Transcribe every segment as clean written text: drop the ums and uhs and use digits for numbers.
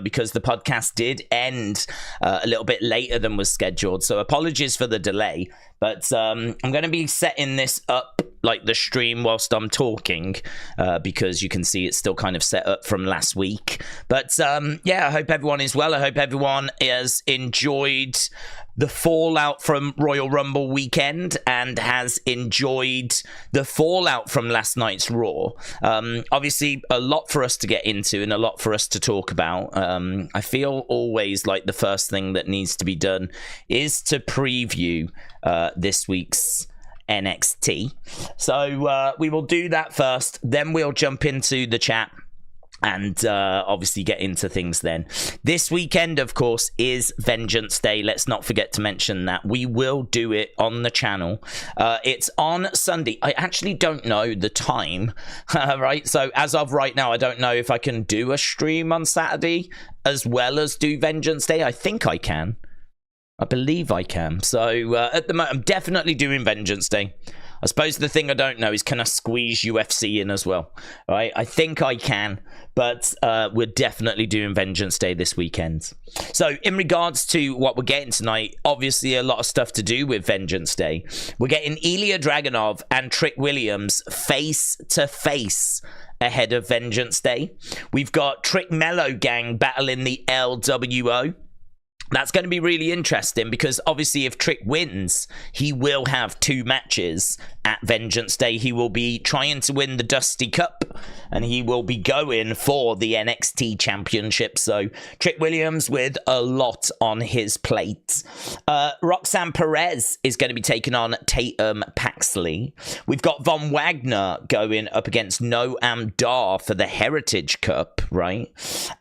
because the podcast did end a little bit later than was scheduled. So apologies for the delay. But I'm going to be setting this up, like the stream, whilst I'm talking, because you can see it's still kind of set up from last week. But yeah, I hope everyone is well. I hope everyone has enjoyed the fallout from Royal Rumble weekend and has enjoyed the fallout from last night's Raw. Obviously, a lot for us to get into and a lot for us to talk about. I feel always like the first thing that needs to be done is to preview this week's NXT. So we will do that first, then we'll jump into the chat and obviously get into things then. This weekend, of course, is Vengeance Day. Let's not forget to mention that. We will do it on the channel. It's on Sunday. I actually don't know the time, right? So as of right now, I don't know if I can do a stream on Saturday as well as do Vengeance Day. I think I can. I believe I can. So at the moment, I'm definitely doing Vengeance Day. I suppose the thing I don't know is, can I squeeze UFC in as well? Right? I think I can, but we're definitely doing Vengeance Day this weekend. So in regards to what we're getting tonight, obviously a lot of stuff to do with Vengeance Day. We're getting Ilja Dragunov and Trick Williams face to face ahead of Vengeance Day. We've got Trick Melo Gang battling the LWO. That's going to be really interesting because obviously if Trick wins, he will have 2 matches at Vengeance Day. He will be trying to win the Dusty Cup and he will be going for the NXT Championship. So Trick Williams with a lot on his plate. Roxanne Perez is going to be taking on Tatum Paxley. We've got Von Wagner going up against Noam for the Heritage Cup, right?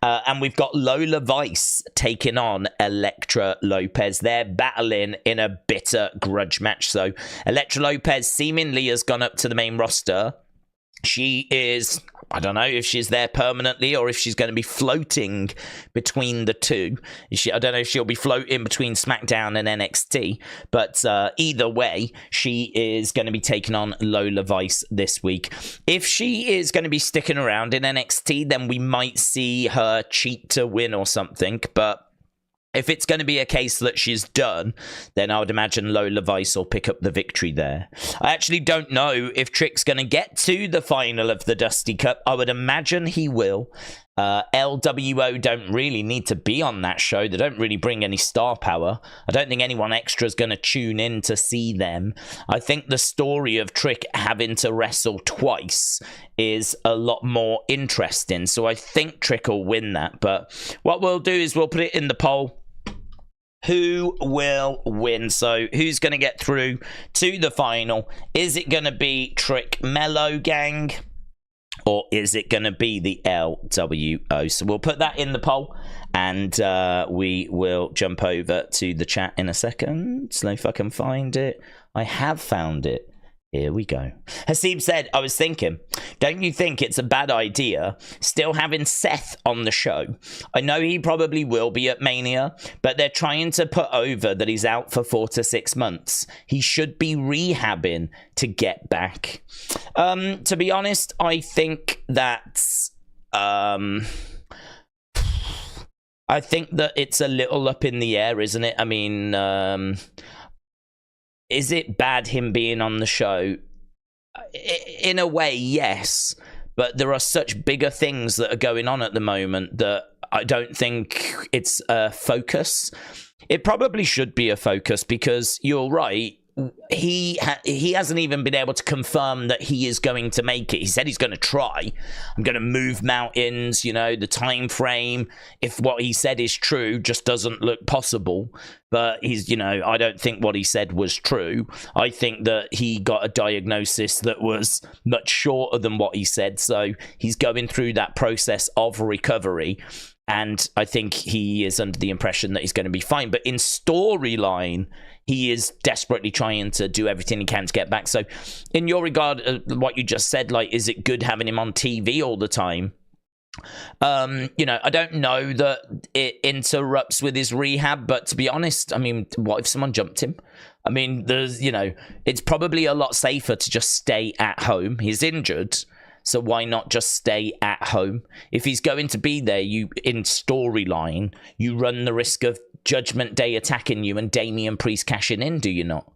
And we've got Lola Vice taking on Elektra Lopez. They're battling in a bitter grudge match. So Elektra Lopez seemingly has gone up to the main roster. She is, I don't know if she's there permanently or if she's going to be floating between the two. I don't know if she'll be floating between SmackDown and NXT, but either way, she is going to be taking on Lola Vice this week. If she is going to be sticking around in NXT, then we might see her cheat to win or something, but if it's going to be a case that she's done, then I would imagine Lola Vice will pick up the victory there. I actually don't know if Trick's going to get to the final of the Dusty Cup. I would imagine he will. LWO don't really need to be on that show. They don't really bring any star power. I don't think anyone extra is going to tune in to see them. I think the story of Trick having to wrestle twice is a lot more interesting. So I think Trick will win that. But what we'll do is we'll put it in the poll. Who will win? So who's going to get through to the final? Is it going to be Trick Melo Gang? Or is it going to be the LWO? So we'll put that in the poll. And we will jump over to the chat in a second. So if I can find it. I have found it. Here we go. Hasib said, I was thinking, don't you think it's a bad idea still having Seth on the show? I know he probably will be at Mania, but they're trying to put over that he's out for 4 to 6 months. He should be rehabbing to get back. To be honest, I think that it's a little up in the air, isn't it? I mean, is it bad him being on the show? In a way, yes. But there are such bigger things that are going on at the moment that I don't think it's a focus. It probably should be a focus because you're right. He hasn't even been able to confirm that he is going to make it. He said he's going to try. I'm going to move mountains, you know, the time frame. If what he said is true, just doesn't look possible. But he's, you know, I don't think what he said was true. I think that he got a diagnosis that was much shorter than what he said. So he's going through that process of recovery. And I think he is under the impression that he's going to be fine. But in storyline, he is desperately trying to do everything he can to get back. So in your regard, what you just said, like, is it good having him on TV all the time? You know, I don't know that it interrupts with his rehab, but to be honest, I mean, what if someone jumped him? I mean, there's, you know, it's probably a lot safer to just stay at home. He's injured. so why not just stay at home? If he's going to be there, you in storyline, you run the risk of Judgment Day attacking you and Damian Priest cashing in, do you not?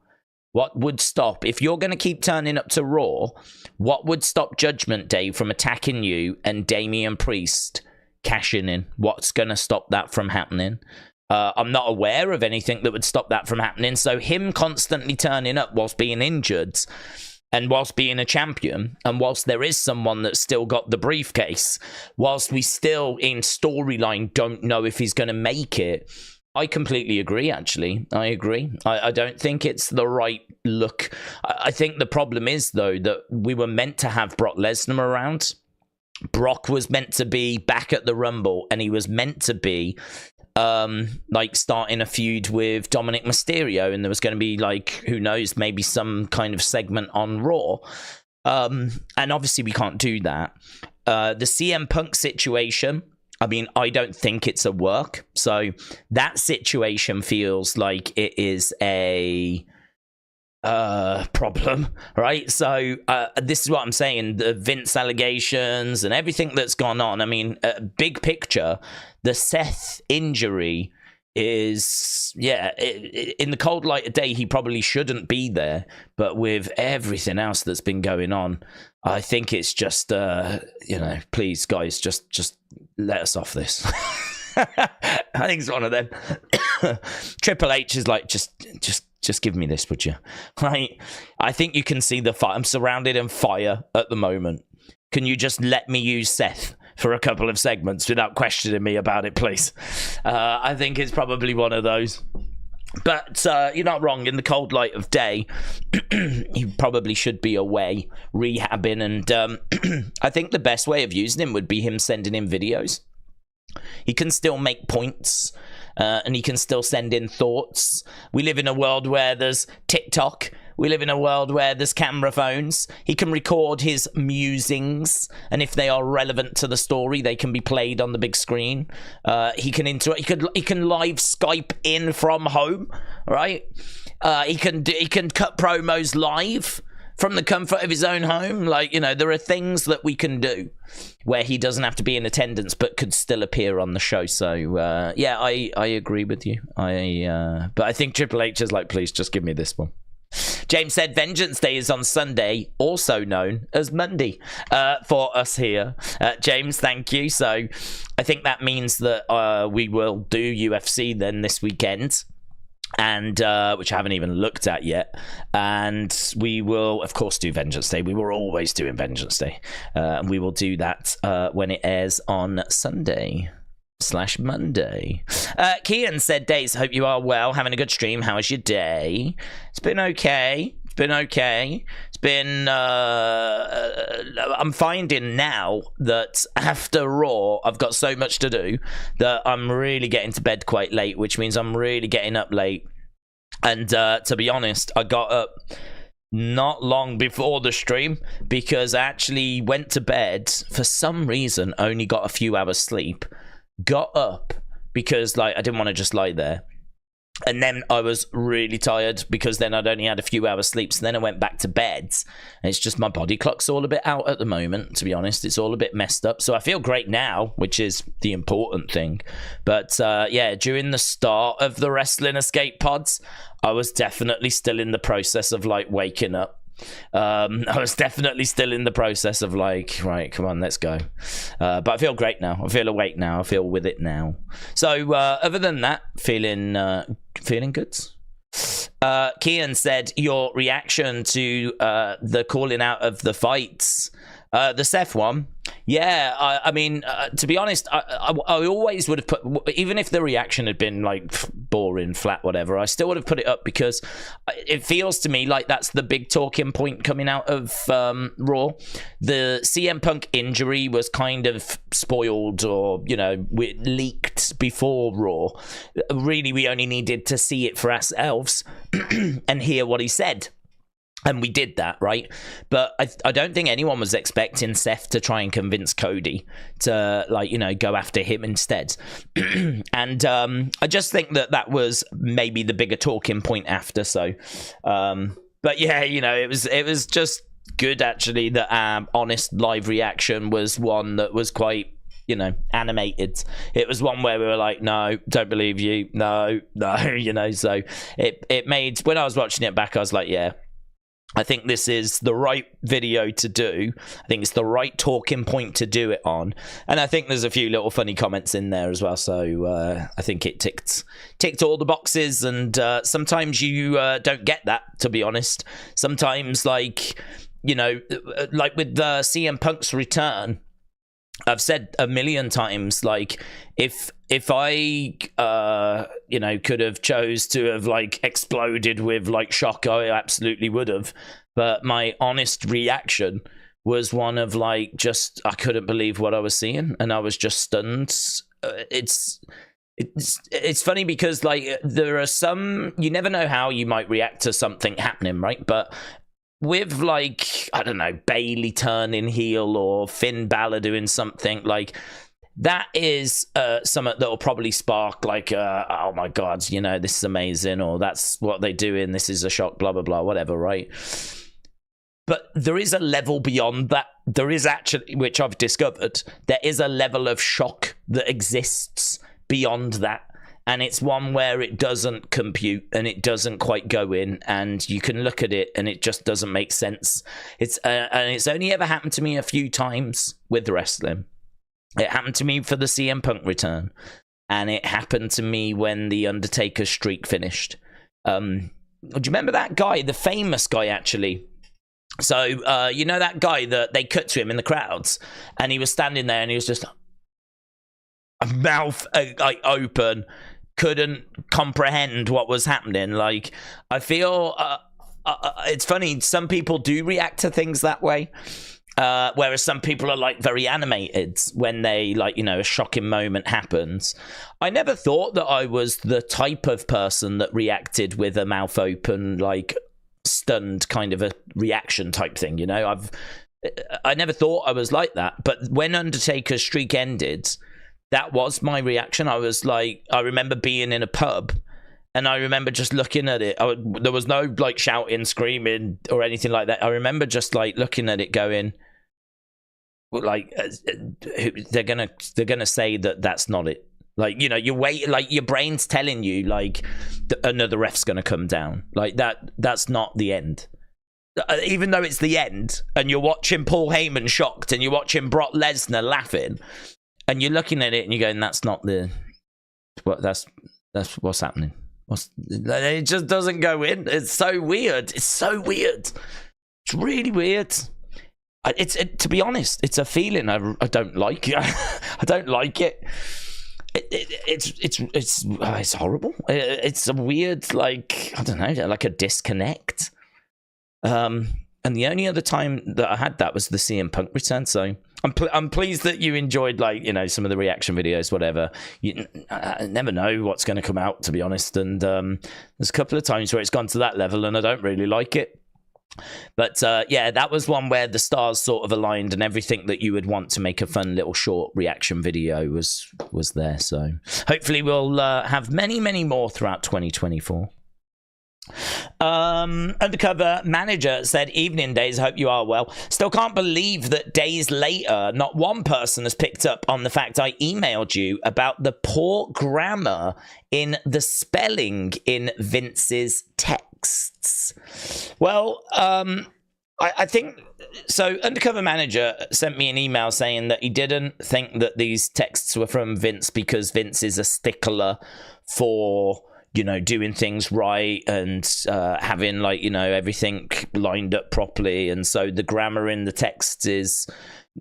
What would stop, if you're going to keep turning up to Raw, what would stop Judgment Day from attacking you and Damian Priest cashing in? What's going to stop that from happening? I'm not aware of anything that would stop that from happening. So him constantly turning up whilst being injured and whilst being a champion, and whilst there is someone that's still got the briefcase, whilst we still in storyline don't know if he's going to make it, I completely agree, actually. I agree. I don't think it's the right look. I think the problem is, though, that we were meant to have Brock Lesnar around. Brock was meant to be back at the Rumble, and he was meant to be like starting a feud with Dominic Mysterio, and there was going to be, like, who knows, maybe some kind of segment on Raw. And obviously we can't do that. The CM Punk situation, I mean, I don't think it's a work. So that situation feels like it is a problem, right? So this is what I'm saying. The Vince allegations and everything that's gone on. I mean, big picture, the Seth injury is, yeah, in the cold light of day, he probably shouldn't be there. But with everything else that's been going on, I think it's just, please, guys, just let us off this. I think it's one of them. Triple H is like, just give me this, would you? Right? I think you can see the fire. I'm surrounded in fire at the moment. Can you just let me use Seth for a couple of segments without questioning me about it, please? I think it's probably one of those. But you're not wrong. In the cold light of day, he probably should be away rehabbing. And I think the best way of using him would be him sending in videos. He can still make points, and he can still send in thoughts. We live in a world where there's TikTok. We live in a world where there's camera phones. He can record his musings, and if they are relevant to the story, they can be played on the big screen. He can He can live Skype in from home, right? He can cut promos live from the comfort of his own home. Like, there are things that we can do where he doesn't have to be in attendance but could still appear on the show. So yeah, I agree with you. But I think Triple H is like, please just give me this one. James said Vengeance Day is on Sunday, also known as Monday, for us here. James, thank you. So I think that means that we will do UFC then this weekend, and which I haven't even looked at yet. And we will, of course, do Vengeance Day. We were always doing Vengeance Day. And we will do that when it airs on Sunday/Monday. Kian said, Days, hope you are well, having a good stream. How was your day? It's been okay. It's been I'm finding now that after Raw, I've got so much to do that I'm really getting to bed quite late, which means I'm really getting up late. And to be honest, I got up not long before the stream because I actually went to bed for some reason, only got a few hours sleep, got up because I didn't want to just lie there. And then I was really tired because then I'd only had a few hours sleep. So then I went back to bed. And it's just my body clock's all a bit out at the moment, to be honest. It's all a bit messed up. So I feel great now, which is the important thing. But yeah, during the start of the Wrestling Escape Pods, I was definitely still in the process of waking up. I was definitely still in the process of right, come on, let's go. But I feel great now. I feel awake now. I feel with it now. So other than that, feeling good. Kian said your reaction to the calling out of the fights, the Seth one. Yeah, I mean, to be honest, I always would have put, even if the reaction had been boring, flat, whatever, I still would have put it up because it feels to me like that's the big talking point coming out of Raw. The CM Punk injury was kind of spoiled or, leaked before Raw. Really, we only needed to see it for ourselves and hear what he said. And we did that, right? But I don't think anyone was expecting Seth to try and convince Cody to, go after him instead. And I just think that was maybe the bigger talking point after. So, but yeah, it was just good actually that honest live reaction was one that was quite, you know, animated. It was one where we were like, no, don't believe you, no, you know. So it made, when I was watching it back, I was like, yeah, I think this is the right video to do. I think it's the right talking point to do it on. And I think there's a few little funny comments in there as well. So I think it ticked all the boxes. And sometimes you don't get that, to be honest. Sometimes, like, you know, like with CM Punk's return, I've said a million times, like, if I, you know, could have chose to have, like, exploded with, like, shock, I absolutely would have. But my honest reaction was one of, like, just, I couldn't believe what I was seeing, and I was just stunned. It's funny because, like, there are some, you never know how you might react to something happening, right? But with, like, I don't know, Bailey turning heel or Finn Balor doing something, like, that is something that will probably spark, like, oh my God, you know, this is amazing, or that's what they do in this is a shock, blah, blah, blah, whatever, right? But there is a level beyond that. There is actually, which I've discovered, there is a level of shock that exists beyond that. And it's one where it doesn't compute and it doesn't quite go in, and you can look at it and it just doesn't make sense. And it's only ever happened to me a few times with wrestling. It happened to me for the CM Punk return, and it happened to me when the Undertaker streak finished. Do you remember that guy, the famous guy, actually? So, you know that guy that they cut to him in the crowds, and he was standing there and he was just mouth like open, couldn't comprehend what was happening. Like, I feel it's funny, some people do react to things that way, whereas some people are, like, very animated when they, like, you know, a shocking moment happens. I never thought that I was the type of person that reacted with a mouth open, like, stunned kind of a reaction type thing, you know. I never thought I was like that, but when Undertaker's streak ended, that was my reaction. I was like, I remember being in a pub, and I remember just looking at it. There was no, like, shouting, screaming, or anything like that. I remember just, like, looking at it, going, like, they're gonna say that that's not it. Like, you know, you wait, like, your brain's telling you, like, another ref's gonna come down. Like, that's not the end. Even though it's the end, and you're watching Paul Heyman shocked, and you're watching Brock Lesnar laughing, and you're looking at it and you're going, that's not the, that's what's happening. It just doesn't go in. It's so weird. It's so weird. It's really weird. To be honest, it's a feeling I don't like. I don't like it. It's horrible. It's a weird, like, I don't know, like a disconnect. And the only other time that I had that was the CM Punk return. So I'm pleased that you enjoyed, like, you know, some of the reaction videos, whatever. I never know what's going to come out, to be honest. And there's a couple of times where it's gone to that level and I don't really like it. But yeah, that was one where the stars sort of aligned, and everything that you would want to make a fun little short reaction video was there. So hopefully we'll have many more throughout 2024. Undercover Manager said, evening days, hope you are well. Still can't believe that days later not one person has picked up on the fact I emailed you about the poor grammar in the spelling in Vince's texts. Well, I think so. Undercover Manager sent me an email saying that he didn't think that these texts were from Vince because Vince is a stickler for, you know, doing things right and having, like, you know, everything lined up properly, and so the grammar in the text is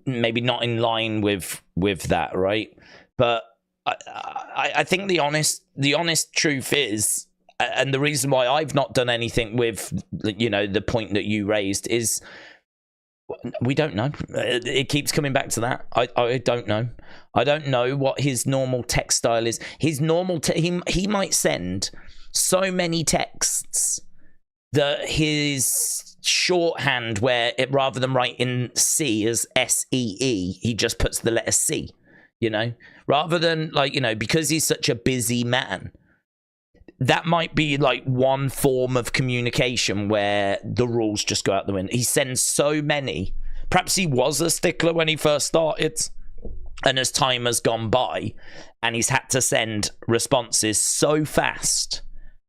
maybe not in line with that, right? But I think the honest truth is, and the reason why I've not done anything with, you know, the point that you raised is, we don't know. It keeps coming back to that. I don't know. I don't know what his normal text style is. His normal he might send so many texts that his shorthand, where it, rather than writing C as SEE, he just puts the letter C, you know, rather than, like, you know, because he's such a busy man, that might be like one form of communication where the rules just go out the window. He sends so many. Perhaps he was a stickler when he first started, and as time has gone by and he's had to send responses so fast,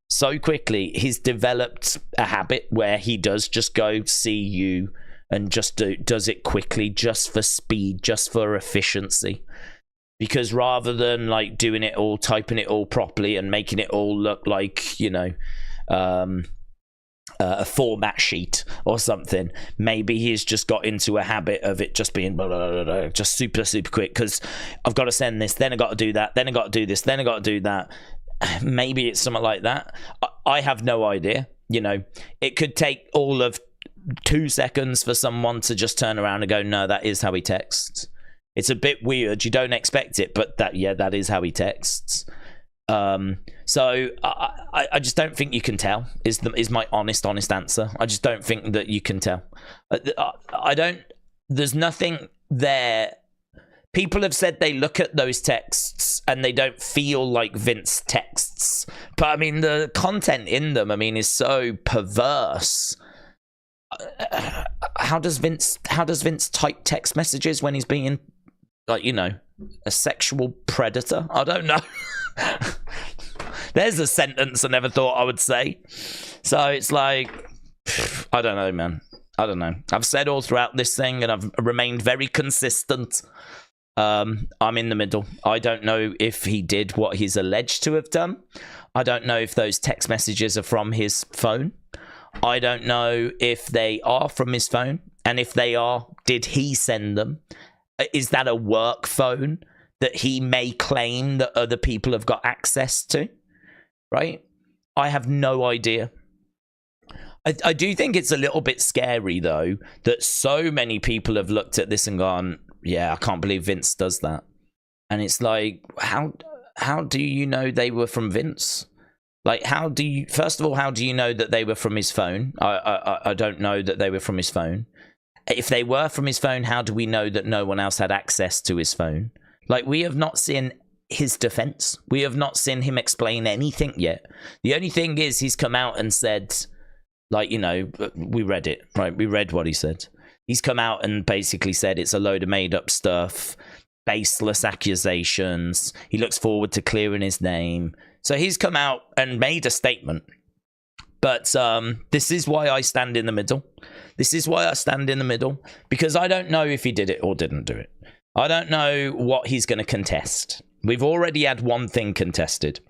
so quickly, he's developed a habit where he does just go see you and just does it quickly, just for speed, just for efficiency. Because rather than like doing it all, typing it all properly and making it all look like, you know, a format sheet or something, maybe he's just got into a habit of it just being blah, blah, blah, blah, just super quick, because I've got to send this, then I got to do that, then I got to do this, then I got to do that. Maybe it's something like that. I have no idea. You know, it could take all of 2 seconds for someone to just turn around and go, no, that is how he texts. It's a bit weird. You don't expect it, but that is how he texts. So I just don't think you can tell is my honest answer. I just don't think that you can tell. There's nothing there. People have said they look at those texts and they don't feel like Vince texts. But I mean, the content in them, I mean, is so perverse. How does Vince type text messages when he's being, like, you know, a sexual predator? I don't know. There's a sentence I never thought I would say. So it's like, I don't know, man. I don't know. I've said all throughout this thing, and I've remained very consistent. I'm in the middle. I don't know if he did what he's alleged to have done. I don't know if those text messages are from his phone. I don't know if they are from his phone. And if they are, did he send them? Is that a work phone that he may claim that other people have got access to? Right? I have no idea. I do think it's a little bit scary, though, that so many people have looked at this and gone, yeah, I can't believe Vince does that. And it's like, how do you know they were from Vince? Like, first of all, how do you know that they were from his phone? I don't know that they were from his phone. If they were from his phone, how do we know that no one else had access to his phone? Like, we have not seen his defense. We have not seen him explain anything yet. The only thing is he's come out and said, like, you know, we read it, right? We read what he said. He's come out and basically said it's a load of made-up stuff, baseless accusations. He looks forward to clearing his name. So he's come out and made a statement. But this is why I stand in the middle. This is why I stand in the middle, because I don't know if he did it or didn't do it. I don't know what he's going to contest. We've already had one thing contested,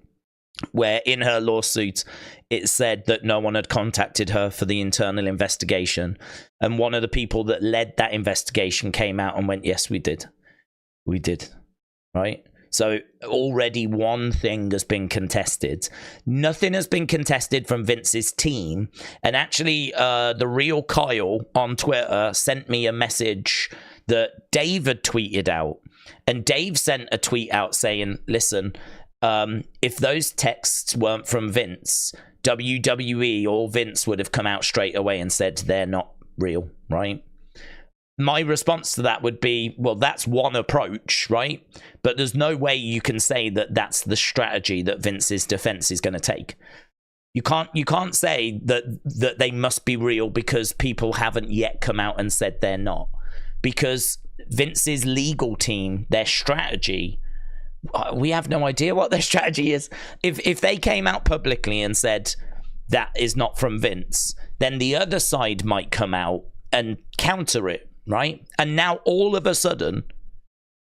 where in her lawsuit, it said that no one had contacted her for the internal investigation. And one of the people that led that investigation came out and went, yes, we did. We did. Right? So already one thing has been contested. Nothing has been contested from Vince's team. And actually, the real Kyle on Twitter sent me a message that Dave had tweeted out. And Dave sent a tweet out saying, listen, if those texts weren't from Vince, WWE or Vince would have come out straight away and said they're not real, right? My response to that would be, well, that's one approach, right? But there's no way you can say that that's the strategy that Vince's defense is going to take. You can't say that they must be real because people haven't yet come out and said they're not. Because Vince's legal team, their strategy, we have no idea what their strategy is. If they came out publicly and said that is not from Vince, then the other side might come out and counter it, right? And now all of a sudden,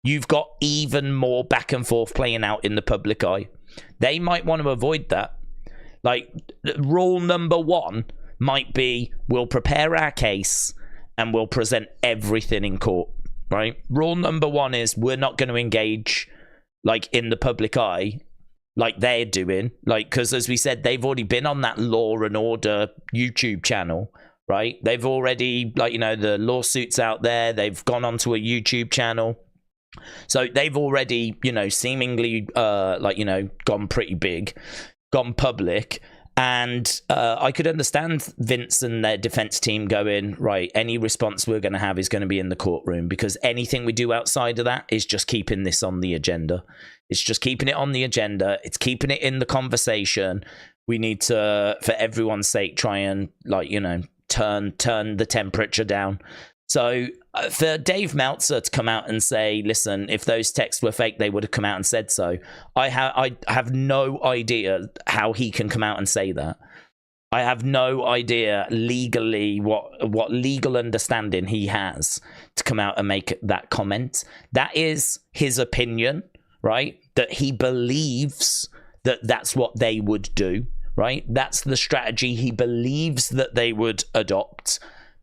you've got even more back and forth playing out in the public eye. They might want to avoid that. Like, rule number 1 might be, we'll prepare our case and we'll present everything in court, right? Rule number 1 is we're not going to engage, like, in the public eye like they're doing. Like, because as we said, they've already been on that Law and Order YouTube channel, right? They've already, like, you know, the lawsuits out there. They've gone onto a YouTube channel. So they've already, you know, seemingly, like, you know, gone pretty big, gone public. And I could understand Vince and their defense team going, right, any response we're going to have is going to be in the courtroom, because anything we do outside of that is just keeping this on the agenda. It's just keeping it on the agenda. It's keeping it in the conversation. we need to, for everyone's sake, try and, like, you know, turn the temperature down. So for Dave Meltzer to come out and say, listen, if those texts were fake, they would have come out and said so. I have no idea how he can come out and say that. I have no idea legally what legal understanding he has to come out and make that comment. That is his opinion, right? That he believes that that's what they would do, right? That's the strategy he believes that they would adopt.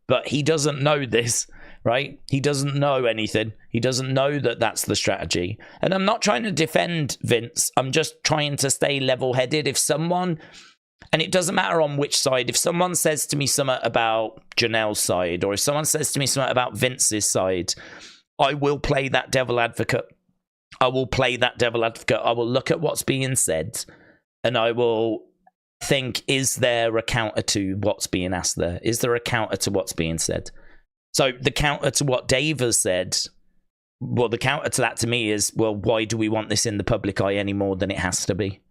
But he doesn't know this, right? He doesn't know anything. He doesn't know that that's the strategy. And I'm not trying to defend Vince. I'm just trying to stay level-headed. If someone... And it doesn't matter on which side. If someone says to me something about Janelle's side, or if someone says to me something about Vince's side, I will play that devil advocate. I will play that devil advocate. I will look at what's being said, and I will think, is there a counter to what's being asked there? Is there a counter to what's being said? So the counter to what Dave has said, well, the counter to that to me is, well, why do we want this in the public eye any more than it has to be?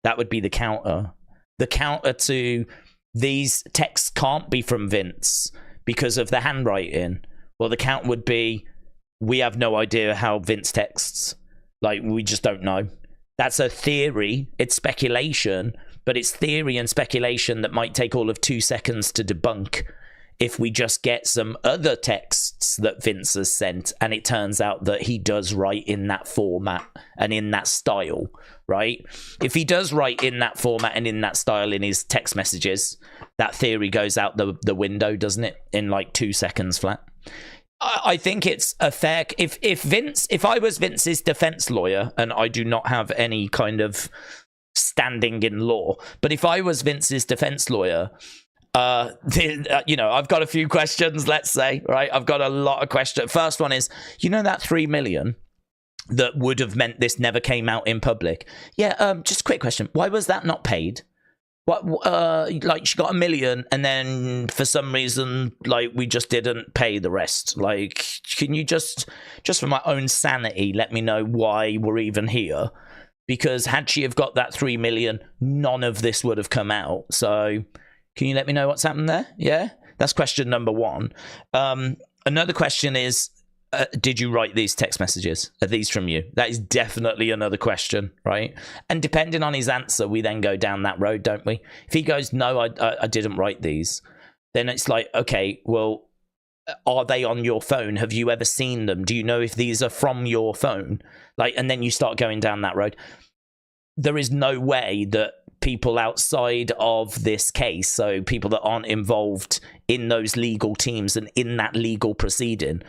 That would be the counter. The counter to these texts can't be from Vince because of the handwriting. Well, the counter would be, we have no idea how Vince texts. Like, we just don't know. That's a theory. It's speculation, but it's theory and speculation that might take all of 2 seconds to debunk if we just get some other texts that Vince has sent and it turns out that he does write in that format and in that style, right? If he does write in that format and in that style in his text messages, that theory goes out the window, doesn't it? In like 2 seconds flat. I think it's a fair... If I was Vince's defense lawyer, and I do not have any kind of standing in law, but if I was Vince's defense lawyer... you know, I've got a few questions, let's say, right? I've got a lot of questions. First one is, you know, that 3 million that would have meant this never came out in public. Yeah, just a quick question. Why was that not paid? What, like, she got $1 million and then for some reason, like, we just didn't pay the rest. Like, can you just for my own sanity, let me know why we're even here? Because had she have got that 3 million, none of this would have come out. So... can you let me know what's happened there? Yeah? That's question number one. Another question is, did you write these text messages? Are these from you? That is definitely another question, right? And depending on his answer, we then go down that road, don't we? If he goes, no, I didn't write these, then it's like, okay, well, are they on your phone? Have you ever seen them? Do you know if these are from your phone? Like, and then you start going down that road. There is no way that people outside of this case, so people that aren't involved in those legal teams and in that legal proceeding,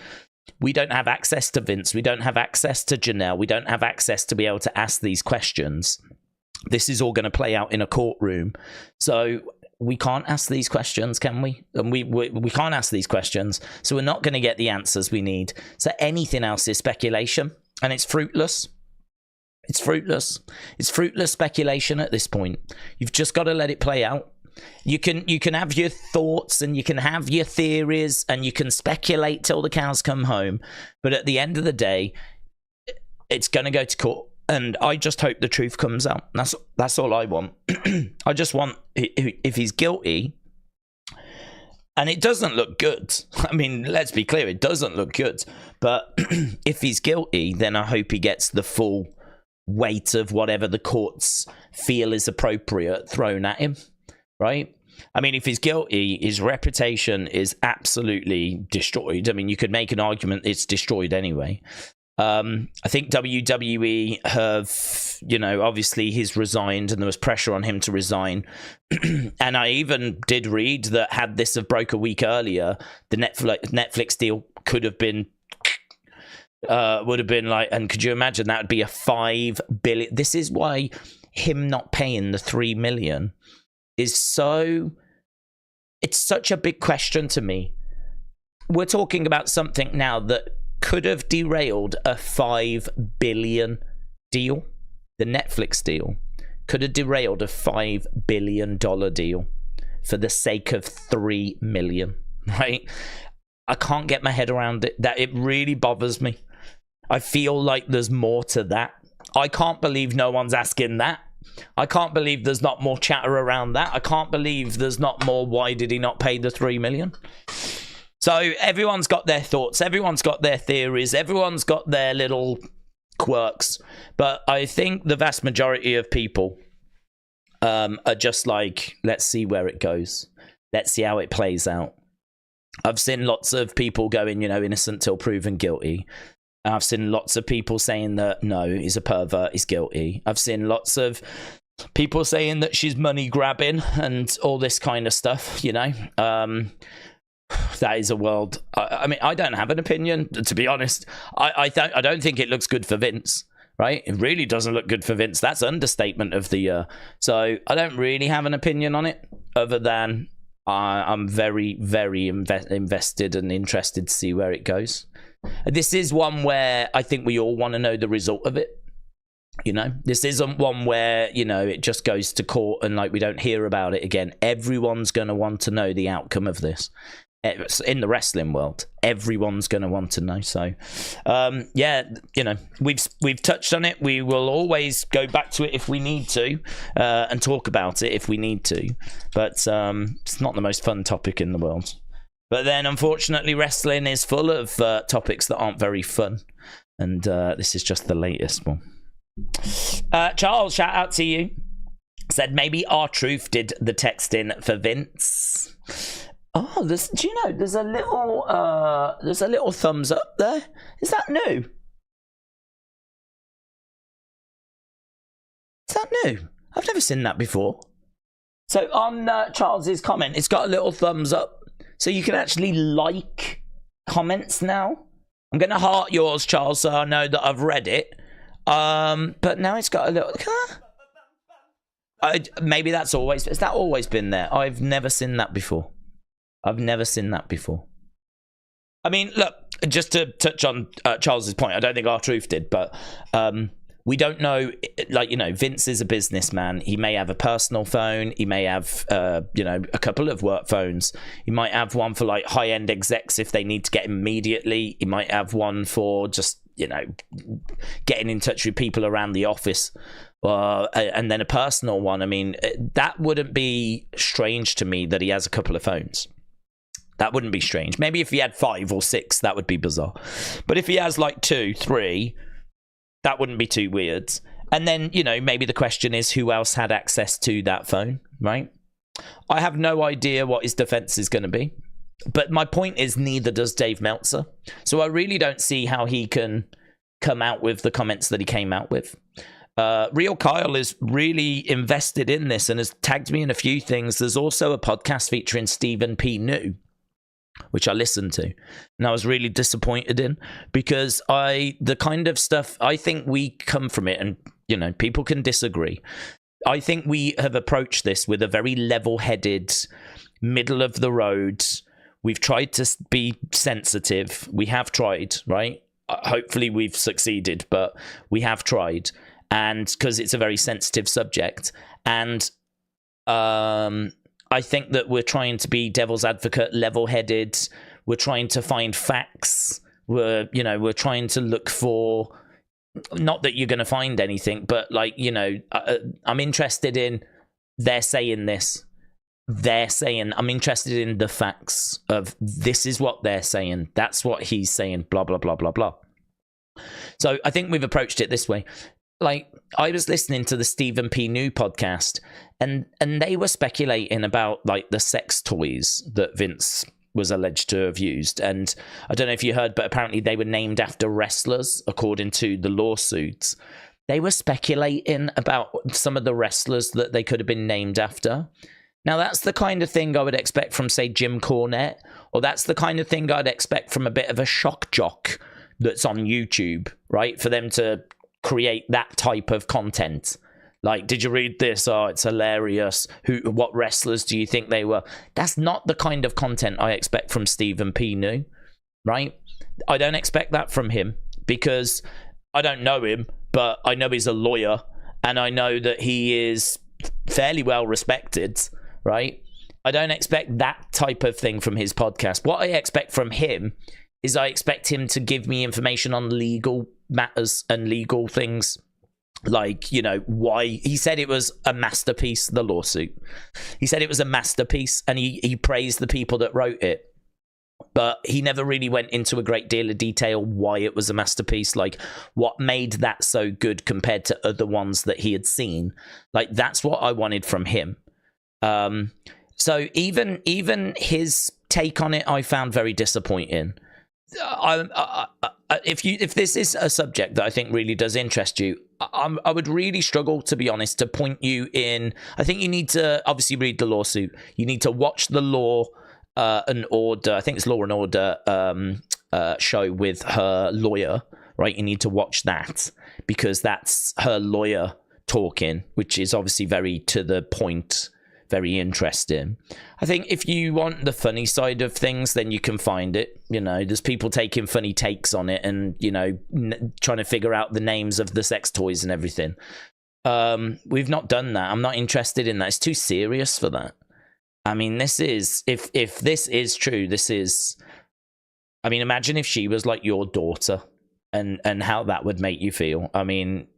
we don't have access to Vince, we don't have access to Janelle, we don't have access to be able to ask these questions. This is all going to play out in a courtroom, so we can't ask these questions, can we? And we can't ask these questions, so we're not going to get the answers we need. So anything else is speculation, and it's fruitless. It's fruitless. It's fruitless speculation at this point. You've just got to let it play out. You can have your thoughts and you can have your theories and you can speculate till the cows come home. But at the end of the day, it's going to go to court. And I just hope the truth comes out. That's all I want. I just want, if he's guilty, and it doesn't look good. I mean, let's be clear, it doesn't look good. But if he's guilty, then I hope he gets the full weight of whatever the courts feel is appropriate thrown at him, right? I mean, if he's guilty, his reputation is absolutely destroyed. I mean, you could make an argument it's destroyed anyway. I think WWE have, you know, obviously he's resigned and there was pressure on him to resign. And I even did read that had this have broke a week earlier, the Netflix deal could have been would have been like, and could you imagine that would be a $5 billion. This is why him not paying the 3 million is so, it's such a big question to me. We're talking about something now that could have derailed a $5 billion deal. The Netflix deal could have derailed a $5 billion deal for the sake of 3 million, right? I can't get my head around it. That it really bothers me. I feel like there's more to that. I can't believe no one's asking that. I can't believe there's not more chatter around that. I can't believe there's not more, why did he not pay the $3 million? So everyone's got their thoughts. Everyone's got their theories. Everyone's got their little quirks. But I think the vast majority of people are just like, let's see where it goes. Let's see how it plays out. I've seen lots of people going, innocent till proven guilty. I've seen lots of people saying that, no, he's a pervert, he's guilty. I've seen lots of people saying that she's money grabbing and all this kind of stuff, That is a world. I mean, I don't have an opinion, to be honest. I don't think it looks good for Vince, right? It really doesn't look good for Vince. That's understatement of the year. So I don't really have an opinion on it, other than I'm very, very invested and interested to see where it goes. This is one where I think we all want to know the result of it. This isn't one where, it just goes to court and we don't hear about it again. Everyone's going to want to know the outcome of this. In the wrestling world, everyone's going to want to know. So, we've touched on it. We will always go back to it if we need to, and talk about it if we need to. But it's not the most fun topic in the world. But then, unfortunately, wrestling is full of topics that aren't very fun, and this is just the latest one. Charles, shout out to you. Said maybe R-Truth did the texting for Vince. Oh, do you know there's a little thumbs up there? Is that new? Is that new? I've never seen that before. So on Charles's comment, it's got a little thumbs up, so you can actually like comments now. I'm gonna heart yours, Charles, so I know that I've read it. But now it's got a little. Maybe has that always been there? I've never seen that before. I mean, look, just to touch on Charles's point, I don't think R-Truth did, but we don't know, Vince is a businessman. He may have a personal phone. He may have, a couple of work phones. He might have one for high-end execs if they need to get him immediately. He might have one for just, getting in touch with people around the office. And then a personal one. I mean, that wouldn't be strange to me that he has a couple of phones. That wouldn't be strange. Maybe if he had 5 or 6, that would be bizarre. But if he has 2, 3, that wouldn't be too weird. And then, maybe the question is who else had access to that phone, right? I have no idea what his defense is going to be. But my point is neither does Dave Meltzer. So I really don't see how he can come out with the comments that he came out with. Real Kyle is really invested in this and has tagged me in a few things. There's also a podcast featuring Stephen P. New, which I listened to, and I was really disappointed in, because the kind of stuff, I think we come from it, and, people can disagree. I think we have approached this with a very level-headed, middle of the road. We've tried to be sensitive. We have tried, right? Hopefully we've succeeded, but we have tried. And because it's a very sensitive subject. And I think that we're trying to be devil's advocate, level-headed. We're trying to find facts. We're trying to look for, not that you're going to find anything, but I'm interested in, they're saying this. I'm interested in the facts of, this is what they're saying. That's what he's saying, blah, blah, blah, blah, blah. So I think we've approached it this way. I was listening to the Stephen P. New podcast, and they were speculating about the sex toys that Vince was alleged to have used. And I don't know if you heard, but apparently they were named after wrestlers, according to the lawsuits. They were speculating about some of the wrestlers that they could have been named after. Now, that's the kind of thing I would expect from, say, Jim Cornette, or that's the kind of thing I'd expect from a bit of a shock jock that's on YouTube, right? For them to create that type of content. Did you read this? Oh, it's hilarious. What wrestlers do you think they were? That's not the kind of content I expect from Stephen P. New, right? I don't expect that from him, because I don't know him, but I know he's a lawyer, and I know that he is fairly well respected, right? I don't expect that type of thing from his podcast. What I expect from him is I expect him to give me information on legal matters and legal things like, you know, why he said it was a masterpiece, the lawsuit. He said it was a masterpiece, and he praised the people that wrote it. But he never really went into a great deal of detail why it was a masterpiece, like what made that so good compared to other ones that he had seen. Like, that's what I wanted from him. So even his take on it, I found very disappointing. If this is a subject that I think really does interest you, I would really struggle, to be honest, to point you in. I think you need to obviously read the lawsuit. You need to watch the Law and Order. I think it's Law and Order show with her lawyer, right? You need to watch that, because that's her lawyer talking, which is obviously very to the point, very interesting. I think if you want the funny side of things, then you can find it. You know, there's people taking funny takes on it, and, you know, trying to figure out the names of the sex toys and everything. We've not done that. I'm not interested in that. It's too serious for that. I mean, this is, if this is true, this is, I mean, imagine if she was like your daughter, and how that would make you feel. I mean,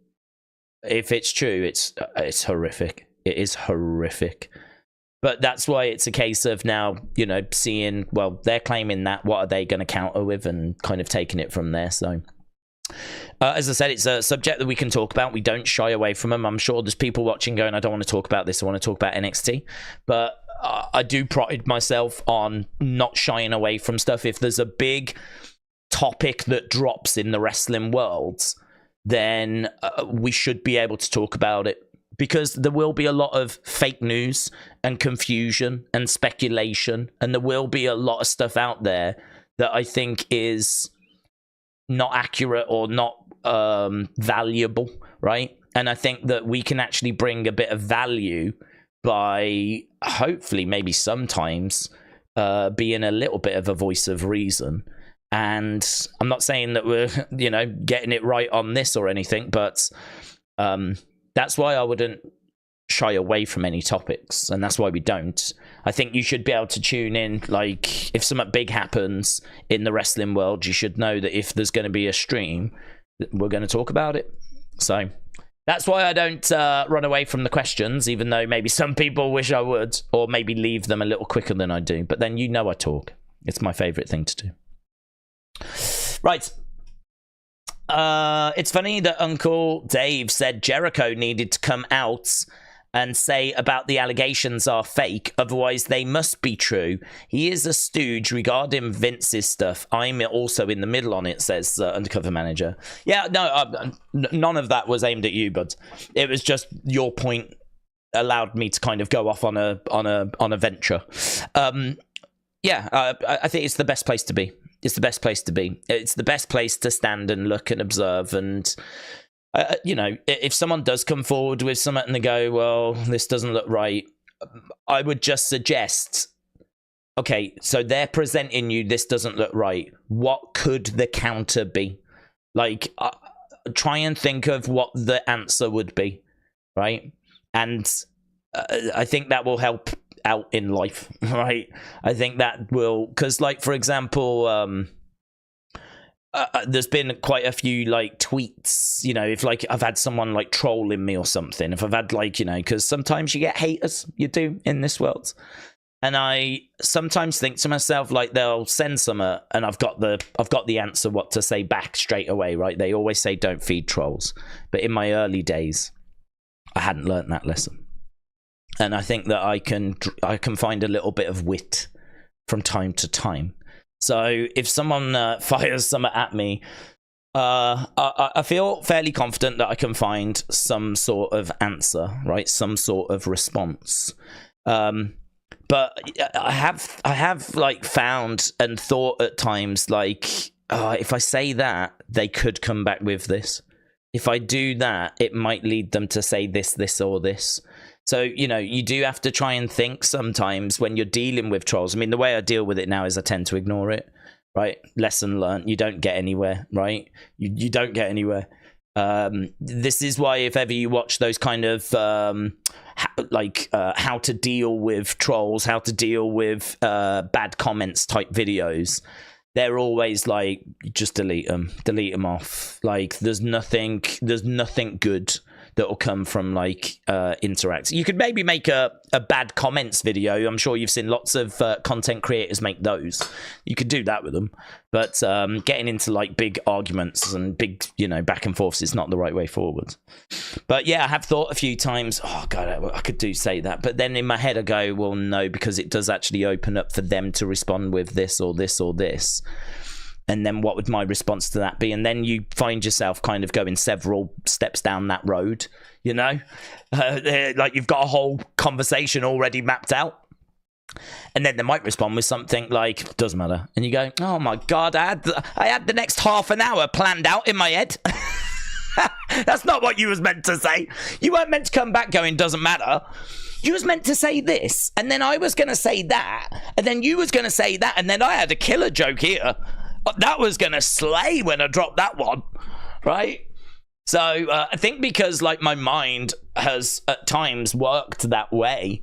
if it's true, it's horrific. It is horrific. But that's why it's a case of now, you know, seeing, well, they're claiming that, what are they going to counter with, and kind of taking it from there. So, as I said, it's a subject that we can talk about. We don't shy away from them. I'm sure there's people watching going, I don't want to talk about this. I want to talk about NXT. But I do pride myself on not shying away from stuff. If there's a big topic that drops in the wrestling world, then we should be able to talk about it. Because there will be a lot of fake news and confusion and speculation, and there will be a lot of stuff out there that I think is not accurate or not valuable, right? And I think that we can actually bring a bit of value by hopefully maybe sometimes being a little bit of a voice of reason. And I'm not saying that we're, you know, getting it right on this or anything, but that's why I wouldn't shy away from any topics, and that's why we don't. I think you should be able to tune in, like, if something big happens in the wrestling world, you should know that if there's going to be a stream, we're going to talk about it. So that's why I don't run away from the questions, even though maybe some people wish I would, or maybe leave them a little quicker than I do. But then, you know, I talk. It's my favorite thing to do. Right. It's funny that Uncle Dave said Jericho needed to come out and say about the allegations are fake, otherwise they must be true. He is a stooge regarding Vince's stuff. I'm also in the middle on it, says Undercover Manager. Yeah, no, none of that was aimed at you, but it was just your point allowed me to kind of go off on a venture. Yeah, I think it's the best place to be. It's the best place to be. It's the best place to stand and look and observe. And, you know, if someone does come forward with something and they go, well, this doesn't look right, I would just suggest, okay, so they're presenting you, this doesn't look right. What could the counter be? Like, try and think of what the answer would be, right? And I think that will help out in life, right? I think that will, because, like, for example, there's been quite a few, like, tweets, you know, if, like, I've had someone, like, trolling me or something, if I've had, like, you know, because sometimes you get haters, you do, in this world, and I sometimes think to myself, like, they'll send something, and I've got the answer what to say back straight away, right? They always say don't feed trolls, but in my early days, I hadn't learned that lesson. And I think that I can find a little bit of wit from time to time. So if someone fires something at me, I feel fairly confident that I can find some sort of answer, right? Some sort of response. But I have like found and thought at times, like, if I say that, they could come back with this. If I do that, it might lead them to say this, or this. So, you know, you do have to try and think sometimes when you're dealing with trolls. I mean, the way I deal with it now is I tend to ignore it, right? Lesson learned. You don't get anywhere, right? You don't get anywhere. This is why if ever you watch those kind of how to deal with trolls, how to deal with bad comments type videos, they're always like, just delete them off. Like, there's nothing good that will come from like interact. You could maybe make a bad comments video. I'm sure you've seen lots of content creators make those. You could do that with them, but getting into like big arguments and big, you know, back and forths is not the right way forward. But yeah, I have thought a few times, oh god, I could say that, but then in my head I go, well no, because it does actually open up for them to respond with this or this or this. And then what would my response to that be? And then you find yourself kind of going several steps down that road, you know? Like you've got a whole conversation already mapped out. And then they might respond with something like, doesn't matter. And you go, oh my God, I had the next half an hour planned out in my head. That's not what you was meant to say. You weren't meant to come back going, doesn't matter. You was meant to say this. And then I was going to say that. And then you was going to say that. And then I had a killer joke here. That was going to slay when I dropped that one, right? So I think because like my mind has at times worked that way,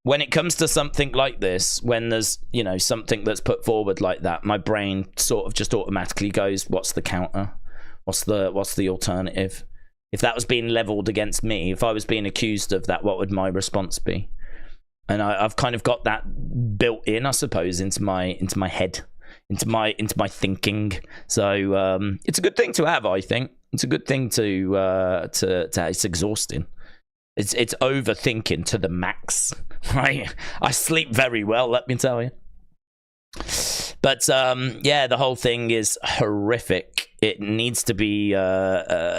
when it comes to something like this, when there's, you know, something that's put forward like that, my brain sort of just automatically goes, what's the counter? What's the alternative? If that was being leveled against me, if I was being accused of that, what would my response be? And I've kind of got that built in, I suppose, into my head. Into my thinking, so it's a good thing to have. I think it's a good thing to it's exhausting. It's overthinking to the max, right? I sleep very well, let me tell you. But yeah, the whole thing is horrific. It needs to be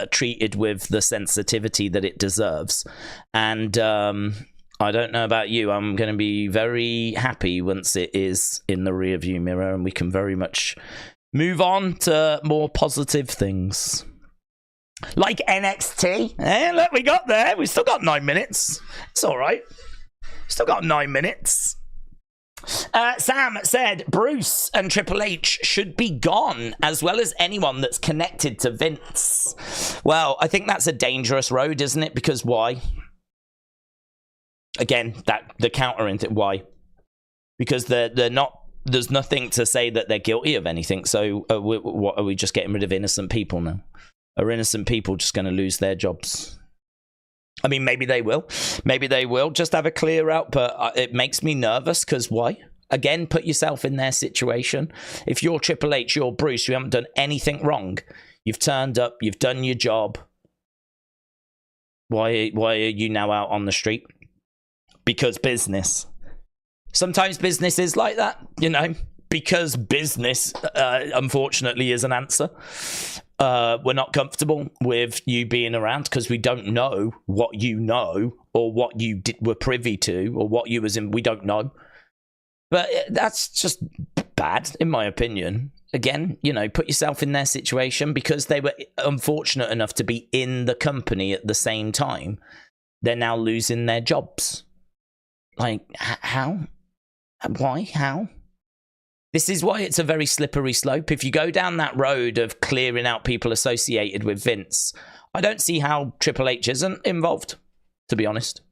treated with the sensitivity that it deserves, and I don't know about you. I'm going to be very happy once it is in the rearview mirror and we can very much move on to more positive things. Like NXT. Look, we got there. We still got 9 minutes. It's all right. Still got 9 minutes. Sam said Bruce and Triple H should be gone, as well as anyone that's connected to Vince. Well, I think that's a dangerous road, isn't it? Because why? Again, the counter into why? Because they're not. There's nothing to say that they're guilty of anything. So, what are we just getting rid of innocent people now? Are innocent people just going to lose their jobs? I mean, maybe they will. Maybe they will just have a clear out. But it makes me nervous because why? Again, put yourself in their situation. If you're Triple H, you're Bruce. You haven't done anything wrong. You've turned up. You've done your job. Why are you now out on the street? Because business. Sometimes business is like that, you know, because business, unfortunately, is an answer. We're not comfortable with you being around because we don't know what you know or what you were privy to or what you was in. We don't know. But that's just bad, in my opinion. Again, you know, put yourself in their situation because they were unfortunate enough to be in the company at the same time. They're now losing their jobs. Like, how? Why? How? This is why it's a very slippery slope. If you go down that road of clearing out people associated with Vince, I don't see how Triple H isn't involved, to be honest.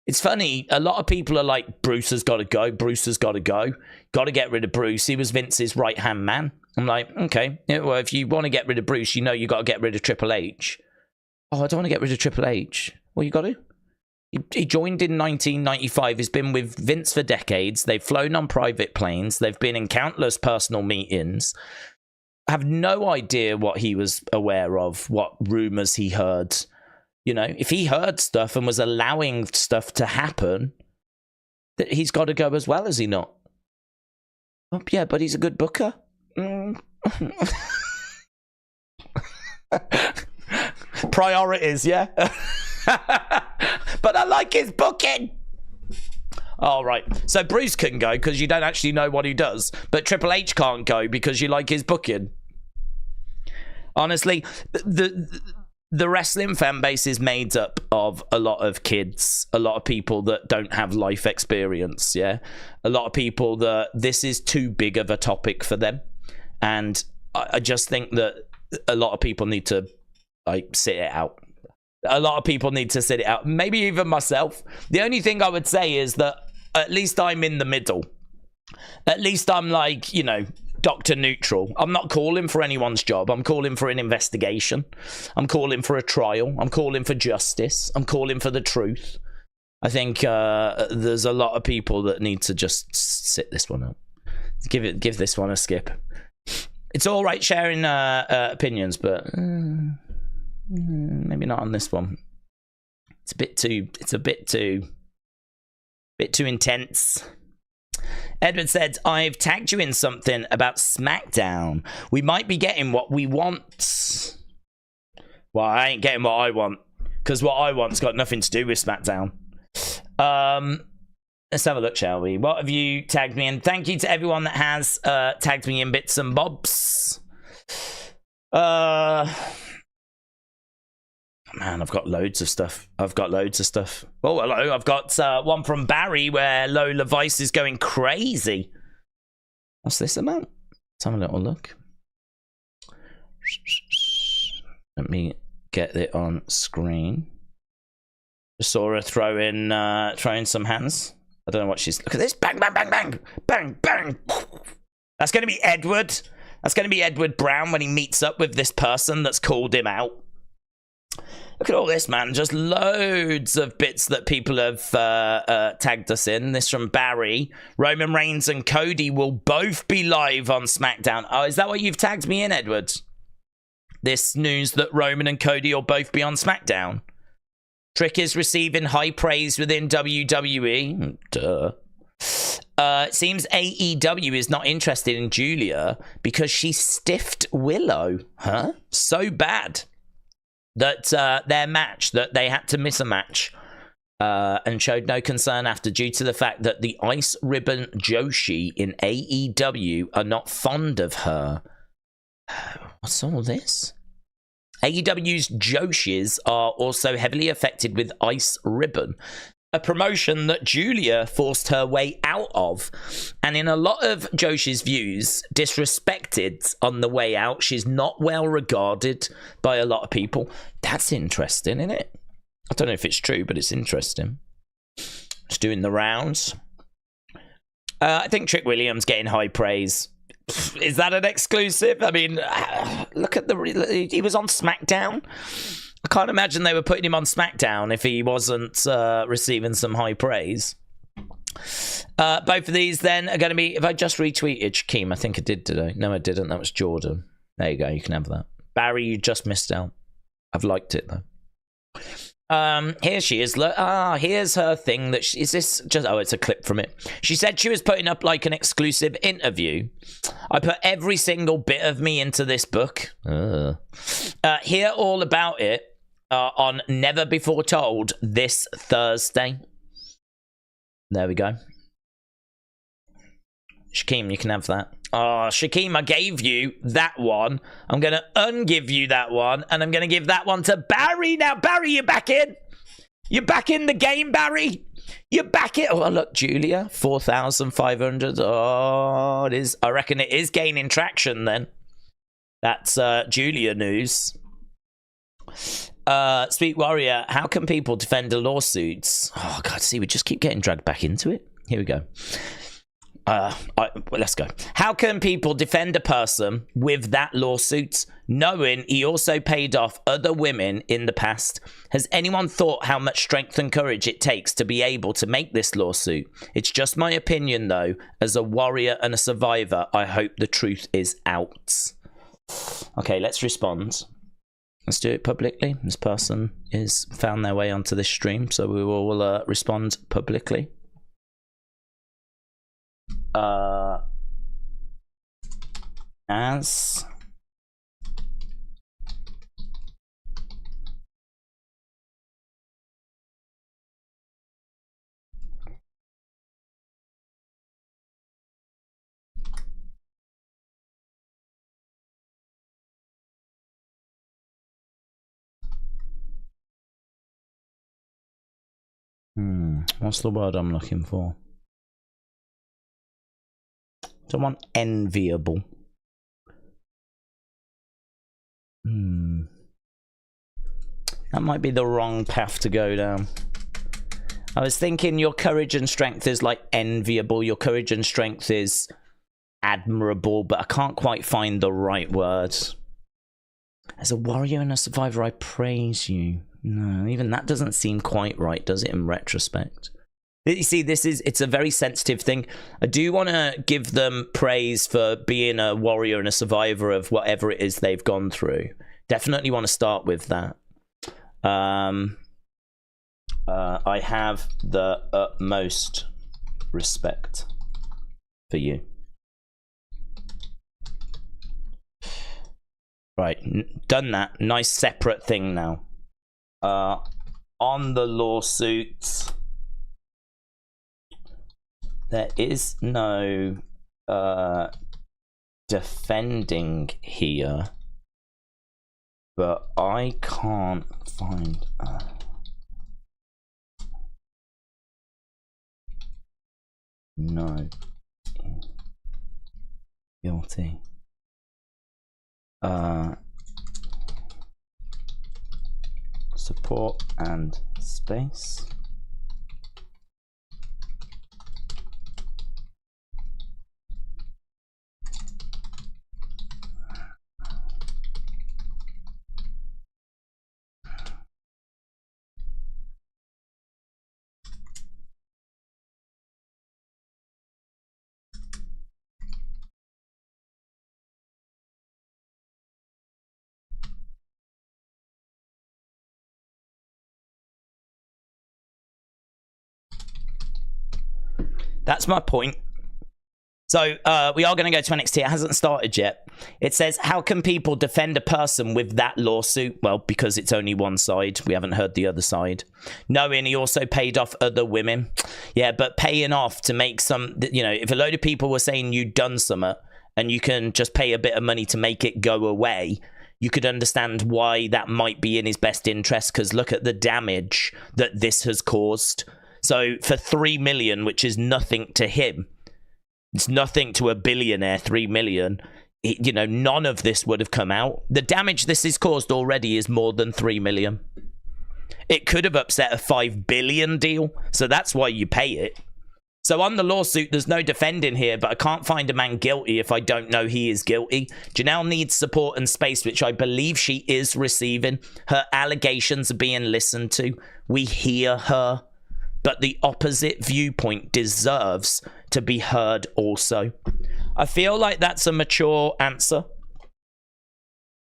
It's funny, a lot of people are like, Bruce has got to go, Bruce has got to go. Got to get rid of Bruce. He was Vince's right-hand man. I'm like, okay, well, if you want to get rid of Bruce, you know you got to get rid of Triple H. Oh, I don't want to get rid of Triple H. Well, you got to. He joined in 1995. He's been with Vince for decades. They've flown on private planes. They've been in countless personal meetings. I have no idea what he was aware of, what rumors he heard. You know, if he heard stuff and was allowing stuff to happen, that he's got to go as well, is he not? Oh, yeah, but he's a good booker. Priorities, yeah? But I like his booking. All right. So Bruce can go because you don't actually know what he does. But Triple H can't go because you like his booking. Honestly, the wrestling fan base is made up of a lot of kids, a lot of people that don't have life experience, yeah? A lot of people that this is too big of a topic for them. And I just think that a lot of people need to, like, sit it out. A lot of people need to sit it out. Maybe even myself. The only thing I would say is that at least I'm in the middle. At least I'm like, you know, Dr. Neutral. I'm not calling for anyone's job. I'm calling for an investigation. I'm calling for a trial. I'm calling for justice. I'm calling for the truth. I think there's a lot of people that need to just sit this one out. Give this one a skip. It's all right sharing opinions, but maybe not on this one. It's a bit too intense. Edward said, I've tagged you in something about SmackDown. We might be getting what we want. Well, I ain't getting what I want, because what I want's got nothing to do with SmackDown. Let's have a look, shall we? What have you tagged me in? Thank you to everyone that has tagged me in bits and bobs. Man, I've got loads of stuff. Oh, hello. I've got one from Barry where Lola Vice is going crazy. What's this about? Let's have a little look. Let me get it on screen. Just saw her throwing some hands. I don't know what she's... Look at this. Bang, bang, bang, bang. Bang, bang. That's going to be Edward. That's going to be Edward Brown when he meets up with this person that's called him out. Look at all this, man. Just loads of bits that people have tagged us in. This from Barry. Roman Reigns and Cody will both be live on SmackDown. Oh, is that what you've tagged me in, Edward? This news that Roman and Cody will both be on SmackDown. Trick is receiving high praise within WWE. Duh. It seems AEW is not interested in Julia because she stiffed Willow. Huh? So bad that their match, that they had to miss a match and showed no concern after, due to the fact that the Ice Ribbon Joshi in AEW are not fond of her. What's all this? AEW's Joshis are also heavily affected with Ice Ribbon, a promotion that Julia forced her way out of, and in a lot of Joshi's views, disrespected on the way out. She's not well regarded by a lot of people. That's interesting, isn't it? I don't know if it's true, but it's interesting. It's doing the rounds. I think Trick Williams getting high praise. Is that an exclusive? I mean, look at he was on SmackDown. I can't imagine they were putting him on SmackDown if he wasn't receiving some high praise. Both of these then are going to be, if I just retweeted Shaquem, I think I did today. No, I didn't. That was Jordan. There you go. You can have that. Barry, you just missed out. I've liked it, though. Here she is. Here's her thing. That is this just... Oh, it's a clip from it. She said she was putting up like an exclusive interview. I put every single bit of me into this book. Hear all about it on Never Before Told this Thursday. There we go. Shaquem, you can have that. Oh, Shaquem, I gave you that one. I'm going to ungive you that one, and I'm going to give that one to Barry. Now, Barry, you're back in. You're back in the game, Barry. You're back in. Oh, look, Julia, 4,500. Oh, it is. I reckon it is gaining traction then. That's Julia news. Sweet Warrior, how can people defend a lawsuit? Oh, God, see, we just keep getting dragged back into it. Here we go. Let's go. How can people defend a person with that lawsuit, knowing he also paid off other women in the past? Has anyone thought how much strength and courage it takes to be able to make this lawsuit? It's just my opinion, though. As a warrior and a survivor, I hope the truth is out. Okay, let's respond. Let's do it publicly. This person is found their way onto this stream, so we will respond publicly. As what's the word I'm looking for? Don't want enviable. That might be the wrong path to go down. I was thinking your courage and strength is like enviable. Your courage and strength is admirable, but I can't quite find the right words. As a warrior and a survivor, I praise you. No, even that doesn't seem quite right, does it, in retrospect? You see, it's a very sensitive thing. I do want to give them praise for being a warrior and a survivor of whatever it is they've gone through. Definitely want to start with that. I have the utmost respect for you. Right, done that. Nice separate thing now. On the lawsuits, there is no defending here, but I can't find... no. Guilty. Support and space. That's my point. So we are going to go to NXT. It hasn't started yet. It says, how can people defend a person with that lawsuit? Well, because it's only one side. We haven't heard the other side. Knowing he also paid off other women. Yeah, but paying off to make some, you know, if a load of people were saying you'd done something and you can just pay a bit of money to make it go away, you could understand why that might be in his best interest, because look at the damage that this has caused. So for 3 million, which is nothing to him, it's nothing to a billionaire, 3 million, you know, none of this would have come out. The damage this has caused already is more than 3 million. It could have upset a 5 billion deal, so that's why you pay it. So on the lawsuit, there's no defending here, but I can't find a man guilty if I don't know he is guilty. Janelle needs support and space, which I believe she is receiving. Her allegations are being listened to. We hear her. But the opposite viewpoint deserves to be heard also. I feel like that's a mature answer.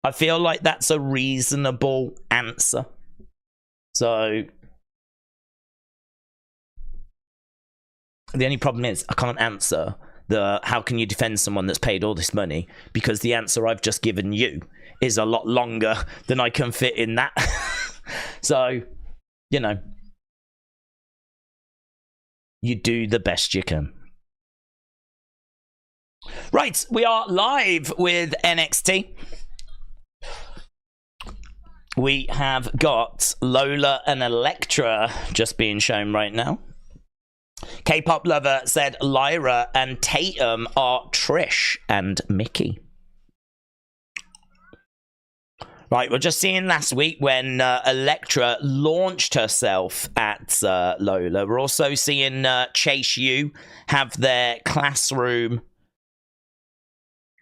I feel like that's a reasonable answer. So the only problem is I can't answer the how can you defend someone that's paid all this money, because the answer I've just given you is a lot longer than I can fit in that. So, you know, you do the best you can. Right, we are live with NXT. We have got Lola and Elektra just being shown right now. K-pop lover said Lyra and Tatum are Trish and Mickey. Right, we're just seeing last week when Elektra launched herself at Lola. We're also seeing Chase U have their classroom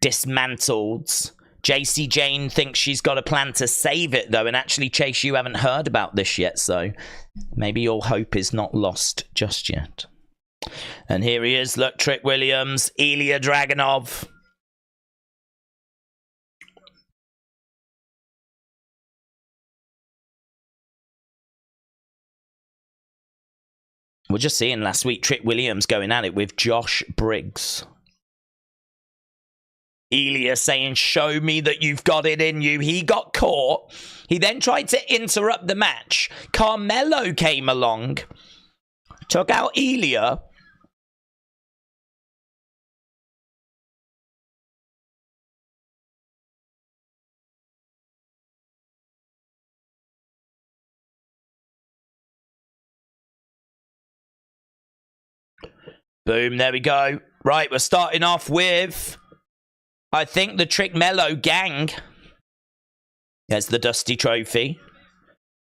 dismantled. JC Jane thinks she's got a plan to save it, though, and actually, Chase U haven't heard about this yet, so maybe all hope is not lost just yet. And here he is, look, Trick Williams, Ilja Dragunov. We're just seeing last week Trick Williams going at it with Josh Briggs. Ilja saying, show me that you've got it in you. He got caught. He then tried to interrupt the match. Carmelo came along, took out Ilja. Boom, there we go. Right, we're starting off with, I think, the Trick Melo Gang. There's the Dusty Trophy.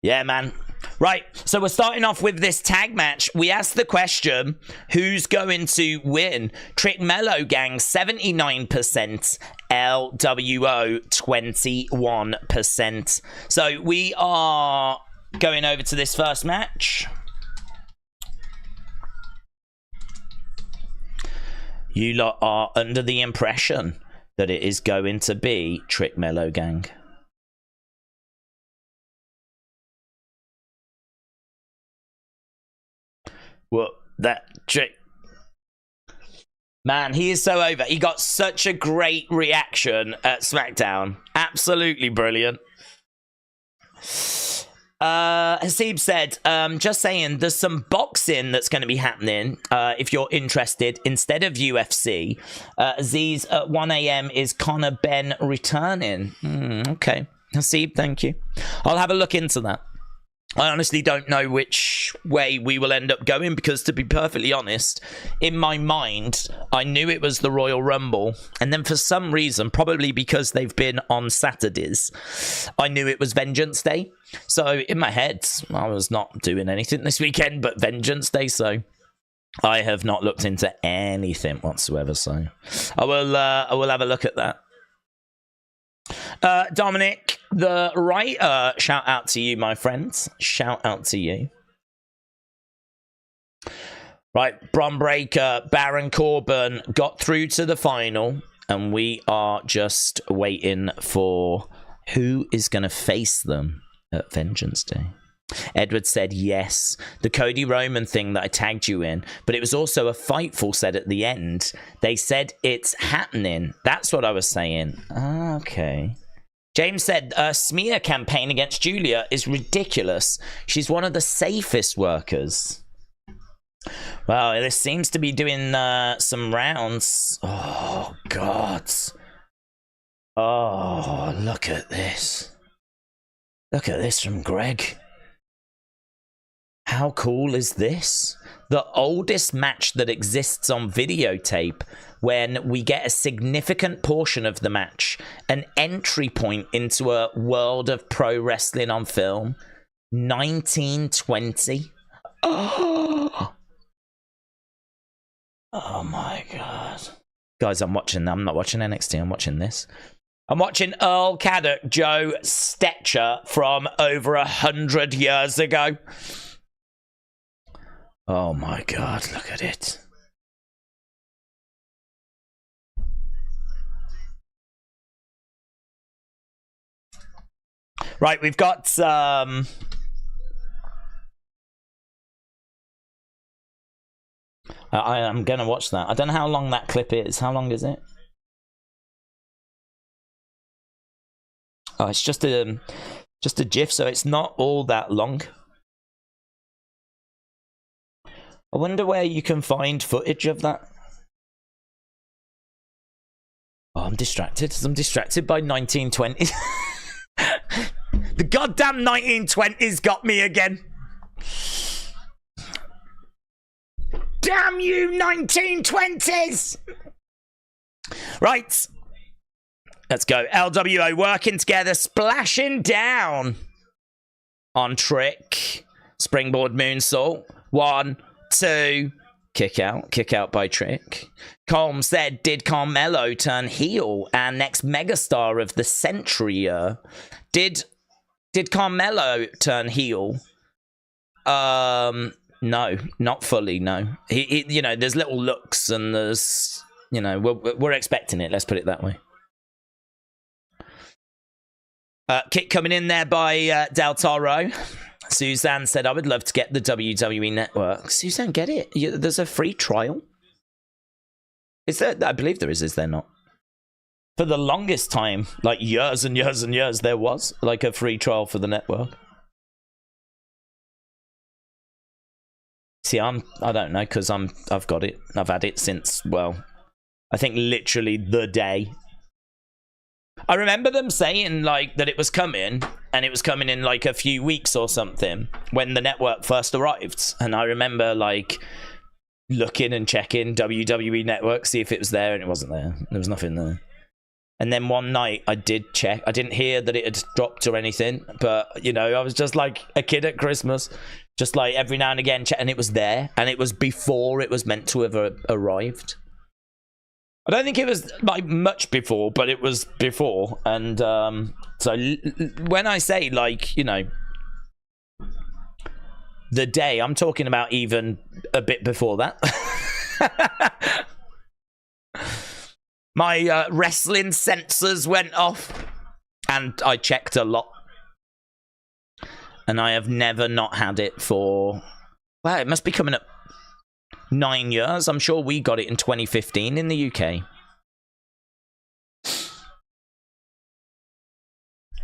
Yeah, man. Right, so we're starting off with this tag match. We asked the question, who's going to win? Trick Melo Gang, 79%. LWO, 21%. So we are going over to this first match. You lot are under the impression that it is going to be Trick Melo Gang. Well, that Trick... Man, he is so over. He got such a great reaction at SmackDown. Absolutely brilliant. Hasib said, just saying, there's some boxing that's going to be happening if you're interested instead of UFC. Aziz, at 1 a.m. is Conor Ben returning? Okay. Hasib, thank you. I'll have a look into that. I honestly don't know which way we will end up going because, to be perfectly honest, in my mind, I knew it was the Royal Rumble. And then for some reason, probably because they've been on Saturdays, I knew it was Vengeance Day. So in my head, I was not doing anything this weekend but Vengeance Day. So I have not looked into anything whatsoever. So I will have a look at that. Dominic, the writer, shout out to you, my friends. Shout out to you. Right, Bron Breakker, Baron Corbin got through to the final, and we are just waiting for who is going to face them at Vengeance Day. Edward said yes, the Cody Roman thing that I tagged you in, but it was also a Fightful said at the end. They said it's happening. That's what I was saying. Okay. James said smear campaign against Julia is ridiculous. She's one of the safest workers. Well, this seems to be doing some rounds. Oh, God. Oh, look at this. Look at this from Greg. How cool is this? The oldest match that exists on videotape, when we get a significant portion of the match, an entry point into a world of pro wrestling on film. 1920. Oh, oh my God. Guys, I'm not watching NXT, I'm watching this. I'm watching Earl Caddock, Joe Stetcher from over 100 years ago. Oh my God, look at it. Right, we've got I'm gonna watch that. I don't know how long that clip is. How long is it? Oh, it's just a GIF, so it's not all that long. I wonder where you can find footage of that. Oh, I'm distracted. I'm distracted by 1920s. The goddamn 1920s got me again. Damn you, 1920s! Right. Let's go. LWO working together, splashing down on Trick. Springboard moonsault. 1, 2, kick out by Trick. Colm said, did Carmelo turn heel? Our next megastar of the century. Did Carmelo turn heel? No, not fully, no. He you know, there's little looks and there's, you know, we're expecting it, let's put it that way. Kick coming in there by Del Toro. Suzanne said, I would love to get the WWE Network. Suzanne, get it. There's a free trial. Is there? I believe there is there not? For the longest time, like years and years and years, there was like a free trial for the network. See, I don't know, because I've got it. I've had it since, well, I think literally the day. I remember them saying like that it was coming, and it was coming in like a few weeks or something when the network first arrived. And I remember like looking and checking WWE Network, see if it was there, and it wasn't there. There was nothing there. And then one night I did check. I didn't hear that it had dropped or anything, but you know, I was just like a kid at Christmas, just like every now and again, and it was there, and it was before it was meant to have arrived. I don't think it was like much before, but it was before. And so when I say, like, you know, the day, I'm talking about even a bit before that. My wrestling sensors went off, and I checked a lot. And I have never not had it for, well, it must be coming up 9 years. I'm sure we got it in 2015 in the UK.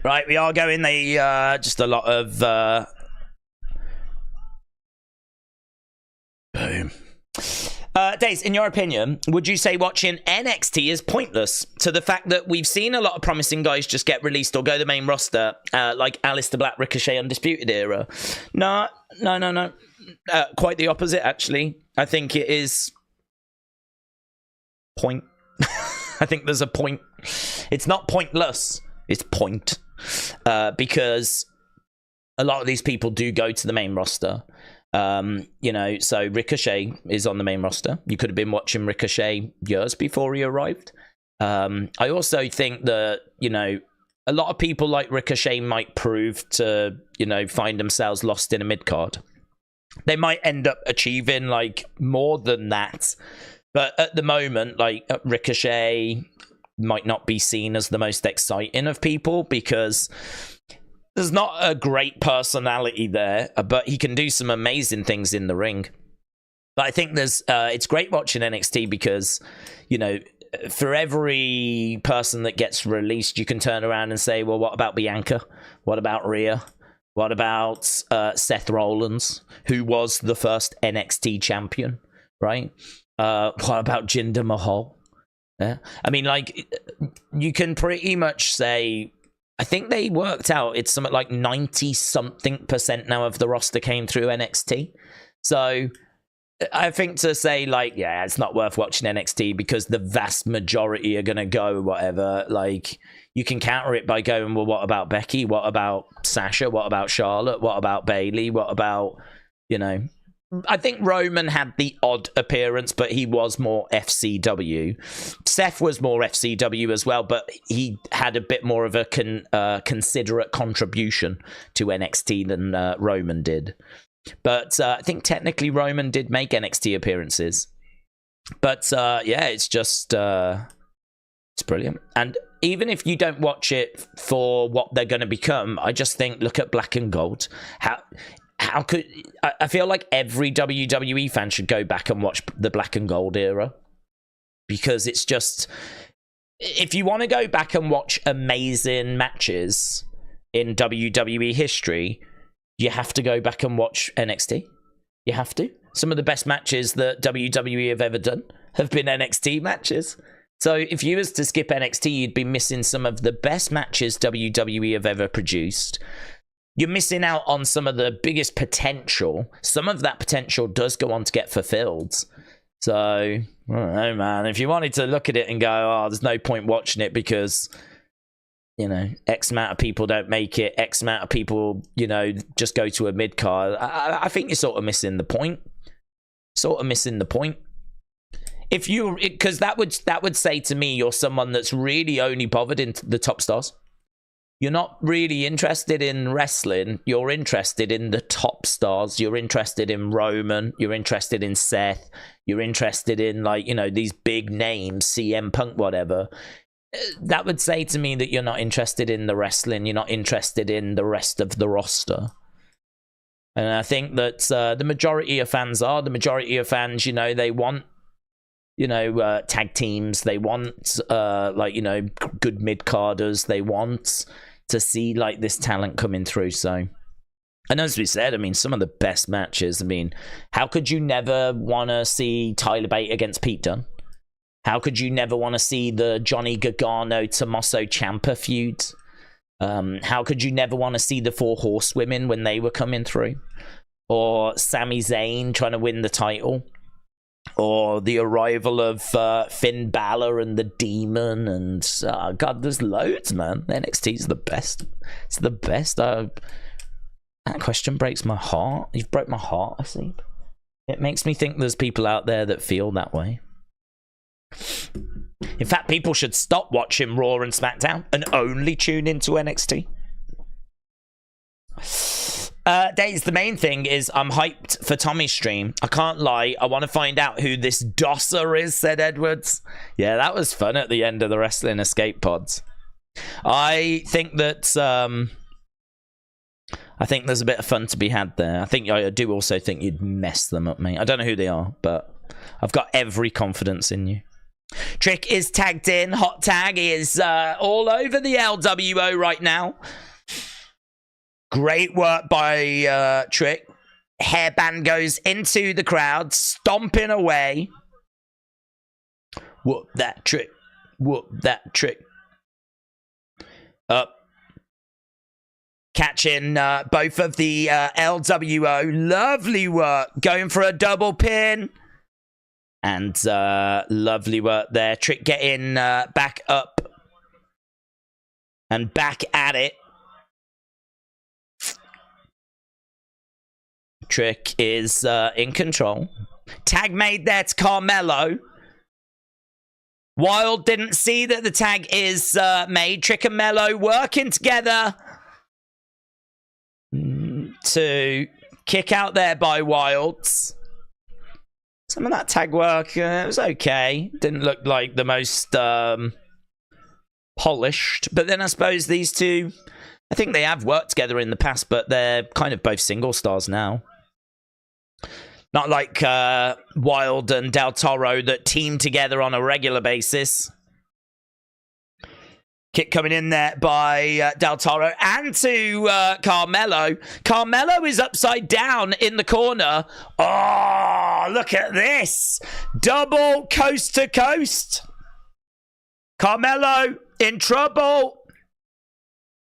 Right, we are going the, just a lot of, boom. Daze, in your opinion, would you say watching NXT is pointless? To the fact that we've seen a lot of promising guys just get released or go to the main roster, like Aleister Black, Ricochet, Undisputed Era. No. Quite the opposite, actually. I think it is point. I think there's a point. It's not pointless. It's point. Because a lot of these people do go to the main roster. You know, so Ricochet is on the main roster. You could have been watching Ricochet years before he arrived. I also think that, you know, a lot of people like Ricochet might prove to, you know, find themselves lost in a mid-card. They might end up achieving, like, more than that. But at the moment, like, Ricochet might not be seen as the most exciting of people because there's not a great personality there, but he can do some amazing things in the ring. But I think there's, it's great watching NXT because, you know, for every person that gets released, you can turn around and say, well, what about Bianca? What about Rhea? What about Seth Rollins, who was the first NXT champion, right? What about Jinder Mahal? Yeah. I mean, like, you can pretty much say, I think they worked out it's something like 90-something% now of the roster came through NXT. So I think to say, like, yeah, it's not worth watching NXT because the vast majority are going to go whatever, like, you can counter it by going, well, what about Becky? What about Sasha? What about Charlotte? What about Bayley? What about, you know, I think Roman had the odd appearance, but he was more FCW. Seth was more FCW as well, but he had a bit more of a considerate contribution to NXT than Roman did. But I think technically Roman did make NXT appearances. But yeah, it's just, it's brilliant. And even if you don't watch it for what they're going to become, I just think, look at Black and Gold. How could I feel like every WWE fan should go back and watch the Black and Gold era, because it's just, if you want to go back and watch amazing matches in WWE history, you have to go back and watch NXT. You have to. Some of the best matches that WWE have ever done have been NXT matches. So if you was to skip NXT, you'd be missing some of the best matches WWE have ever produced. You're missing out on some of the biggest potential. Some of that potential does go on to get fulfilled. So, I don't know, man. If you wanted to look at it and go, oh, there's no point watching it because, you know, X amount of people don't make it, X amount of people, you know, just go to a mid-card, I think you're sort of missing the point. If you, because that would say to me, you're someone that's really only bothered in the top stars. You're not really interested in wrestling. You're interested in the top stars. You're interested in Roman. You're interested in Seth. You're interested in, like, you know, these big names, CM Punk, whatever. That would say to me that you're not interested in the wrestling. You're not interested in the rest of the roster. And I think that the majority of fans are. The majority of fans, you know, they want, you know, tag teams. They want, like, you know, good mid-carders. They want to see, like, this talent coming through. So, and as we said, I mean, some of the best matches. I mean, how could you never want to see Tyler Bate against Pete Dunne? How could you never want to see the Johnny Gargano-Tommaso Ciampa feud? How could you never want to see the Four Horsewomen when they were coming through? Or Sami Zayn trying to win the title? or the arrival of Finn Balor and the Demon, and God, there's loads, man. NXT's the best. It's the best. That question breaks my heart. You've broke my heart, I see. It makes me think there's people out there that feel that way. In fact, people should stop watching Raw and SmackDown and only tune into NXT. Days, the main thing is I'm hyped for Tommy's stream. I can't lie. I want to find out who this dosser is, said Edwards. Yeah, that was fun at the end of the Wrestling Escape Pods. I think that I think there's a bit of fun to be had there. I do also think you'd mess them up, mate. I don't know who they are, but I've got every confidence in you. Trick is tagged in. Hot tag is all over the LWO right now. Great work by Trick. Hairband goes into the crowd, stomping away. Whoop that Trick. Whoop that Trick. Up. Catching both of the LWO. Lovely work. Going for a double pin. And lovely work there. Trick getting back up. And back at it. Trick is in control. Tag made there to Carmelo. Wilde didn't see that the tag is made. Trick and Melo working together to kick out there by Wilde. Some of that tag work, it was okay. Didn't look like the most polished. But then I suppose these two, I think they have worked together in the past, but they're kind of both single stars now. Not like Wilde and Del Toro that team together on a regular basis. Kick coming in there by Del Toro and to Carmelo. Carmelo is upside down in the corner. Oh, look at this. Double coast to coast. Carmelo in trouble.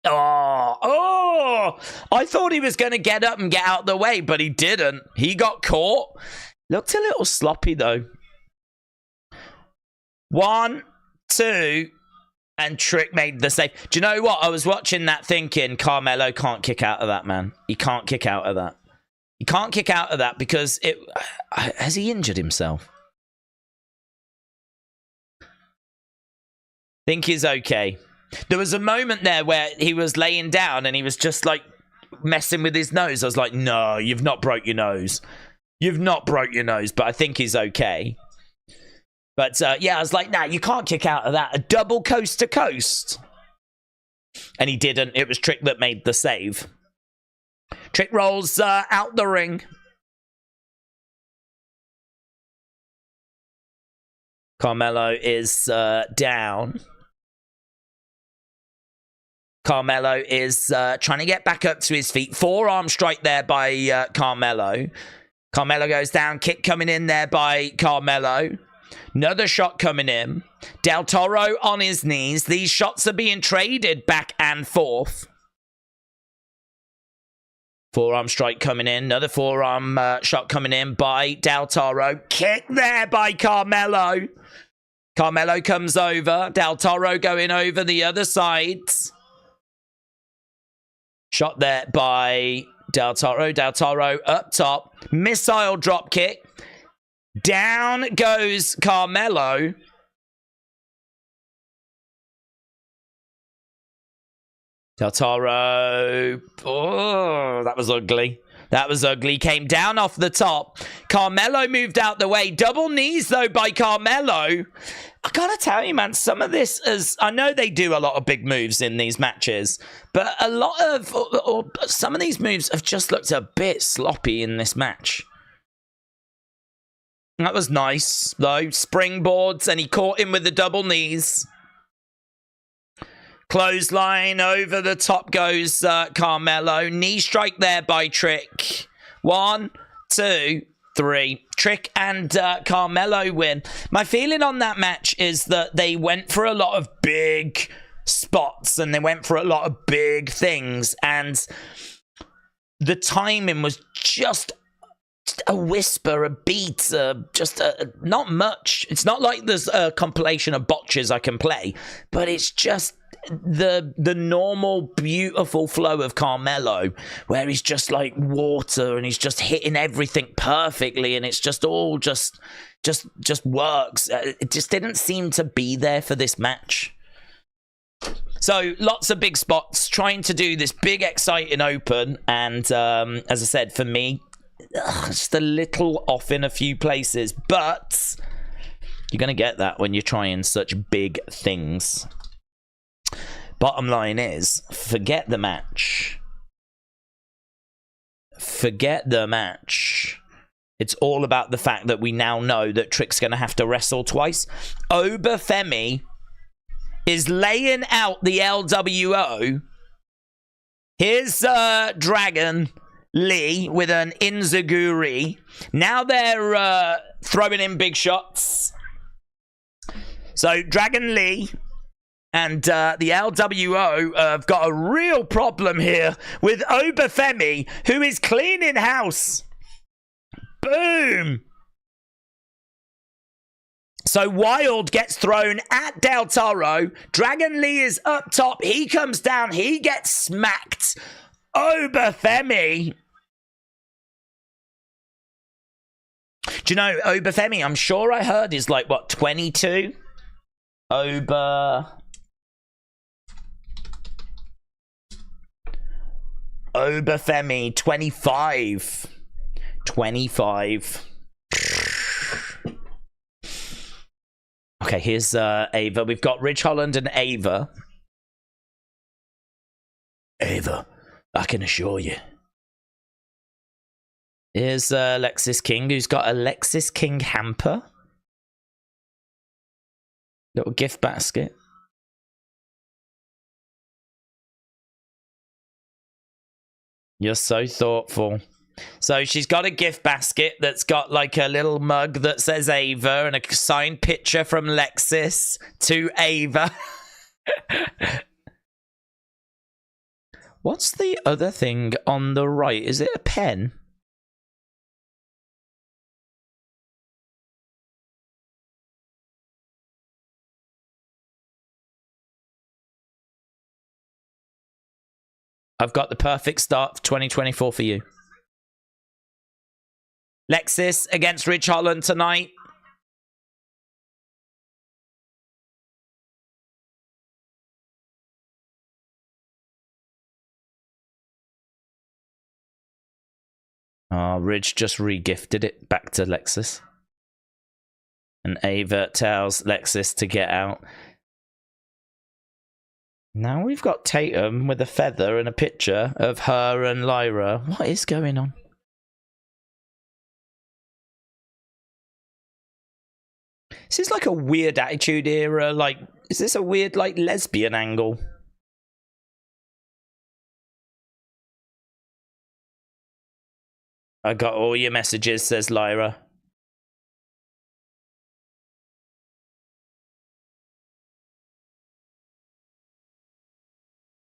Oh, I thought he was going to get up and get out of the way, but he didn't. He got caught. Looked a little sloppy, though. 1, 2, and Trick made the save. Do you know what? I was watching that thinking, Carmelo can't kick out of that, man. He can't kick out of that. He can't kick out of that because it... Has he injured himself? Think he's okay. There was a moment there where he was laying down and he was just like messing with his nose. I was like, no, you've not broke your nose. You've not broke your nose, but I think he's okay. But yeah, I was like, nah, you can't kick out of that. A double coast to coast. And he didn't. It was Trick that made the save. Trick rolls out the ring. Carmelo is down. Carmelo is trying to get back up to his feet. Forearm strike there by Carmelo. Carmelo goes down. Kick coming in there by Carmelo. Another shot coming in. Del Toro on his knees. These shots are being traded back and forth. Forearm strike coming in. Another forearm shot coming in by Del Toro. Kick there by Carmelo. Carmelo comes over. Del Toro going over the other side. Shot there by Del Toro. Del Toro up top. Missile drop kick. Down goes Carmelo. Del Toro. Oh, that was ugly. That was ugly. Came down off the top. Carmelo moved out the way. Double knees, though, by Carmelo. I gotta tell you, man, some of this is... I know they do a lot of big moves in these matches, but a lot of... or some of these moves have just looked a bit sloppy in this match. That was nice, though. Springboards, and he caught him with the double knees. Clothesline, over the top goes Carmelo. Knee strike there by Trick. 1, 2, 3. Trick and Carmelo win. My feeling on that match is that they went for a lot of big spots and they went for a lot of big things, and the timing was just a whisper, a beat, just not much. It's not like there's a compilation of botches I can play, but it's just the normal beautiful flow of Carmelo, where he's just like water and he's just hitting everything perfectly, and it's just all just works. It just didn't seem to be there for this match. So lots of big spots, trying to do this big exciting open, and as I said, for me, just a little off in a few places, but you're gonna get that when you're trying such big things. Bottom line is, forget the match. Forget the match. It's all about the fact that we now know that Trick's going to have to wrestle twice. Obafemi is laying out the LWO. Here's Dragon Lee with an Inzaguri. Now they're throwing in big shots. So Dragon Lee and the LWO have got a real problem here with Obafemi, who is cleaning house. Boom! So Wilde gets thrown at Del Toro. Dragon Lee is up top. He comes down. He gets smacked. Obafemi. Do you know, Obafemi, I'm sure I heard, is like, what, 22? Obafemi, 25. 25. Okay, here's Ava. We've got Ridge Holland and Ava. Ava, I can assure you. Here's Alexis King, who's got Alexis King hamper. Little gift basket. You're so thoughtful. So she's got a gift basket that's got like a little mug that says Ava and a signed picture from Lexis to Ava. What's the other thing on the right? Is it a pen? I've got the perfect start for 2024 for you. Lexis against Ridge Holland tonight. Oh, Ridge just re-gifted it back to Lexis. And Ava tells Lexis to get out. Now we've got Tatum with a feather and a picture of her and Lyra. What is going on? This is like a weird Attitude Era, like, is this a weird, like, lesbian angle? I got all your messages, says Lyra.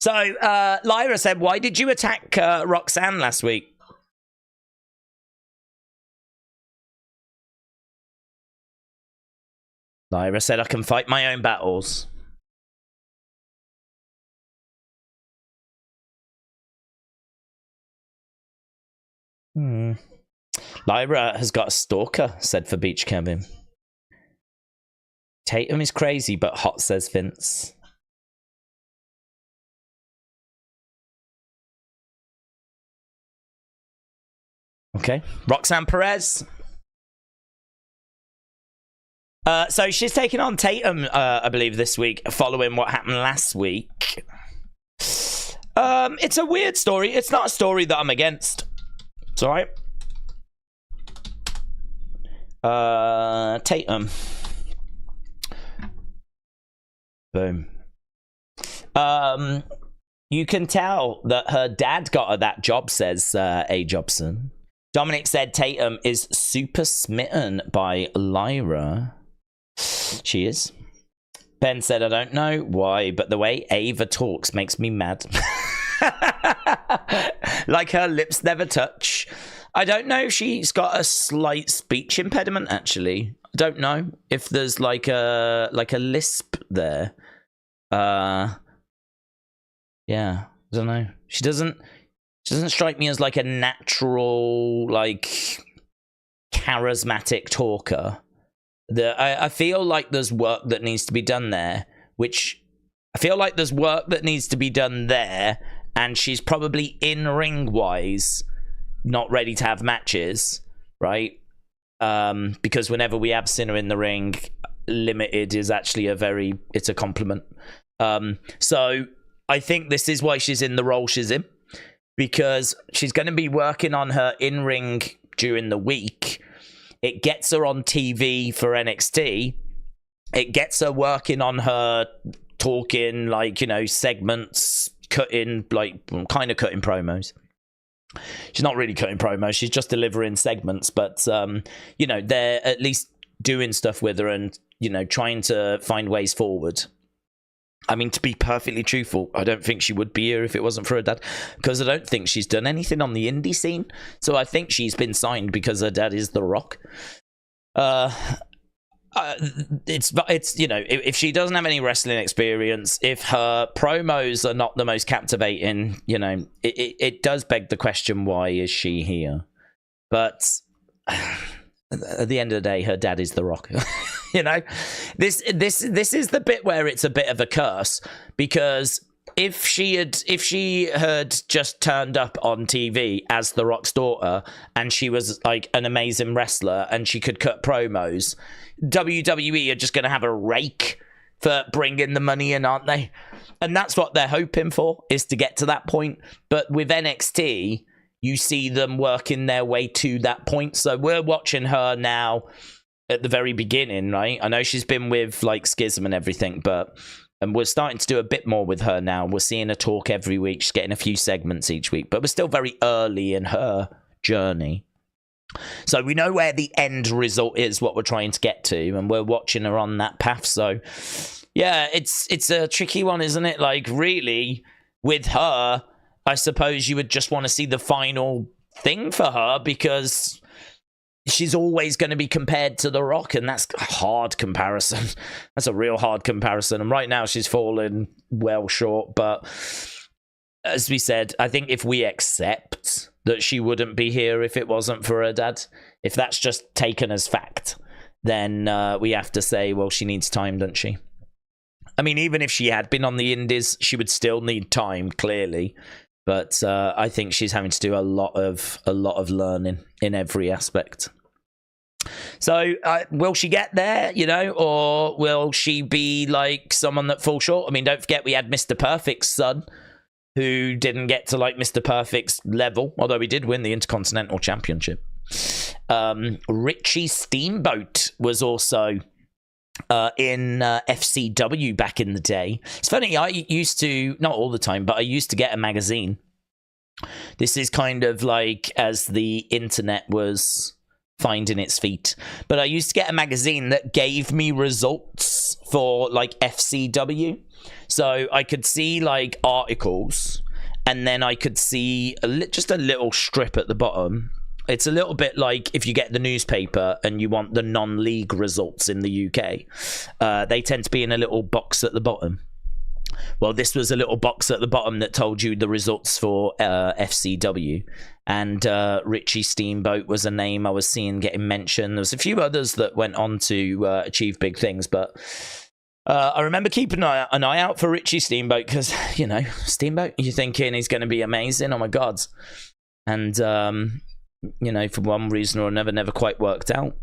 So, Lyra said, why did you attack Roxanne last week? Lyra said, I can fight my own battles. Lyra has got a stalker, said for Beach Cabin. Tatum is crazy but hot, says Vince. Okay. Roxanne Perez. So she's taking on Tatum, I believe, this week, following what happened last week. It's a weird story. It's not a story that I'm against. It's alright. Tatum. Boom. You can tell that her dad got her that job, says A. Jobson. Dominic said Tatum is super smitten by Lyra. She is. Ben said, I don't know why, but the way Ava talks makes me mad. Like her lips never touch. I don't know if she's got a slight speech impediment, actually. I don't know if there's like a lisp there. Yeah, I don't know. She doesn't strike me as like a natural, like, charismatic talker. I feel like there's work that needs to be done there, and she's probably in-ring wise not ready to have matches, right? Because whenever we have Sinner in the ring, limited is actually it's a compliment. So I think this is why she's in the role she's in, because she's going to be working on her in-ring during the week. It gets her on TV for NXT. It gets her working on her talking, like, you know, segments, cutting promos. She's not really cutting promos. She's just delivering segments. But, you know, they're at least doing stuff with her and, you know, trying to find ways forward. I mean, to be perfectly truthful, I don't think she would be here if it wasn't for her dad, because I don't think she's done anything on the indie scene. So I think she's been signed because her dad is The Rock. It's you know, if she doesn't have any wrestling experience, if her promos are not the most captivating, you know, it does beg the question, why is she here? But at the end of the day, her dad is The Rock. You know, this is the bit where it's a bit of a curse, because if she had just turned up on TV as The Rock's daughter and she was like an amazing wrestler and she could cut promos, WWE are just going to have a rake for bringing the money in, aren't they? And that's what they're hoping for, is to get to that point. But with NXT, you see them working their way to that point. So we're watching her now at the very beginning, right? I know she's been with like Schism and everything, and we're starting to do a bit more with her now. We're seeing her talk every week. She's getting a few segments each week, but we're still very early in her journey. So we know where the end result is, what we're trying to get to, and we're watching her on that path. So yeah, it's a tricky one, isn't it? Like, really, with her, I suppose you would just want to see the final thing for her, because she's always going to be compared to The Rock, and that's a hard comparison. That's a real hard comparison. And right now she's fallen well short. But as we said, I think if we accept that she wouldn't be here if it wasn't for her dad, if that's just taken as fact, then we have to say, well, she needs time, doesn't she? I mean, even if she had been on the indies, she would still need time, clearly. But I think she's having to do a lot of learning in every aspect. So will she get there, you know, or will she be like someone that falls short? I mean, don't forget we had Mr. Perfect's son, who didn't get to like Mr. Perfect's level, although he did win the Intercontinental Championship. Richie Steamboat was also in FCW back in the day. It's funny, I used to, not all the time, but I used to get a magazine. This is kind of like as the internet was finding its feet, but I used to get a magazine that gave me results for like FCW, so I could see like articles, and then I could see just a little strip at the bottom. It's a little bit like if you get the newspaper and you want the non-league results in the UK. They tend to be in a little box at the bottom. Well, this was a little box at the bottom that told you the results for FCW. And Richie Steamboat was a name I was seeing getting mentioned. There was a few others that went on to achieve big things. But I remember keeping an eye out for Richie Steamboat because, you know, Steamboat, you're thinking he's going to be amazing. Oh, my God. And you know, for one reason or another, never quite worked out.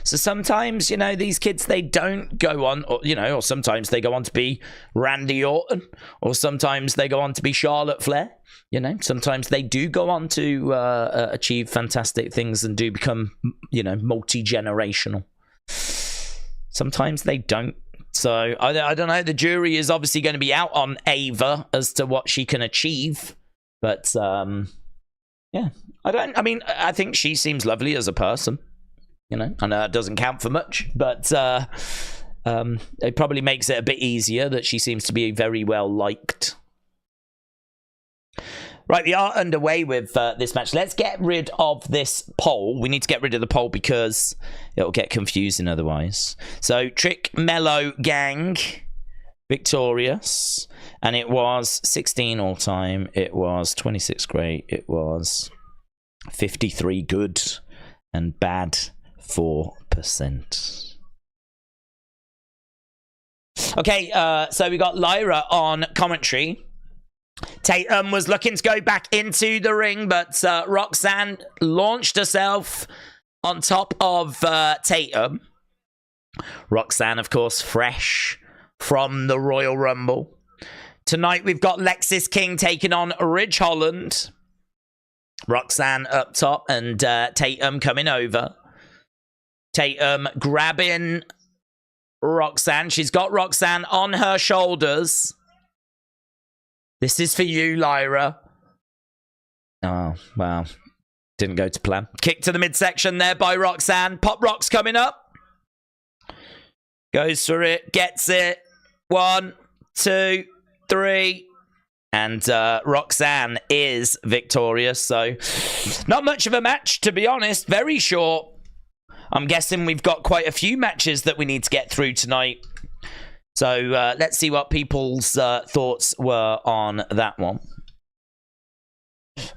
So sometimes, you know, these kids, they don't go on, or, you know, or sometimes they go on to be Randy Orton, or sometimes they go on to be Charlotte Flair. You know, sometimes they do go on to achieve fantastic things and do become, you know, multi-generational. Sometimes they don't. So I don't know. The jury is obviously going to be out on Ava as to what she can achieve. But yeah, I mean, I think she seems lovely as a person. You know, I know it doesn't count for much, but it probably makes it a bit easier that she seems to be very well liked. Right, we are underway with this match. Let's get rid of this poll. We need to get rid of the poll because it'll get confusing otherwise. So, Trick Melo Gang, victorious. And it was 16 all-time. It was 26 great. It was 53 good. And bad 4%. Okay, so we got Lyra on commentary. Tatum was looking to go back into the ring, but Roxanne launched herself on top of Tatum. Roxanne, of course, fresh from the Royal Rumble. Tonight we've got Lexis King taking on Ridge Holland. Roxanne up top and Tatum coming over. Tatum grabbing Roxanne. She's got Roxanne on her shoulders. This is for you, Lyra. Oh, wow. Didn't go to plan. Kick to the midsection there by Roxanne. Pop Rock's coming up. Goes for it. Gets it. 1, 2, 3. And Roxanne is victorious. So, not much of a match, to be honest. Very short. I'm guessing we've got quite a few matches that we need to get through tonight. So let's see what people's thoughts were on that one.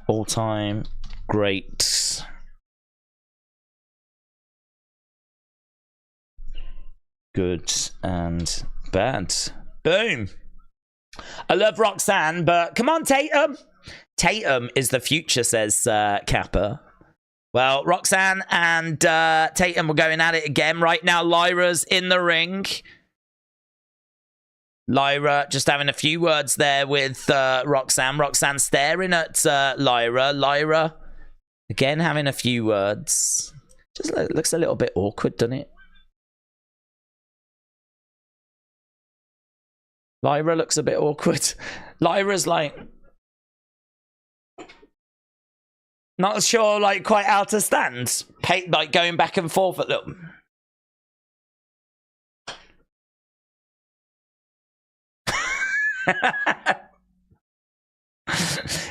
All-time great. Good and bad. Boom. I love Roxanne, but come on, Tatum. Tatum is the future, says Kappa. Well, Roxanne and Tatum were going at it again. Right now, Lyra's in the ring. Lyra just having a few words there with Roxanne. Roxanne staring at Lyra. Lyra, again, having a few words. Just looks a little bit awkward, doesn't it? Lyra looks a bit awkward. Lyra's like... not sure, like, quite how to stand. Like, going back and forth at them.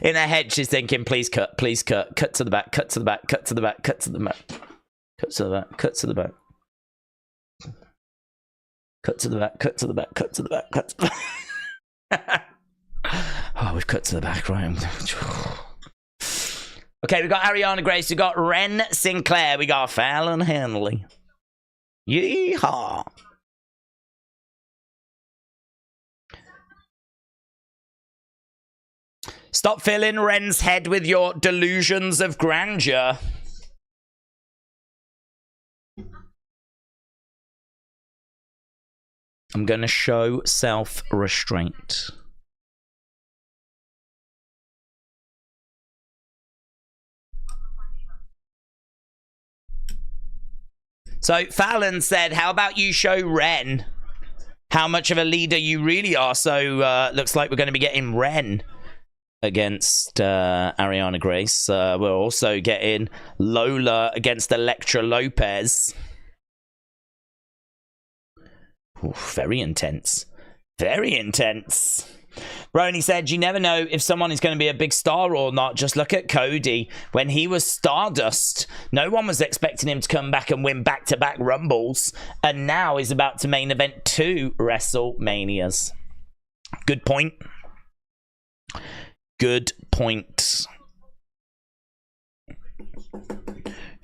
In her head, she's thinking, please cut, cut to the back, cut to the back, cut to the back, cut to the back, cut to the back, cut to the back, cut to the back, cut to the back, cut to the back, cut to the back. Oh, we've cut to the back, right? Okay, we got Ariana Grace, we got Ren Sinclair, we got Fallon Henley. Yeehaw. Stop filling Ren's head with your delusions of grandeur. I'm going to show self-restraint. So Fallon said, how about you show Ren how much of a leader you really are? So looks like we're going to be getting Ren against Ariana Grace. We're also getting Lola against Elektra Lopez. Ooh, very intense. Very intense. Roni said, you never know if someone is going to be a big star or not. Just look at Cody. When he was Stardust, no one was expecting him to come back and win back-to-back Rumbles. And now he's about to main event 2 WrestleManias. Good point. Good point.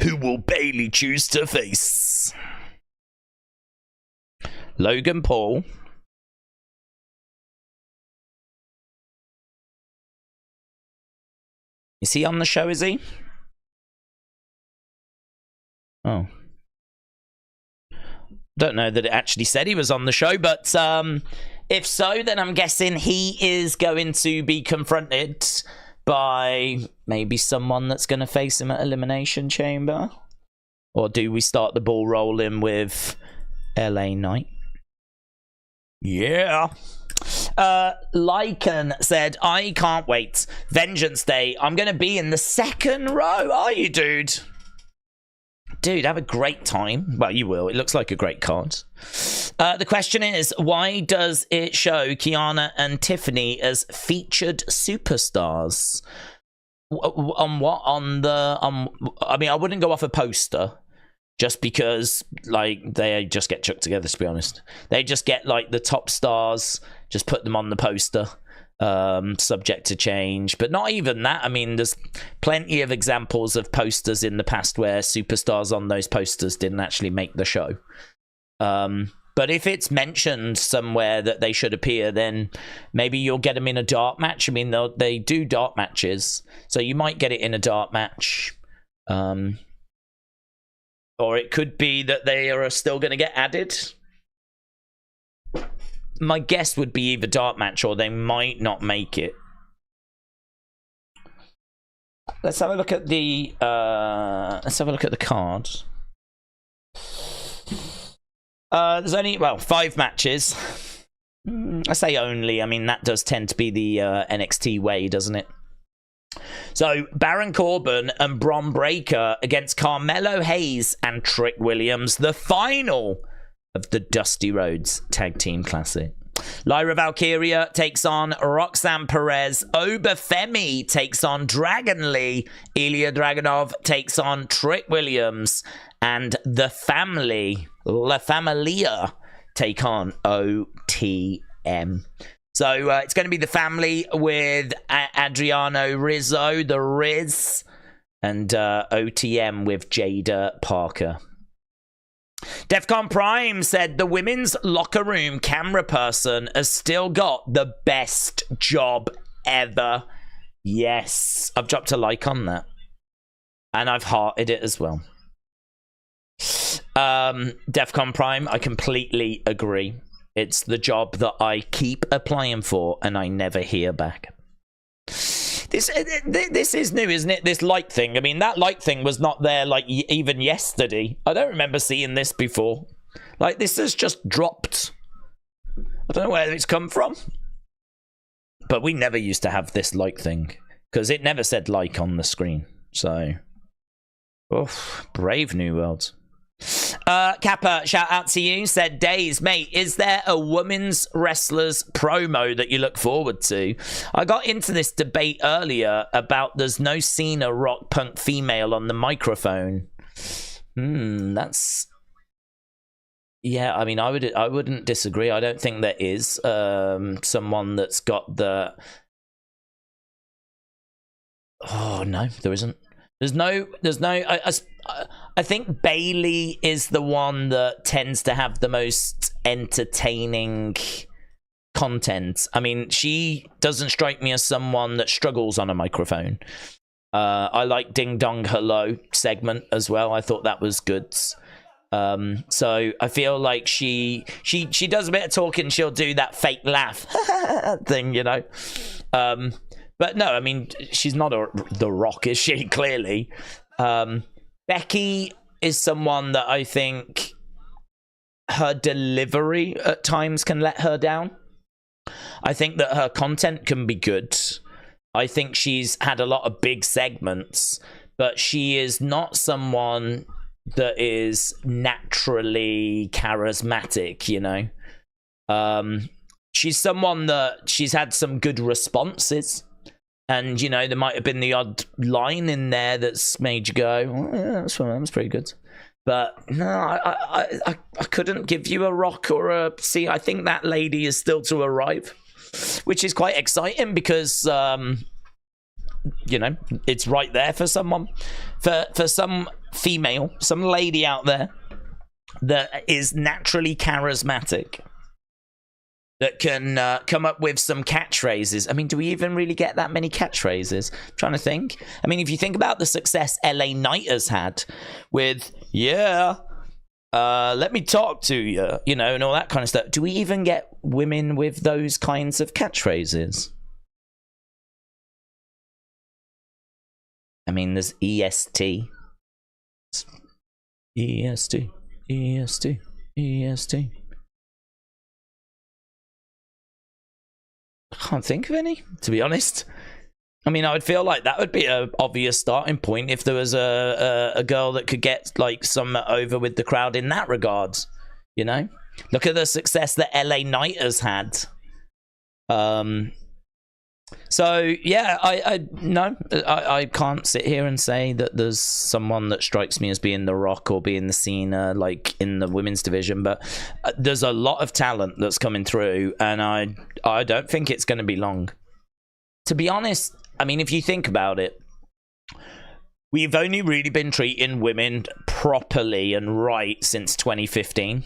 Who will Bailey choose to face? Logan Paul. Is he on the show, is he? Oh. Don't know that it actually said he was on the show, but if so, then I'm guessing he is going to be confronted by maybe someone that's going to face him at Elimination Chamber. Or do we start the ball rolling with LA Knight? Yeah. Lycan said, I can't wait. Vengeance Day. I'm going to be in the second row. Are you, dude? Dude, have a great time. Well, you will. It looks like a great card. The question is, why does it show Kiana and Tiffany as featured superstars? On what? I mean, I wouldn't go off a poster, just because, like, they just get chucked together, to be honest. They just get, like, the top stars, just put them on the poster, subject to change. But not even that. I mean, there's plenty of examples of posters in the past where superstars on those posters didn't actually make the show. But if it's mentioned somewhere that they should appear, then maybe you'll get them in a dark match. I mean, they do dark matches, so you might get it in a dark match. Or it could be that they are still going to get added. My guess would be either dark match or they might not make it. Let's have a look at the card. There's only, 5 matches. I say only. I mean, that does tend to be the NXT way, doesn't it? So, Baron Corbin and Bron Breakker against Carmelo Hayes and Trick Williams, the final of the Dusty Rhodes Tag Team Classic. Lyra Valkyria takes on Roxanne Perez. Obafemi takes on Dragon Lee. Ilja Dragunov takes on Trick Williams. And the family, La Familia, take on OTM. So it's going to be the family with Adriano Rizzo, the Riz, and OTM with Jada Parker. Defcon Prime said the women's locker room camera person has still got the best job ever. Yes, I've dropped a like on that. And I've hearted it as well. Defcon Prime, I completely agree. It's the job that I keep applying for and I never hear back. This is new, isn't it? This like thing. I mean, that like thing was not there like even yesterday. I don't remember seeing this before. Like, this has just dropped. I don't know where it's come from. But we never used to have this like thing, because it never said like on the screen. So, brave new world. Kappa, shout out to you, said, Days, mate, is there a women's wrestlers promo that you look forward to? I got into this debate earlier about there's no Cena Rock Punk female on the microphone. That's... Yeah, I mean, I wouldn't disagree. I don't think there is someone that's got the... Oh, no, there isn't. There's no. I think Bailey is the one that tends to have the most entertaining content. I mean, she doesn't strike me as someone that struggles on a microphone. I like Ding Dong Hello segment as well. I thought that was good. So I feel like she does a bit of talking. She'll do that fake laugh thing, you know. But no, I mean, she's not The Rock, is she? Clearly. Becky is someone that I think her delivery at times can let her down. I think that her content can be good. I think she's had a lot of big segments, but she is not someone that is naturally charismatic, you know. She's someone that she's had some good responses. And, you know, there might have been the odd line in there that's made you go, oh, yeah, that was pretty good. But, no, I couldn't give you a Rock or a... See, I think that lady is still to arrive, which is quite exciting because, you know, it's right there for someone. For some female, some lady out there that is naturally charismatic, that can come up with some catchphrases. I mean, do we even really get that many catchphrases? I'm trying to think. I mean, if you think about the success LA Knight has had with, yeah, let me talk to you, you know, and all that kind of stuff. Do we even get women with those kinds of catchphrases? I mean, there's EST. EST. EST. EST. I can't think of any, to be honest. I mean, I would feel like that would be an obvious starting point if there was a girl that could get like some over with the crowd in that regard, you know. Look at the success that LA Knight has had. So yeah, I can't sit here and say that there's someone that strikes me as being The Rock or being the Cena like in the women's division, but there's a lot of talent that's coming through, and I don't think it's going to be long. To be honest, I mean, if you think about it, we've only really been treating women properly and right since 2015.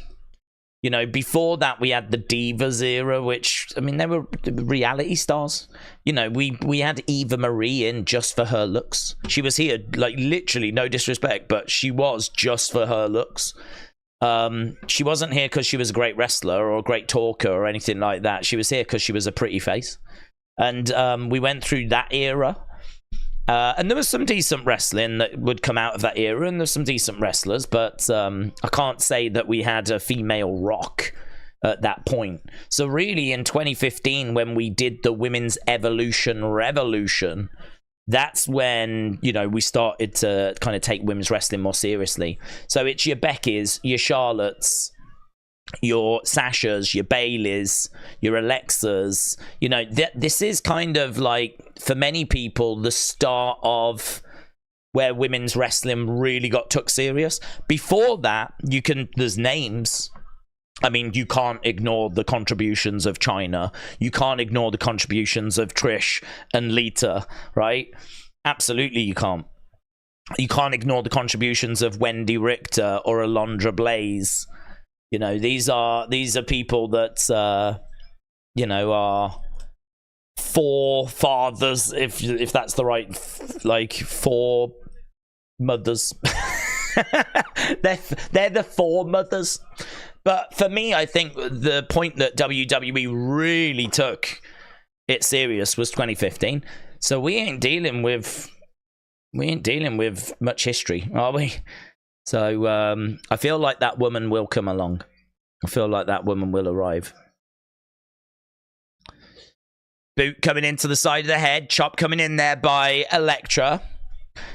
You know, before that, we had the Divas era, which, I mean, they were reality stars. You know, we had Eva Marie in just for her looks. She was here, like, literally, no disrespect, but she was just for her looks. She wasn't here because she was a great wrestler or a great talker or anything like that. She was here because she was a pretty face. And we went through that era. And there was some decent wrestling that would come out of that era, and there's some decent wrestlers, but I can't say that we had a female Rock at that point. So really, in 2015, when we did the Women's Evolution Revolution, that's when, you know, we started to kind of take women's wrestling more seriously. So it's your Beckys, your Charlottes, your Sashas, your Baileys, your Alexas. You know, this is kind of like, for many people, the start of where women's wrestling really got took serious. Before that, there's names. I mean, you can't ignore the contributions of China. You can't ignore the contributions of Trish and Lita, right? Absolutely, you can't. You can't ignore the contributions of Wendy Richter or Alondra Blaze. You know, these are people that you know, are forefathers, if that's the right, like, foremothers. they're the foremothers. But for me, I think the point that WWE really took it serious was 2015. So we ain't dealing with much history, are we? So I feel like that woman will come along. I feel like that woman will arrive. Boot coming into the side of the head. Chop coming in there by Electra.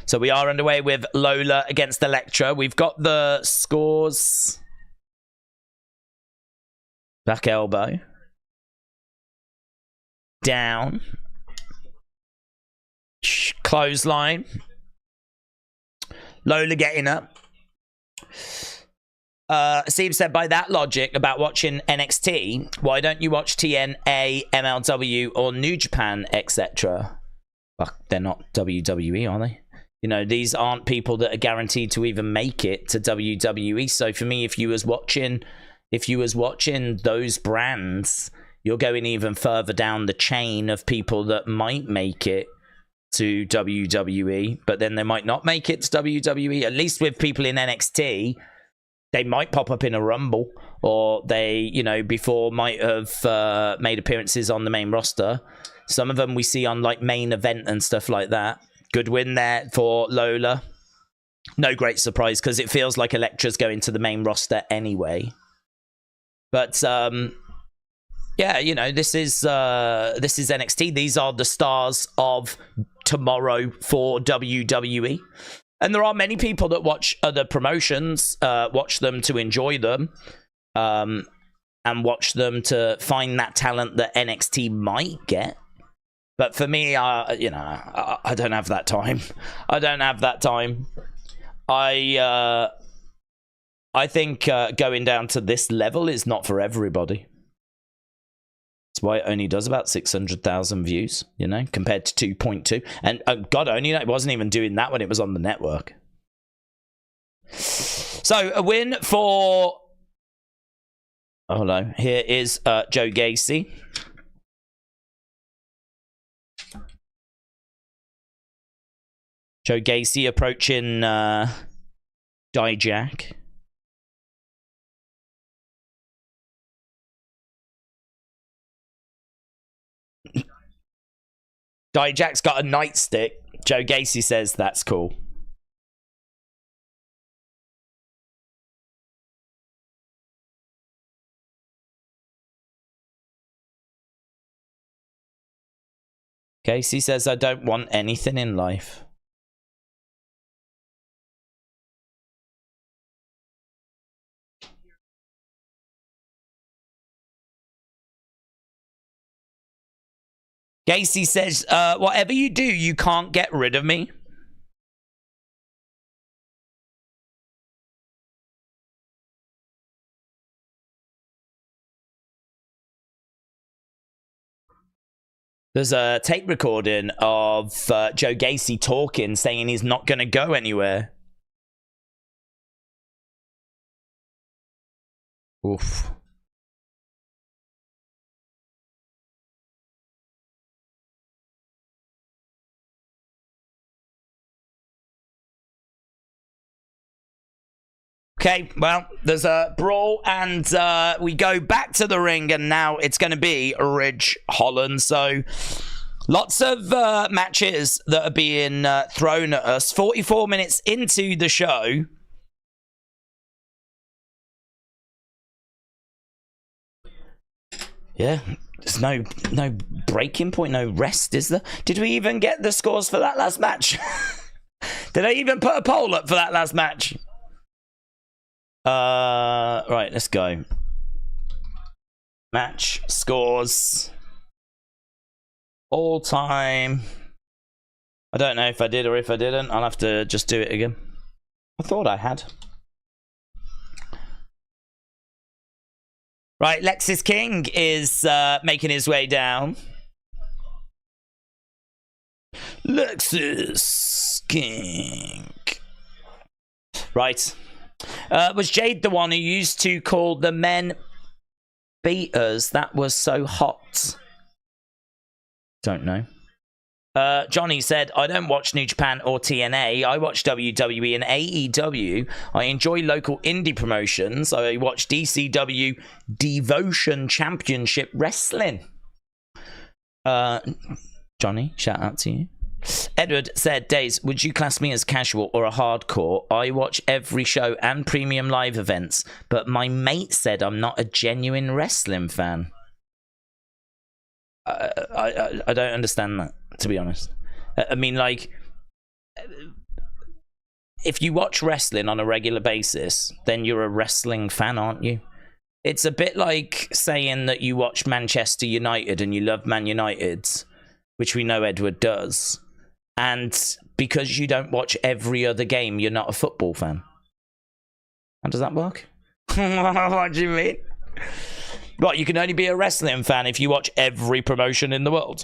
So we are underway with Lola against Electra. We've got the scores. Back elbow. Down. Clothesline. Lola getting up. Steve said, by that logic about watching NXT, why don't you watch TNA, MLW, or New Japan, etc.? Well, they're not WWE, are they? You know, these aren't people that are guaranteed to even make it to WWE. So for me, if you was watching those brands, you're going even further down the chain of people that might make it to WWE, but then they might not make it to WWE. At least with people in NXT, they might pop up in a Rumble, or they, you know, before might have made appearances on the main roster. Some of them we see on like main event and stuff like that. Good win there for Lola. No great surprise because it feels like Elektra's going to the main roster anyway. But yeah, you know, this is NXT. These are the stars of tomorrow for WWE. And there are many people that watch other promotions, watch them to enjoy them, and watch them to find that talent that NXT might get. But for me, you know, I don't have that time. I don't have that time. I think going down to this level is not for everybody. That's why it only does about 600,000 views, you know, compared to 2.2. And God only, it wasn't even doing that when it was on the network. So a win for... Oh, hello. Here is Joe Gacy. Joe Gacy approaching Dijak. Dijak's got a nightstick. Joe Gacy says that's cool. Gacy says, I don't want anything in life. Gacy says, whatever you do, you can't get rid of me. There's a tape recording of Joe Gacy talking, saying he's not going to go anywhere. Oof. Okay, well, there's a brawl, and we go back to the ring, and now it's going to be Ridge Holland. So, lots of matches that are being thrown at us. 44 minutes into the show. Yeah, there's no breaking point, no rest, is there? Did we even get the scores for that last match? Did I even put a poll up for that last match? Right, let's go. Match scores. All time. I don't know if I did or if I didn't. I'll have to just do it again. I thought I had. Right, Lexis King is making his way down. Lexis King. Right. Was Jade the one who used to call the men beaters? That was so hot. Don't know. Johnny said, I don't watch New Japan or TNA. I watch WWE and AEW. I enjoy local indie promotions. I watch DCW Devotion Championship Wrestling. Johnny, shout out to you. Edward said, Days, would you class me as casual or a hardcore? I watch every show and premium live events, but my mate said I'm not a genuine wrestling fan. I don't understand that, to be honest. I mean, like, if you watch wrestling on a regular basis, then you're a wrestling fan, aren't you? It's a bit like saying that you watch Manchester United and you love Man United, which we know Edward does. And because you don't watch every other game, you're not a football fan. How does that work? What do you mean? Right, you can only be a wrestling fan if you watch every promotion in the world.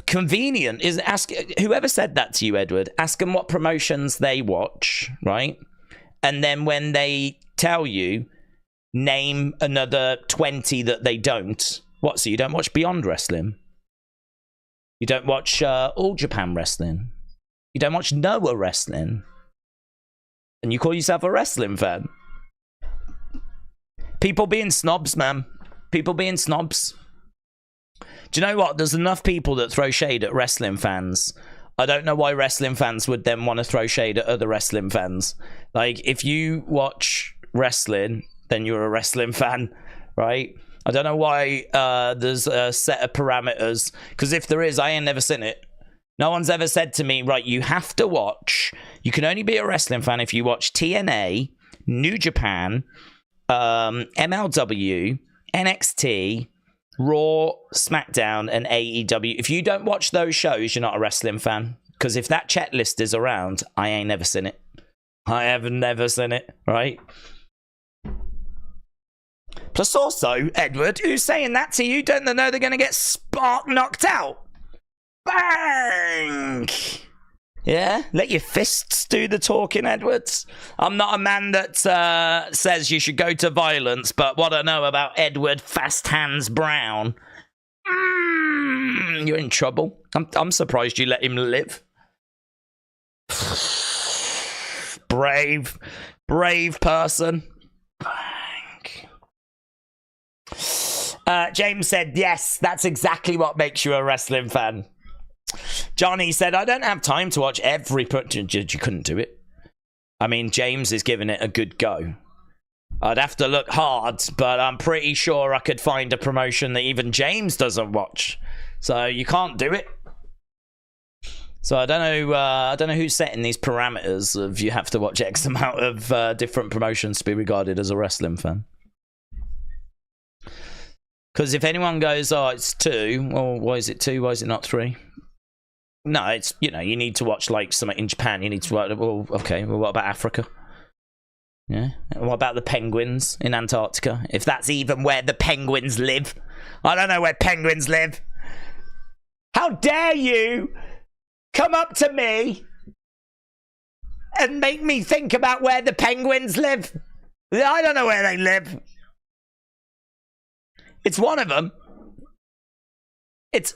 Convenient is ask whoever said that to you, Edward. Ask them what promotions they watch, right? And then when they tell you, name another 20 that they don't. What? So you don't watch Beyond Wrestling? You don't watch All Japan Wrestling? You don't watch Noah Wrestling? And you call yourself a wrestling fan? People being snobs, man. People being snobs. Do you know what? There's enough people that throw shade at wrestling fans. I don't know why wrestling fans would then want to throw shade at other wrestling fans. Like, if you watch wrestling, then you're a wrestling fan, right? I don't know why there's a set of parameters. Because if there is, I ain't never seen it. No one's ever said to me, right, you have to watch. You can only be a wrestling fan if you watch TNA, New Japan, MLW, NXT, Raw, SmackDown, and AEW. If you don't watch those shows, you're not a wrestling fan. Because if that checklist is around, I ain't never seen it. I have never seen it, right? Plus also, Edward, who's saying that to you? Don't they know they're going to get spark knocked out? Bang! Yeah? Let your fists do the talking, Edwards. I'm not a man that says you should go to violence, but what I know about Edward Fast Hands Brown, you're in trouble. I'm surprised you let him live. Brave person. James said, yes, that's exactly what makes you a wrestling fan. Johnny said, I don't have time to watch every... You couldn't do it. I mean, James is giving it a good go. I'd have to look hard, but I'm pretty sure I could find a promotion that even James doesn't watch. So you can't do it. So I don't know who's setting these parameters of you have to watch X amount of different promotions to be regarded as a wrestling fan. Because if anyone goes, oh, it's 2, well, why is it 2? Why is it not 3? No, it's, you know, you need to watch like something in Japan. You need to watch, well, okay, well, what about Africa? Yeah. What about the penguins in Antarctica? If that's even where the penguins live. I don't know where penguins live. How dare you come up to me and make me think about where the penguins live? I don't know where they live. It's one of them. It's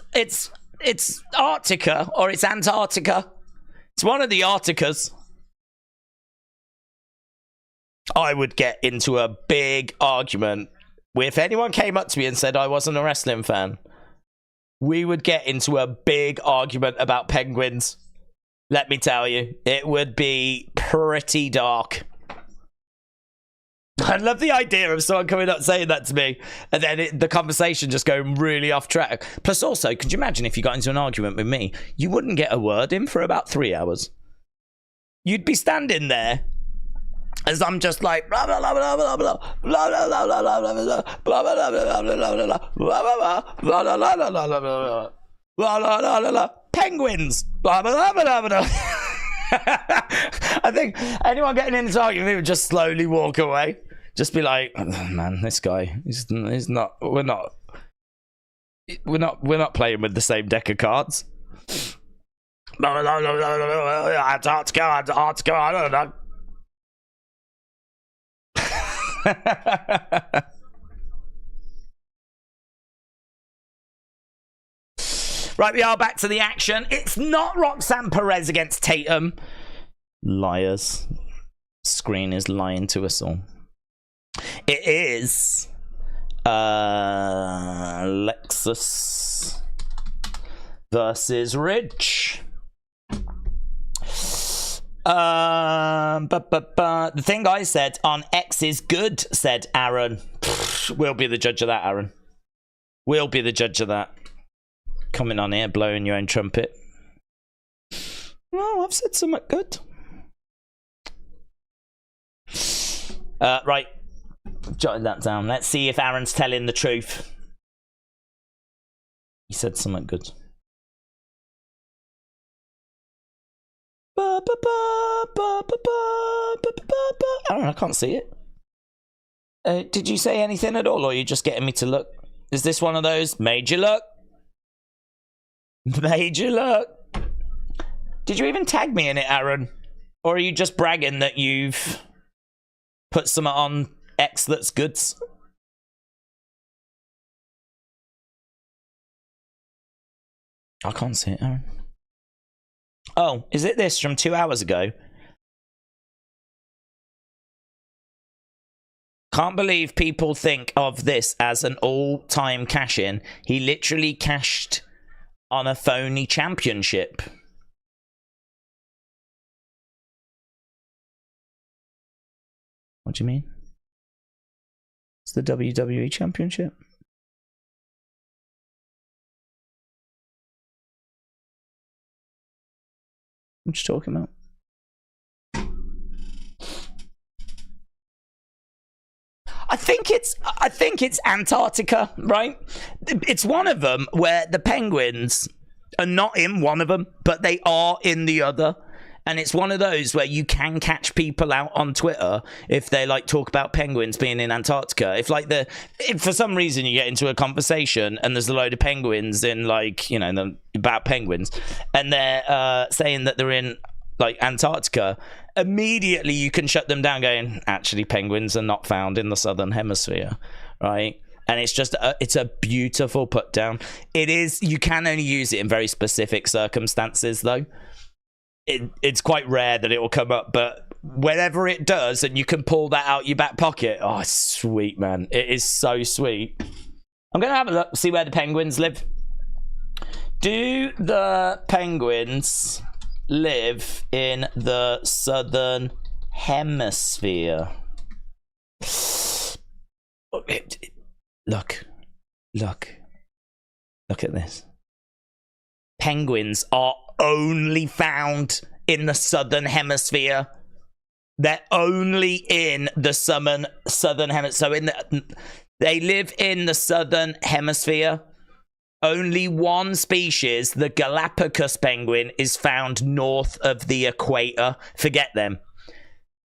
Arctica or it's Antarctica. It's one of the Arcticas. I would get into a big argument. If anyone came up to me and said I wasn't a wrestling fan, we would get into a big argument about penguins. Let me tell you, it would be pretty dark. I love the idea of someone coming up saying that to me and then the conversation just going really off track. Plus also, could you imagine if you got into an argument with me, you wouldn't get a word in for about 3 hours. You'd be standing there as I'm just like blah blah blah blah blah blah blah blah blah blah blah blah blah blah blah blah penguins blah blah blah blah blah. I think anyone getting into an argument would just slowly walk away. Just be like, oh, man, this guy is not. We're not playing with the same deck of cards. Antarctica, I don't know. Right, we are back to the action. It's not Roxanne Perez against Tatum. Liars. Screen is lying to us all. It is Lexus versus Ridge. The thing I said on X is good, said Aaron. We'll be the judge of that, Aaron. We'll be the judge of that. Coming on here, blowing your own trumpet. Well, I've said something good. Right. Jotted that down. Let's see if Aaron's telling the truth. He said something good. Aaron, I can't see it. Did you say anything at all, or are you just getting me to look? Is this one of those? Made you look? Made you look? Did you even tag me in it, Aaron? Or are you just bragging that you've put something on X that's good? I can't see it, Aaron. Oh, is it this from 2 hours ago? Can't believe people think of this as an all-time cash-in. He literally cashed on a phony championship. What do you mean? It's the WWE Championship. What are you talking about? I think it's Antarctica, right? It's one of them where the penguins are not in one of them, but they are in the other. And it's one of those where you can catch people out on Twitter if they like talk about penguins being in Antarctica. If for some reason you get into a conversation and there's a load of penguins in about penguins, and they're saying that they're in like Antarctica, immediately you can shut them down going, actually penguins are not found in the southern hemisphere, right? And it's just it's a beautiful put down. It is. You can only use it in very specific circumstances though. It's quite rare that it will come up, but whenever it does and you can pull that out your back pocket, oh, it's sweet, man. It is so sweet. I'm going to have a look, see where the penguins live. Do the penguins live in the southern hemisphere? Look at this. Penguins are only found in the southern hemisphere. They're only in the southern hemisphere. So they live in the southern hemisphere. Only one species, the Galapagos penguin, is found north of the equator. Forget them.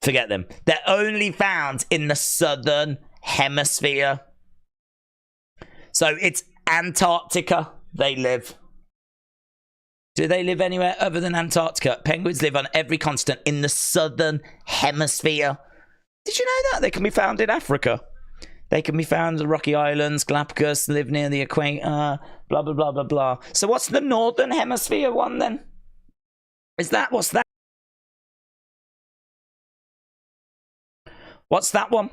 Forget them. They're only found in the southern hemisphere. So it's Antarctica they live. Do they live anywhere other than Antarctica? Penguins live on every continent in the southern hemisphere. Did you know that? They can be found in Africa. They can be found in the Rocky Islands, Galapagos, live near the equator, blah, blah, blah, blah, blah. So what's the northern hemisphere one then? What's that? What's that one?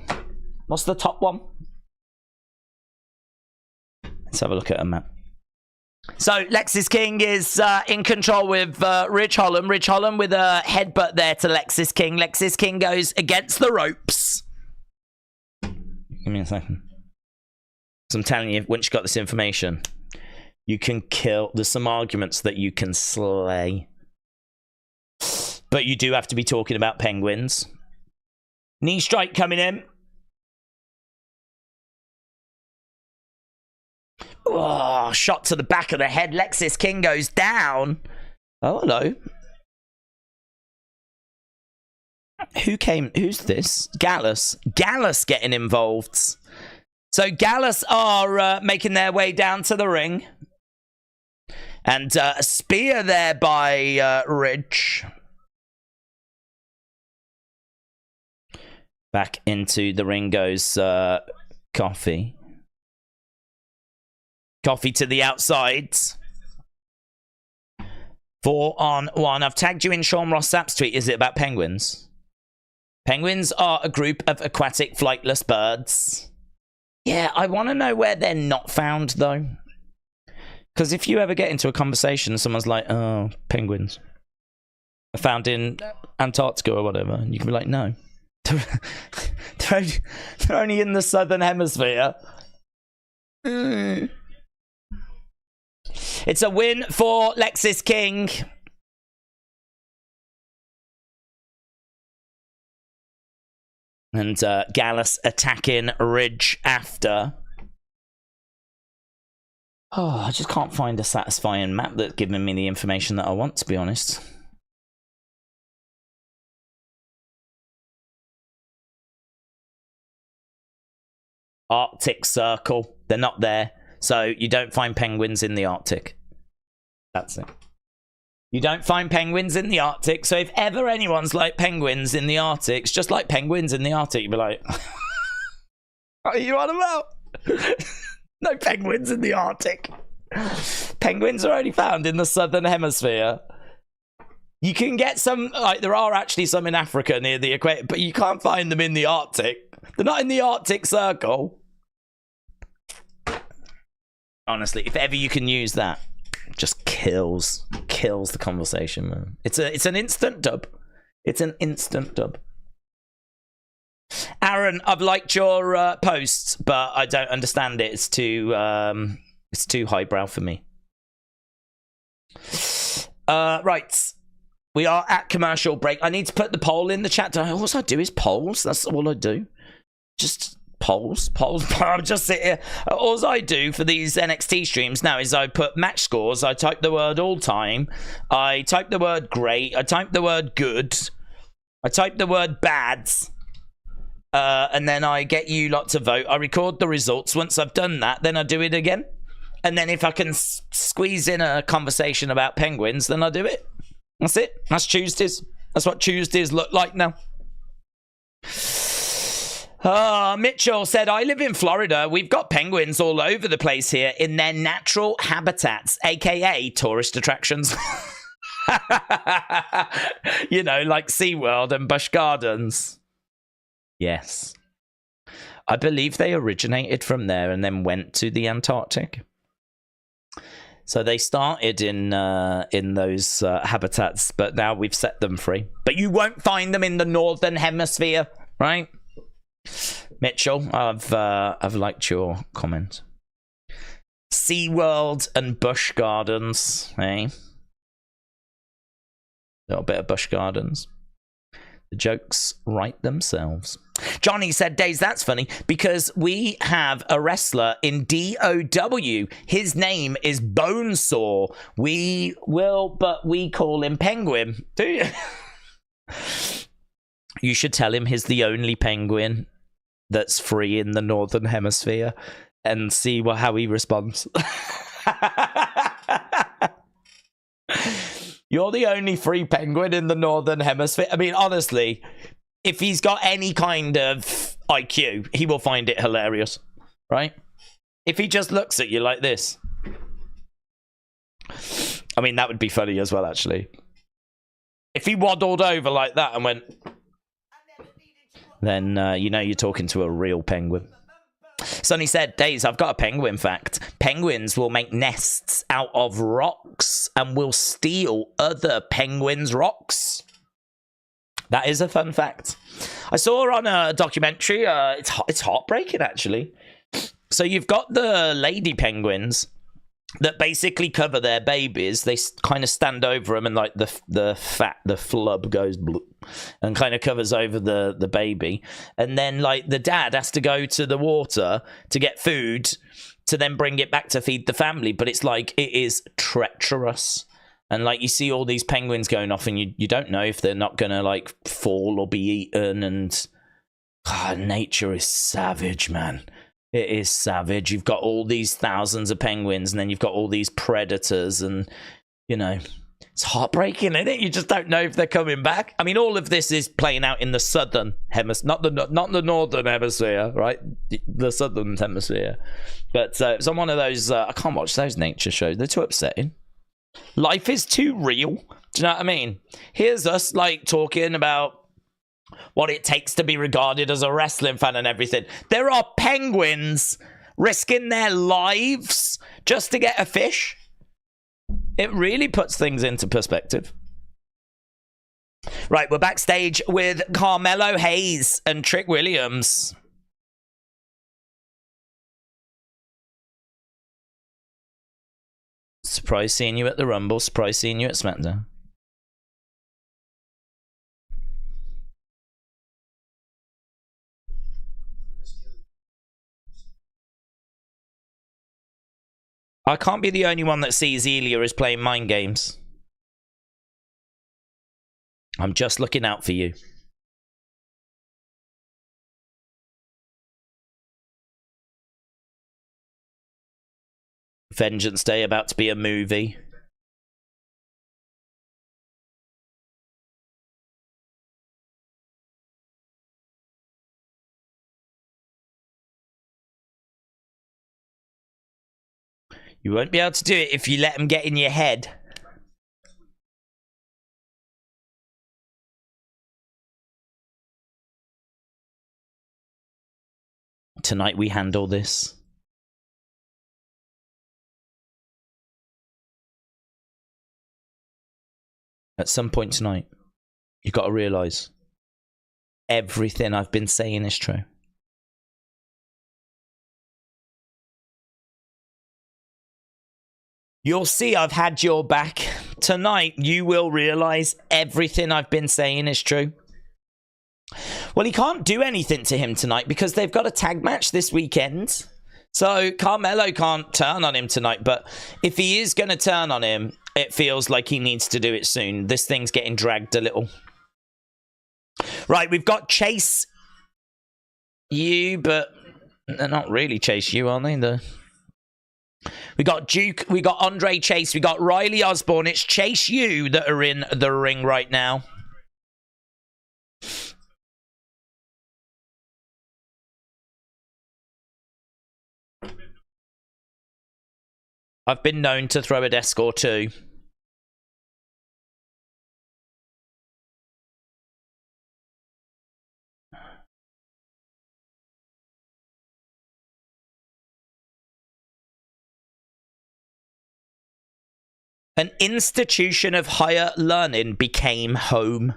What's the top one? Let's have a look at a map. So Lexis King is in control with Ridge Holland. Ridge Holland with a headbutt there to Lexis King. Lexis King goes against the ropes. Give me a second. So I'm telling you, once you got this information, you can kill. There's some arguments that you can slay. But you do have to be talking about penguins. Knee strike coming in. Oh, shot to the back of the head. Lexis King goes down. Oh, hello. Who's this? Gallus. Gallus getting involved. So Gallus are making their way down to the ring. And a spear there by Ridge. Back into the ring goes Coffee. Coffee to the outside. 4-on-1. I've tagged you in Sean Ross Sapp's tweet. Is it about penguins? Penguins are a group of aquatic flightless birds. Yeah, I want to know where they're not found, though. Because if you ever get into a conversation, someone's like, oh, penguins are found in Antarctica or whatever. And you can be like, no. they're only in the southern hemisphere. It's a win for Lexis King. And Gallus attacking Ridge after. Oh, I just can't find a satisfying map that's giving me the information that I want, to be honest. Arctic Circle. They're not there. So you don't find penguins in the Arctic. That's it. You don't find penguins in the Arctic. So if ever anyone's like penguins in the Arctic, it's just like penguins in the Arctic. You'd be like, what are you on about? No penguins in the Arctic. Penguins are only found in the southern hemisphere. You can get some, like there are actually some in Africa near the equator, but you can't find them in the Arctic. They're not in the Arctic Circle. Honestly, if ever you can use that, just kills the conversation, man. It's an instant dub. It's an instant dub. Aaron, I've liked your posts, but I don't understand it. It's too highbrow for me. Right. We are at commercial break. I need to put the poll in the chat. All I do is polls. That's all I do. Just polls. I'm just sitting here. All I do for these NXT streams now is I put match scores. I type the word all time. I type the word great. I type the word good. I type the word bad. And then I get you lot to vote. I record the results. Once I've done that, then I do it again. And then if I can squeeze in a conversation about penguins, then I do it. That's it. That's Tuesdays. That's what Tuesdays look like now. Mitchell said, I live in Florida. We've got penguins all over the place here in their natural habitats, aka tourist attractions. You know, like SeaWorld and Busch Gardens. Yes. I believe they originated from there and then went to the Antarctic. So they started in those habitats, but now we've set them free. But you won't find them in the northern hemisphere, right? Mitchell, I've liked your comment. SeaWorld and Busch Gardens, eh? A little bit of Busch Gardens. The jokes write themselves. Johnny said, Days, that's funny because we have a wrestler in DOW. His name is Bonesaw. But we call him Penguin. Do you? You should tell him he's the only penguin that's free in the Northern Hemisphere and see how he responds. You're the only free penguin in the Northern Hemisphere. I mean, honestly, if he's got any kind of IQ, he will find it hilarious, right? If he just looks at you like this. I mean, that would be funny as well, actually. If he waddled over like that and went... Then, you know you're talking to a real penguin. Sonny said, Days, I've got a penguin fact. Penguins will make nests out of rocks and will steal other penguins' rocks. That is a fun fact. I saw on a documentary, it's heartbreaking, actually. So you've got the lady penguins that basically cover their babies. They kind of stand over them and like the flub goes bloop, and kind of covers over the baby. And then like the dad has to go to the water to get food to then bring it back to feed the family. But it's like, it is treacherous. And like you see all these penguins going off and you don't know if they're not going to like fall or be eaten. And God, nature is savage, man. It is savage. You've got all these thousands of penguins and then you've got all these predators and, you know, it's heartbreaking, isn't it? You just don't know if they're coming back. I mean, all of this is playing out in the southern hemisphere, not the northern hemisphere, right? The southern hemisphere. But it's on one of those, I can't watch those nature shows. They're too upsetting. Life is too real. Do you know what I mean? Here's us like talking about what it takes to be regarded as a wrestling fan and everything. There are penguins risking their lives just to get a fish. It really puts things into perspective. Right, we're backstage with Carmelo Hayes and Trick Williams. Surprise seeing you at the Rumble. Surprise seeing you at SmackDown. I can't be the only one that sees Ilja as playing mind games. I'm just looking out for you. Vengeance Day about to be a movie. You won't be able to do it if you let them get in your head. Tonight we handle this. At some point tonight, you've got to realise everything I've been saying is true. You'll see I've had your back. Tonight, you will realise everything I've been saying is true. Well, he can't do anything to him tonight because they've got a tag match this weekend. So Carmelo can't turn on him tonight. But if he is going to turn on him, it feels like he needs to do it soon. This thing's getting dragged a little. Right, we've got Chase U, but they're not really Chase U, are they? We got Duke, we got Andre Chase, we got Riley Osborne. It's Chase U that are in the ring right now. I've been known to throw a desk or two. An institution of higher learning became home.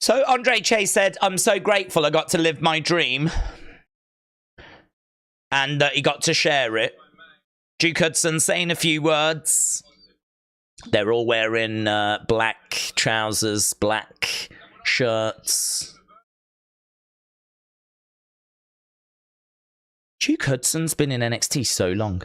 So Andre Chase said, I'm so grateful I got to live my dream. And that he got to share it. Duke Hudson saying a few words. They're all wearing black trousers, black shirts. Duke Hudson's been in NXT so long.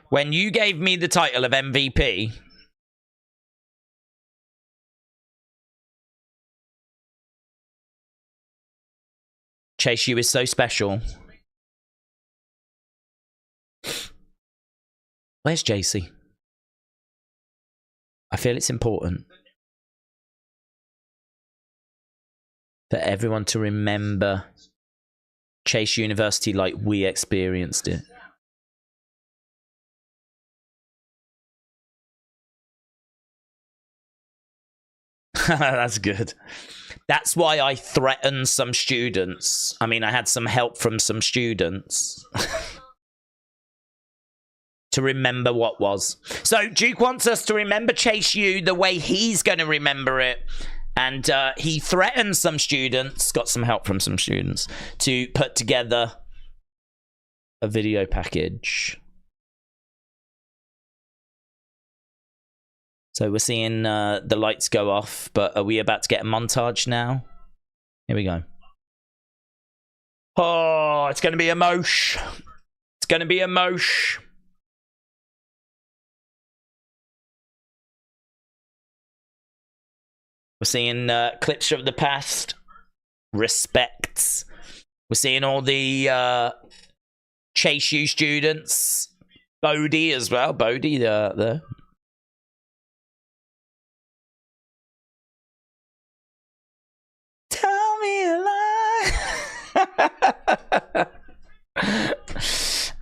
When you gave me the title of MVP, Chase, you is so special. Where's JC? I feel it's important for everyone to remember Chase University like we experienced it. That's good. That's why I threatened some students. I mean, I had some help from some students to remember what was. So Duke wants us to remember Chase U the way he's going to remember it. And he threatened some students, got some help from some students, to put together a video package. So we're seeing the lights go off, but are we about to get a montage now? Here we go. Oh, it's going to be a mosh. It's going to be a mosh. We're seeing clips from the past. Respects. We're seeing all the Chase U students. Bodie as well. Bodie there. Tell me a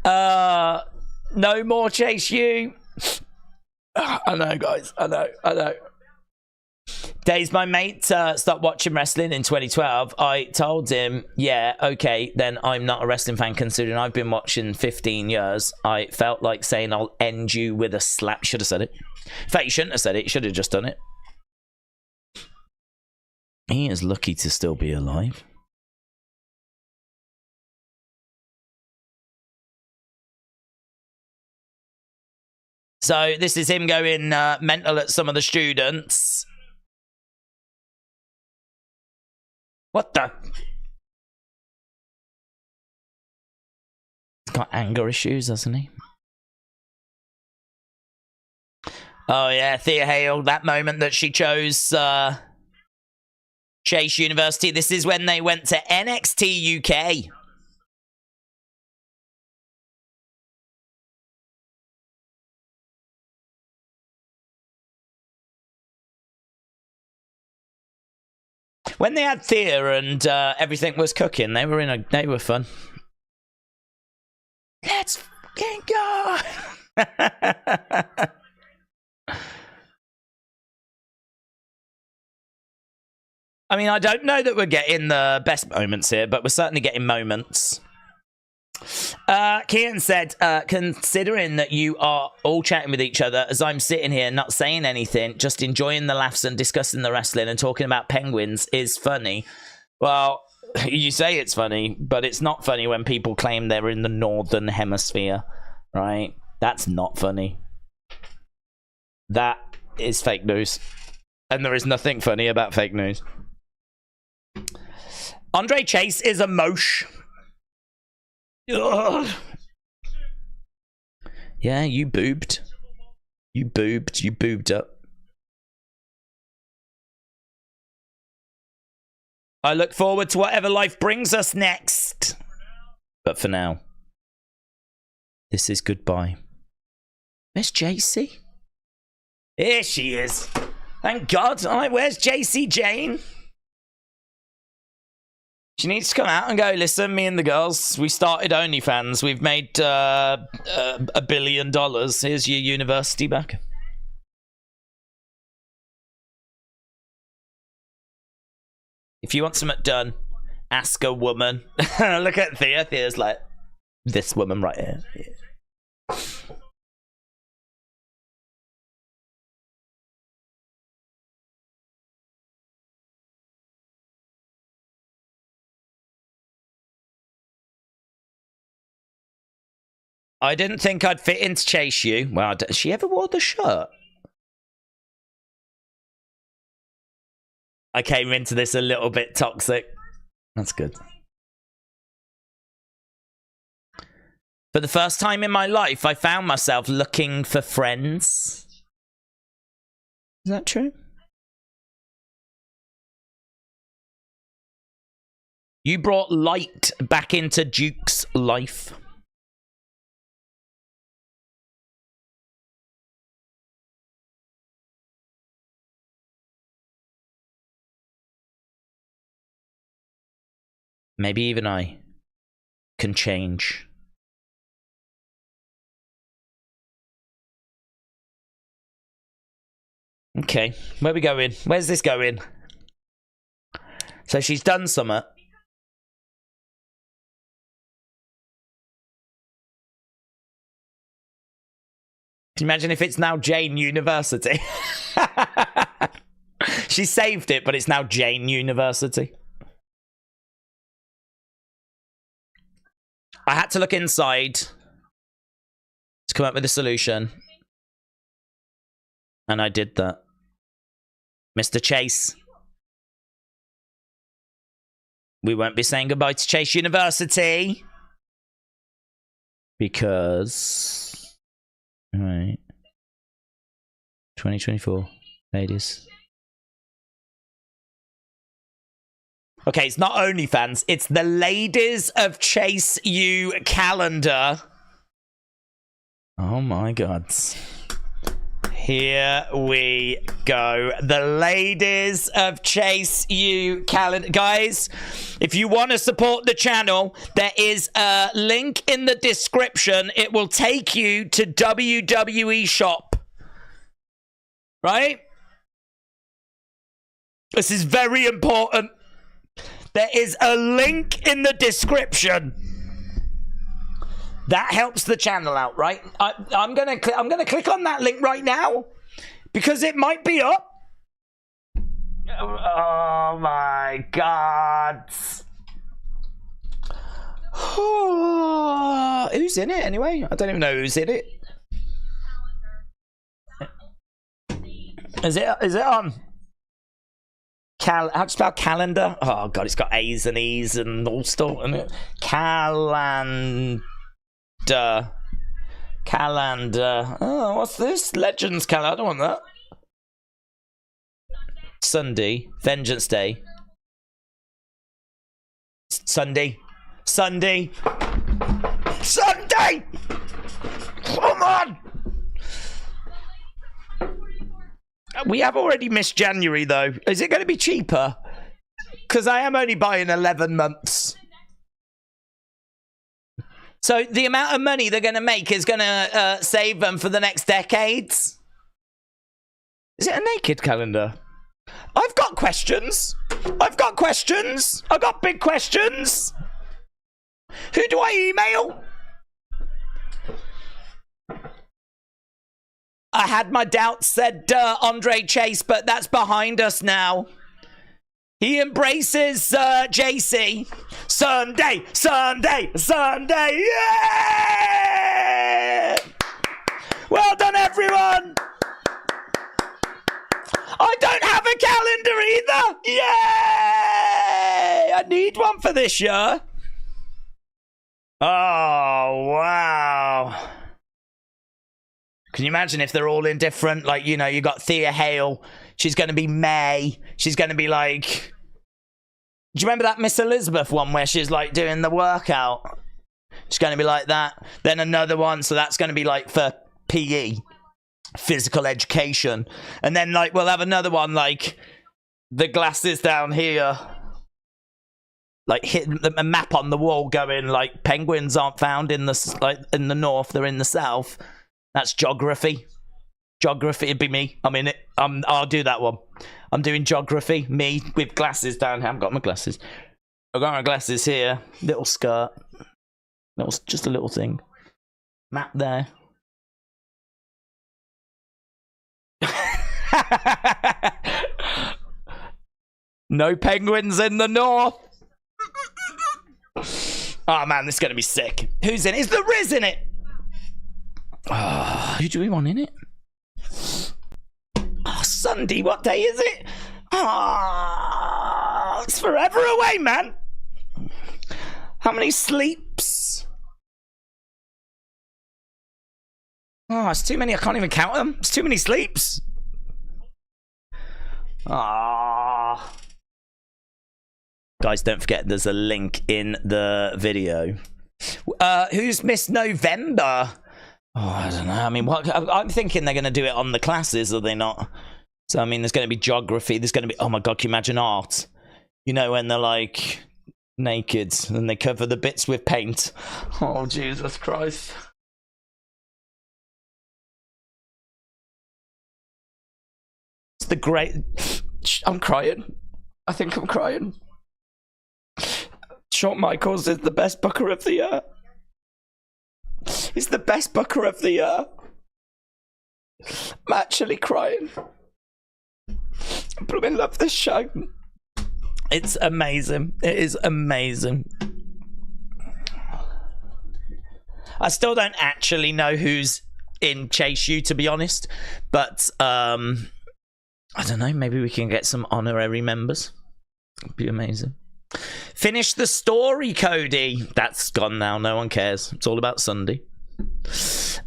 lie. No more Chase U. I know, guys. I know. Days, my mate stopped watching wrestling in 2012. I told him, yeah, okay, then I'm not a wrestling fan considering I've been watching 15 years. I felt like saying I'll end you with a slap. Should have said it. In fact, you shouldn't have said it. You should have just done it. He is lucky to still be alive. So this is him going mental at some of the students. What the? He's got anger issues, hasn't he? Oh yeah, Thea Hale, that moment that she chose Chase University. This is when they went to NXT UK. When they had Thea and everything was cooking, they were fun. Let's fucking go. I mean, I don't know that we're getting the best moments here, but we're certainly getting moments. Kian said, considering that you are all chatting with each other as I'm sitting here not saying anything, just enjoying the laughs and discussing the wrestling and talking about penguins is funny. Well, you say it's funny, but it's not funny when people claim they're in the northern hemisphere, right? That's not funny. That is fake news. And there is nothing funny about fake news. Andre Chase is a mosh. Ugh. Yeah, you boobed. You boobed up. I look forward to whatever life brings us next. But for now, this is goodbye. Where's JC? Here she is. Thank God. All right, where's JC Jane? She needs to come out and go, listen, me and the girls, we started OnlyFans. We've made $1 billion. Here's your university back. If you want something done, Ask a woman. Look at Thea. Thea's like, this woman right here. Yeah. I didn't think I'd fit in to chase you. Well, she ever wore the shirt? I came into this a little bit toxic. That's good. For the first time in my life, I found myself looking for friends. Is that true? You brought light back into Duke's life. Maybe even I can change. Okay, where are we going? Where's this going? So she's done something. Can you imagine if it's now Jane University? She saved it, but it's now Jane University. I had to look inside to come up with a solution. And I did that. Mr. Chase. We won't be saying goodbye to Chase University. Because... Right. 2024. Ladies. Okay, it's not OnlyFans. It's the Ladies of Chase U calendar. Oh my God. Here we go. The Ladies of Chase U calendar. Guys, if you want to support the channel, there is a link in the description. It will take you to WWE Shop. Right? This is very important. There is a link in the description. That helps the channel out, right? I'm gonna click on that link right now because it might be up. Oh my God! Who's in it anyway? I don't even know who's in it. Is it on? How do you spell calendar? Oh God, it's got A's and E's and all stuff. Calendar. Oh, what's this? Legends calendar. I don't want that. Sunday. Vengeance Day. Sunday. Sunday. Sunday! Come on! We have already missed January, though. Is it going to be cheaper? Because I am only buying 11 months. So the amount of money they're going to make is going to save them for the next decades. Is it a naked calendar? I've got questions. I've got questions. I've got big questions. Who do I email? I had my doubts, said Andre Chase, but that's behind us now. He embraces JC. Sunday, Sunday, Sunday. Yeah! Well done, everyone. I don't have a calendar either. Yay! I need one for this year. Oh, wow. Can you imagine if they're all in different, like, you know, you got Thea Hale. She's going to be May. She's going to be like... Do you remember that Miss Elizabeth one where she's, like, doing the workout? She's going to be like that. Then another one, so that's going to be, like, for PE. Physical education. And then, like, we'll have another one, like, the glasses down here. Like, hitting a map on the wall going, like, penguins aren't found in the north, they're in the south. That's geography. Geography, it'd be me. I'm in it. I'll do that one. I'm doing geography. Me with glasses down. I haven't got my glasses. I've got my glasses here. Little skirt. Just a little thing. Map there. No penguins in the north. Oh man, this is gonna be sick. Who's in it? Is the Riz in it? Oh, who do we want in it? Oh, Sunday. What day is it? Oh, it's forever away, man. How many sleeps? Oh, it's too many. I can't even count them. It's too many sleeps. Ah. Guys, don't forget there's a link in the video. Who's Miss November? Oh, I don't know. I mean, I'm thinking they're going to do it on the classes, are they not? So, I mean, there's going to be geography. There's going to be... Oh, my God, can you imagine art? You know, when they're, like, naked and they cover the bits with paint. Oh, Jesus Christ. It's the great... I'm crying. I think I'm crying. Shawn Michaels is the best booker of the year. He's the best booker of the year. I'm actually crying. I blooming love this show. It's amazing. It is amazing. I still don't actually know who's in Chase U, to be honest. But, I don't know. Maybe we can get some honorary members. It'd be amazing. Finish the story, Cody. That's gone now. No one cares. It's all about Sunday.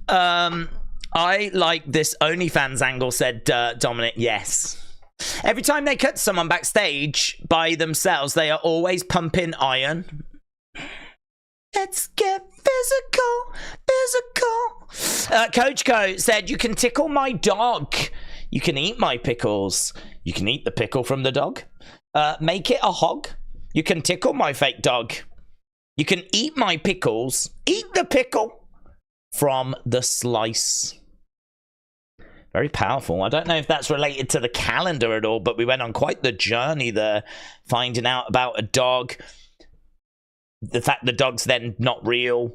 I like this OnlyFans angle, said Dominic. Yes. Every time they cut someone backstage by themselves, they are always pumping iron. Let's get physical. Coach Co said, you can tickle my dog. You can eat my pickles. You can eat the pickle from the dog. Make it a hog. You can tickle my fake dog. You can eat my pickles. Eat the pickle from the slice. Very powerful. I don't know if that's related to the calendar at all, but we went on quite the journey there, finding out about a dog. The fact the dog's then not real.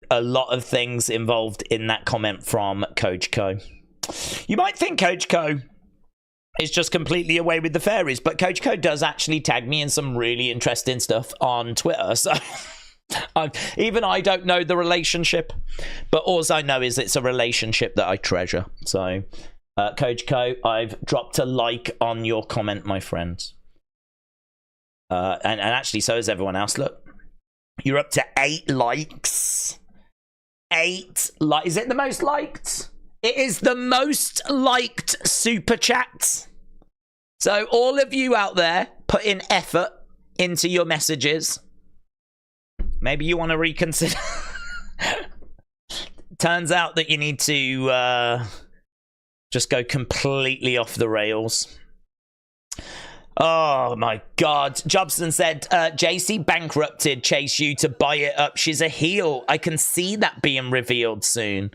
A lot of things involved in that comment from Coach Co. You might think Coach Co is just completely away with the fairies, but Coach Co does actually tag me in some really interesting stuff on Twitter, so even I don't know the relationship, but all I know is it's a relationship that I treasure. So Coach Co, I've dropped a like on your comment, my friends, and actually so is everyone else. Look, you're up to 8 likes. 8 likes. Is it the most liked? It is the most liked super chat. So all of you out there, put in effort into your messages. Maybe you want to reconsider. Turns out that you need to just go completely off the rails. Oh my God. Jobson said, JC bankrupted Chase U to buy it up. She's a heel. I can see that being revealed soon.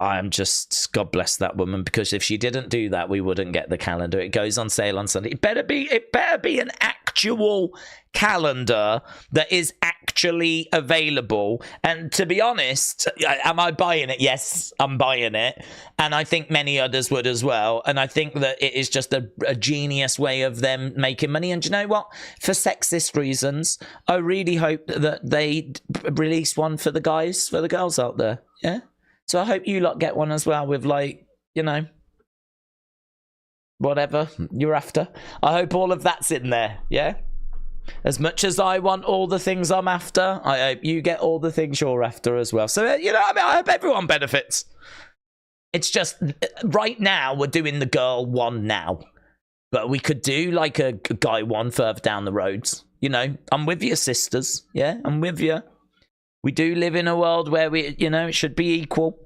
I'm just, God bless that woman, because if she didn't do that, we wouldn't get the calendar. It goes on sale on Sunday. It better be an actual calendar that is actually available. And to be honest, am I buying it? Yes, I'm buying it. And I think many others would as well. And I think that it is just a genius way of them making money. And you know what? For sexist reasons, I really hope that they release one for the guys, for the girls out there. Yeah? So I hope you lot get one as well with, like, you know, whatever you're after. I hope all of that's in there, yeah? As much as I want all the things I'm after, I hope you get all the things you're after as well. So, you know, I mean, I hope everyone benefits. It's just, right now, we're doing the girl one now. But we could do, like, a guy one further down the roads. You know, I'm with you, sisters. Yeah, I'm with you. We do live in a world where we, you know, it should be equal.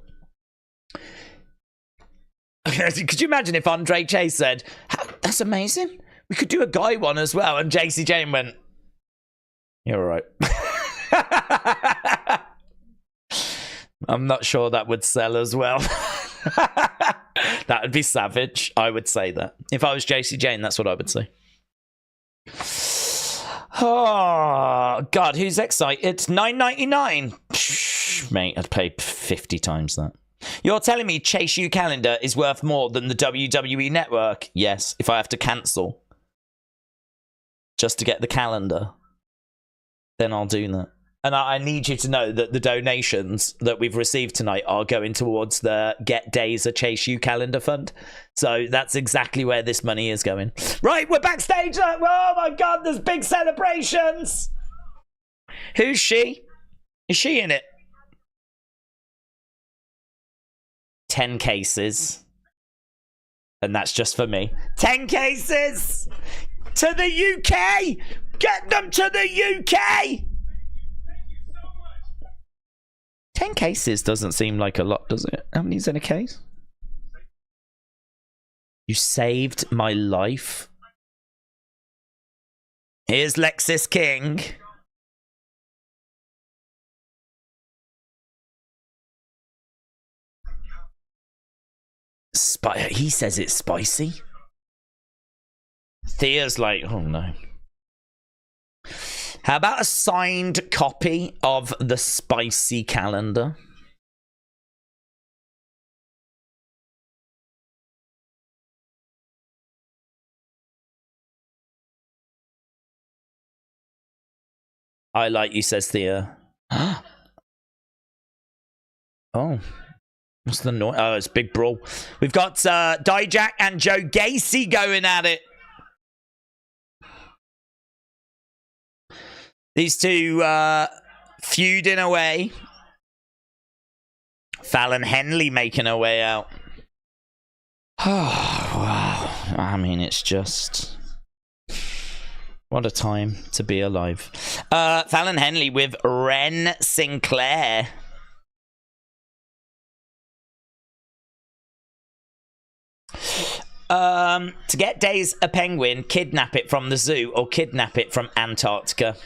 Could you imagine if Andre Chase said, that's amazing. We could do a guy one as well. And JC Jane went, you're all right. I'm not sure that would sell as well. That would be savage. I would say that. If I was JC Jane, that's what I would say. Oh, God, who's excited? It's $9.99. Mate, I'd pay 50 times that. You're telling me Chase U calendar is worth more than the WWE Network? Yes, if I have to cancel just to get the calendar, then I'll do that. And I need you to know that the donations that we've received tonight are going towards the Get Days a Chase U calendar fund. So that's exactly where this money is going. Right, we're backstage. Oh my God, there's big celebrations. Who's she? Is she in it? 10 cases. And that's just for me. 10 cases to the UK. Get them to the UK. 10 cases doesn't seem like a lot, does it? How many's in a case? You saved my life. Here's Lexis King. He says it's spicy. Thea's like, oh no. How about a signed copy of the spicy calendar? I like you, says Thea. Oh. What's the noise? Oh, it's Big Brawl. We've got Dijak and Joe Gacy going at it. These two feuding away. Fallon Henley making her way out. Oh, wow. I mean, it's just... what a time to be alive. Fallon Henley with Ren Sinclair. To get Days a penguin, kidnap it from the zoo or kidnap it from Antarctica.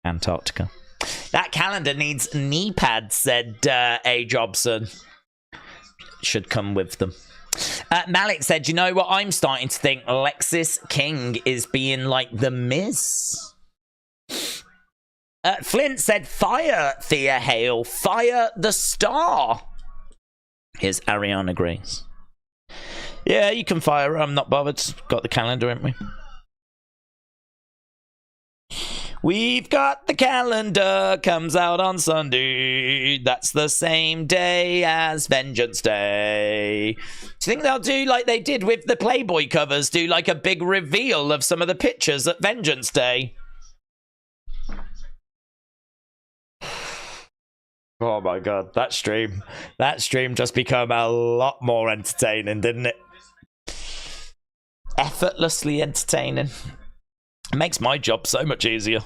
Antarctica. That calendar needs knee pads, said A. Jobson. Should come with them. Malik said, you know what? I'm starting to think Lexis King is being like the Miz. Flint said, fire Thea Hale. Fire the star. Here's Ariana Grace. Yeah, you can fire her. I'm not bothered. Got the calendar, haven't we? We've got the calendar. Comes out on Sunday. That's the same day as Vengeance Day. Do you think they'll do like they did with the Playboy covers? Do like a big reveal of some of the pictures at Vengeance Day? Oh my God, that stream just became a lot more entertaining, didn't it? Effortlessly entertaining. It makes my job so much easier.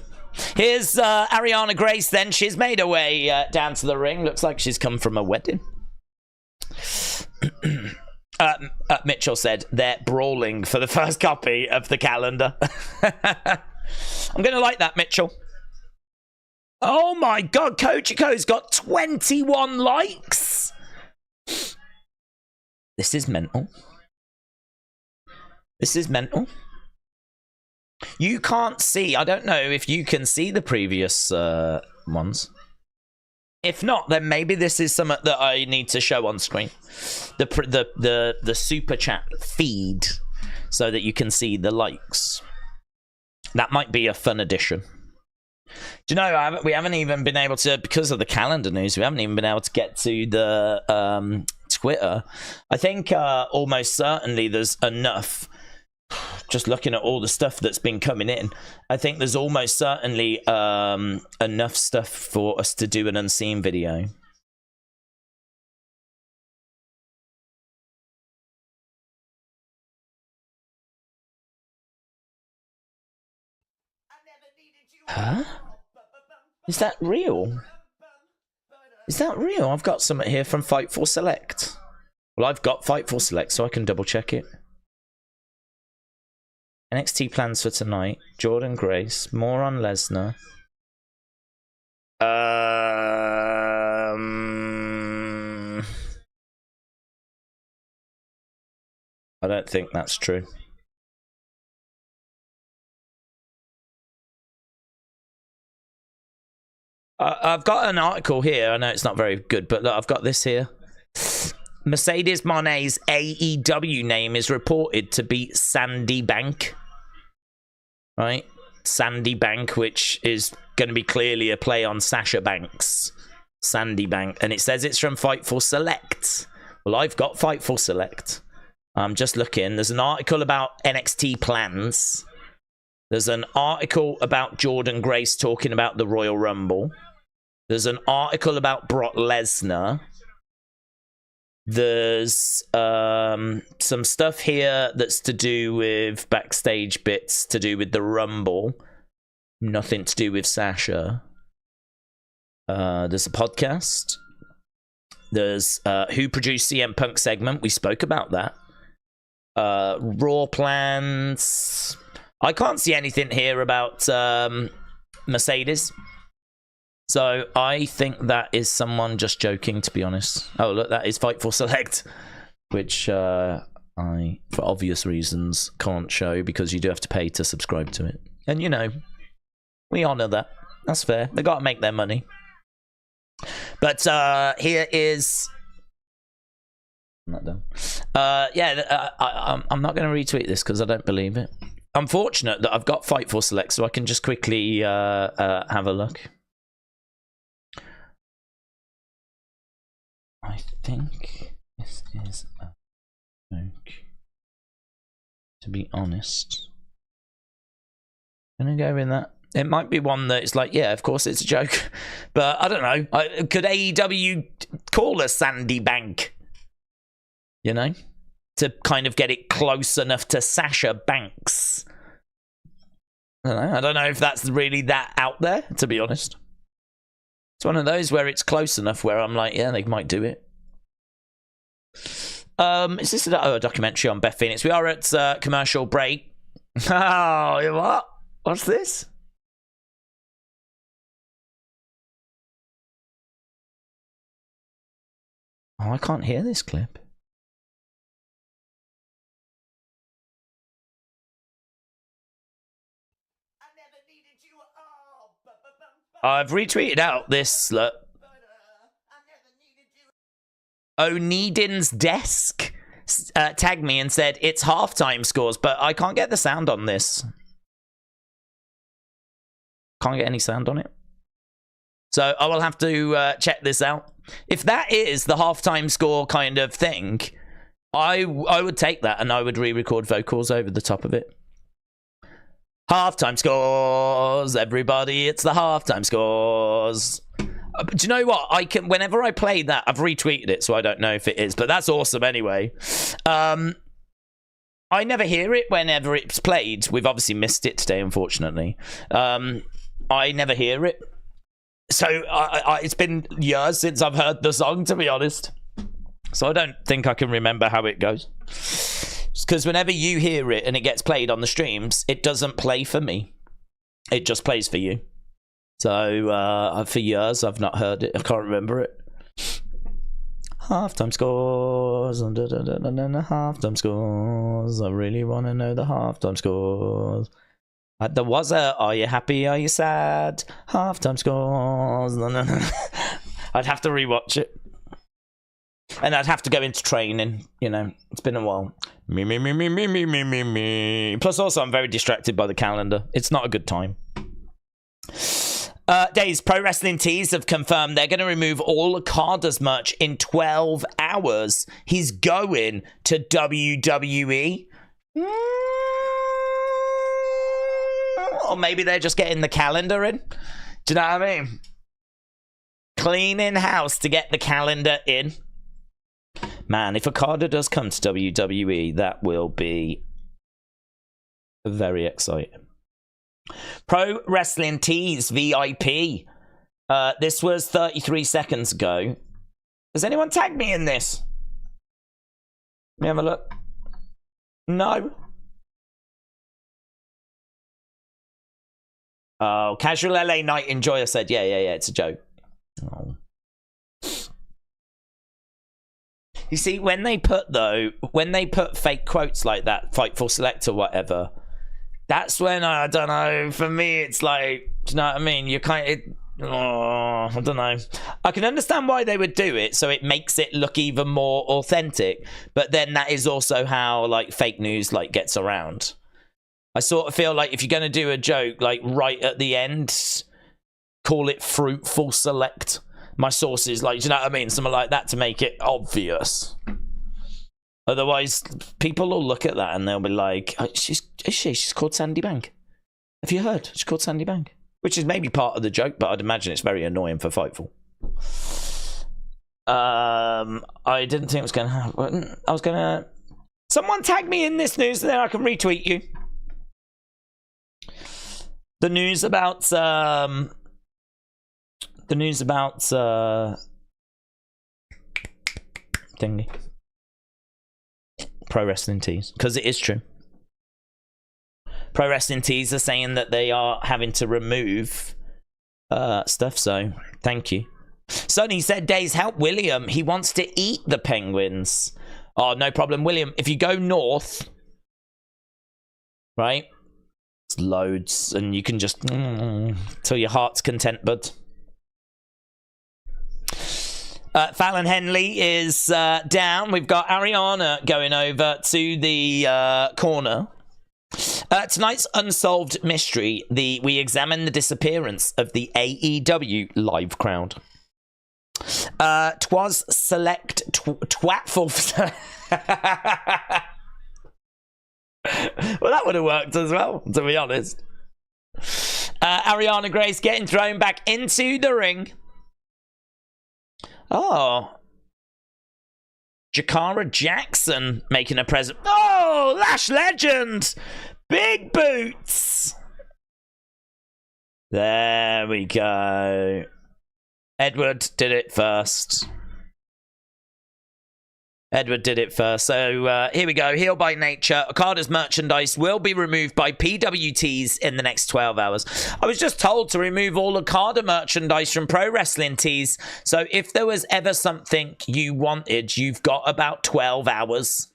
Here's Ariana Grace then. She's made her way down to the ring. Looks like she's come from a wedding. Mitchell said they're brawling for the first copy of the calendar. I'm going to like that, Mitchell. Oh my God, Kochiko's got 21 likes. This is mental. This is mental. You can't see. I don't know if you can see the previous ones. If not, then maybe this is something that I need to show on screen. The super chat feed so that you can see the likes. That might be a fun addition. Do you know, we haven't even been able to, because of the calendar news, we haven't even been able to get to the Twitter. I think almost certainly there's enough. Just looking at all the stuff that's been coming in, I think there's almost certainly enough stuff for us to do an unseen video. Huh? Is that real? Is that real? I've got something here from Fightful Select. Well, I've got Fightful Select, so I can double check it. NXT plans for tonight. Jordan Grace. More on Lesnar. I don't think that's true. I've got an article here. I know it's not very good, but look, I've got this here. Mercedes Moné's AEW name is reported to be Sandy Bank. Right? Sandy Bank, which is going to be clearly a play on Sasha Banks. Sandy Bank. And it says it's from Fightful Select. Well, I've got Fightful Select. I'm just looking. There's an article about NXT plans. There's an article about Jordan Grace talking about the Royal Rumble. There's an article about Brock Lesnar. There's some stuff here that's to do with backstage bits to do with the Rumble. Nothing to do with Sasha. There's a podcast. There's who produced CM Punk segment. We spoke about that. Raw plans. I can't see anything here about Mercedes. So I think that is someone just joking, to be honest. Oh, look, that is Fightful Select, which I, for obvious reasons, can't show because you do have to pay to subscribe to it. And, you know, we honour that. That's fair. They got to make their money. But here is... I'm not done. I'm not going to retweet this because I don't believe it. I'm fortunate that I've got Fightful Select, so I can just quickly have a look. I think this is a joke. To be honest, I'm gonna go in that. It might be one that it's like, yeah, of course it's a joke, but I don't know. Could AEW call a Sandy Bank? You know, to kind of get it close enough to Sasha Banks. I don't know if that's really that out there, to be honest. It's one of those where it's close enough where I'm like, yeah, they might do it. Is this a documentary on Beth Phoenix? We are at commercial break. Oh, what? What's this? Oh, I can't hear this clip. I've retweeted out this. Look. O'Needin's Desk tagged me and said it's halftime scores, but I can't get the sound on this. Can't get any sound on it. So I will have to check this out. If that is the halftime score kind of thing, I would take that and I would re-record vocals over the top of it. Halftime scores, everybody, it's the halftime scores. Do you know what? I can, whenever I play that, I've retweeted it, so I don't know if it is, but that's awesome anyway. I never hear it whenever it's played. We've obviously missed it today, unfortunately. I never hear it. So it's been years since I've heard the song, to be honest. So I don't think I can remember how it goes. Because whenever you hear it and it gets played on the streams, it doesn't play for me. It just plays for you. So for years, I've not heard it. I can't remember it. Halftime scores. Halftime scores. I really want to know the halftime scores. There was a, are you happy, are you sad? Halftime scores. I'd have to rewatch it. And I'd have to go into training, you know. It's been a while. Me. Plus, also, I'm very distracted by the calendar. It's not a good time. Days, Pro Wrestling Tees have confirmed they're going to remove all Okada's merch in 12 hours. He's going to WWE. Or maybe they're just getting the calendar in. Do you know what I mean? Cleaning house to get the calendar in. Man, if Okada does come to WWE, that will be very exciting. Pro Wrestling Tees VIP. This was 33 seconds ago. Has anyone tagged me in this? Let me have a look. No. Oh, Casual LA Night Enjoyer said, yeah, it's a joke. Oh. You see, when they put fake quotes like that, Fightful Select or whatever, that's when, I don't know, for me, it's like, do you know what I mean? You kind of, Oh, I don't know. I can understand why they would do it, so it makes it look even more authentic. But then that is also how like fake news like gets around. I sort of feel like if you're going to do a joke, like right at the end, call it fruitful select. My sources, like, do you know what I mean? Something like that to make it obvious. Otherwise, people will look at that and they'll be like, oh, she's called Sandy Bank. Have you heard? She's called Sandy Bank. Which is maybe part of the joke, but I'd imagine it's very annoying for Fightful. I didn't think it was going to happen. I was going to... Someone tag me in this news and then I can retweet you. The news about... thingy. Pro Wrestling Tees. Because it is true. Pro Wrestling Tees are saying that they are having to remove stuff, so thank you. Sonny said, Days, help William. He wants to eat the penguins. Oh, no problem. William, if you go north, right, it's loads, and you can just, till your heart's content, bud. Fallon Henley is down. We've got Ariana going over to the corner. Tonight's Unsolved Mystery, we examine the disappearance of the AEW live crowd. Twas select twatful. Well, that would have worked as well, to be honest. Ariana Grace getting thrown back into the ring. Oh. Jakara Jackson making a present. Oh, Lash Legend! Big boots! There we go. Edward did it first. So here we go. Heel by Nature. Okada's merchandise will be removed by PWTs in the next 12 hours. I was just told to remove all Okada merchandise from Pro Wrestling Tees. So if there was ever something you wanted, you've got about 12 hours.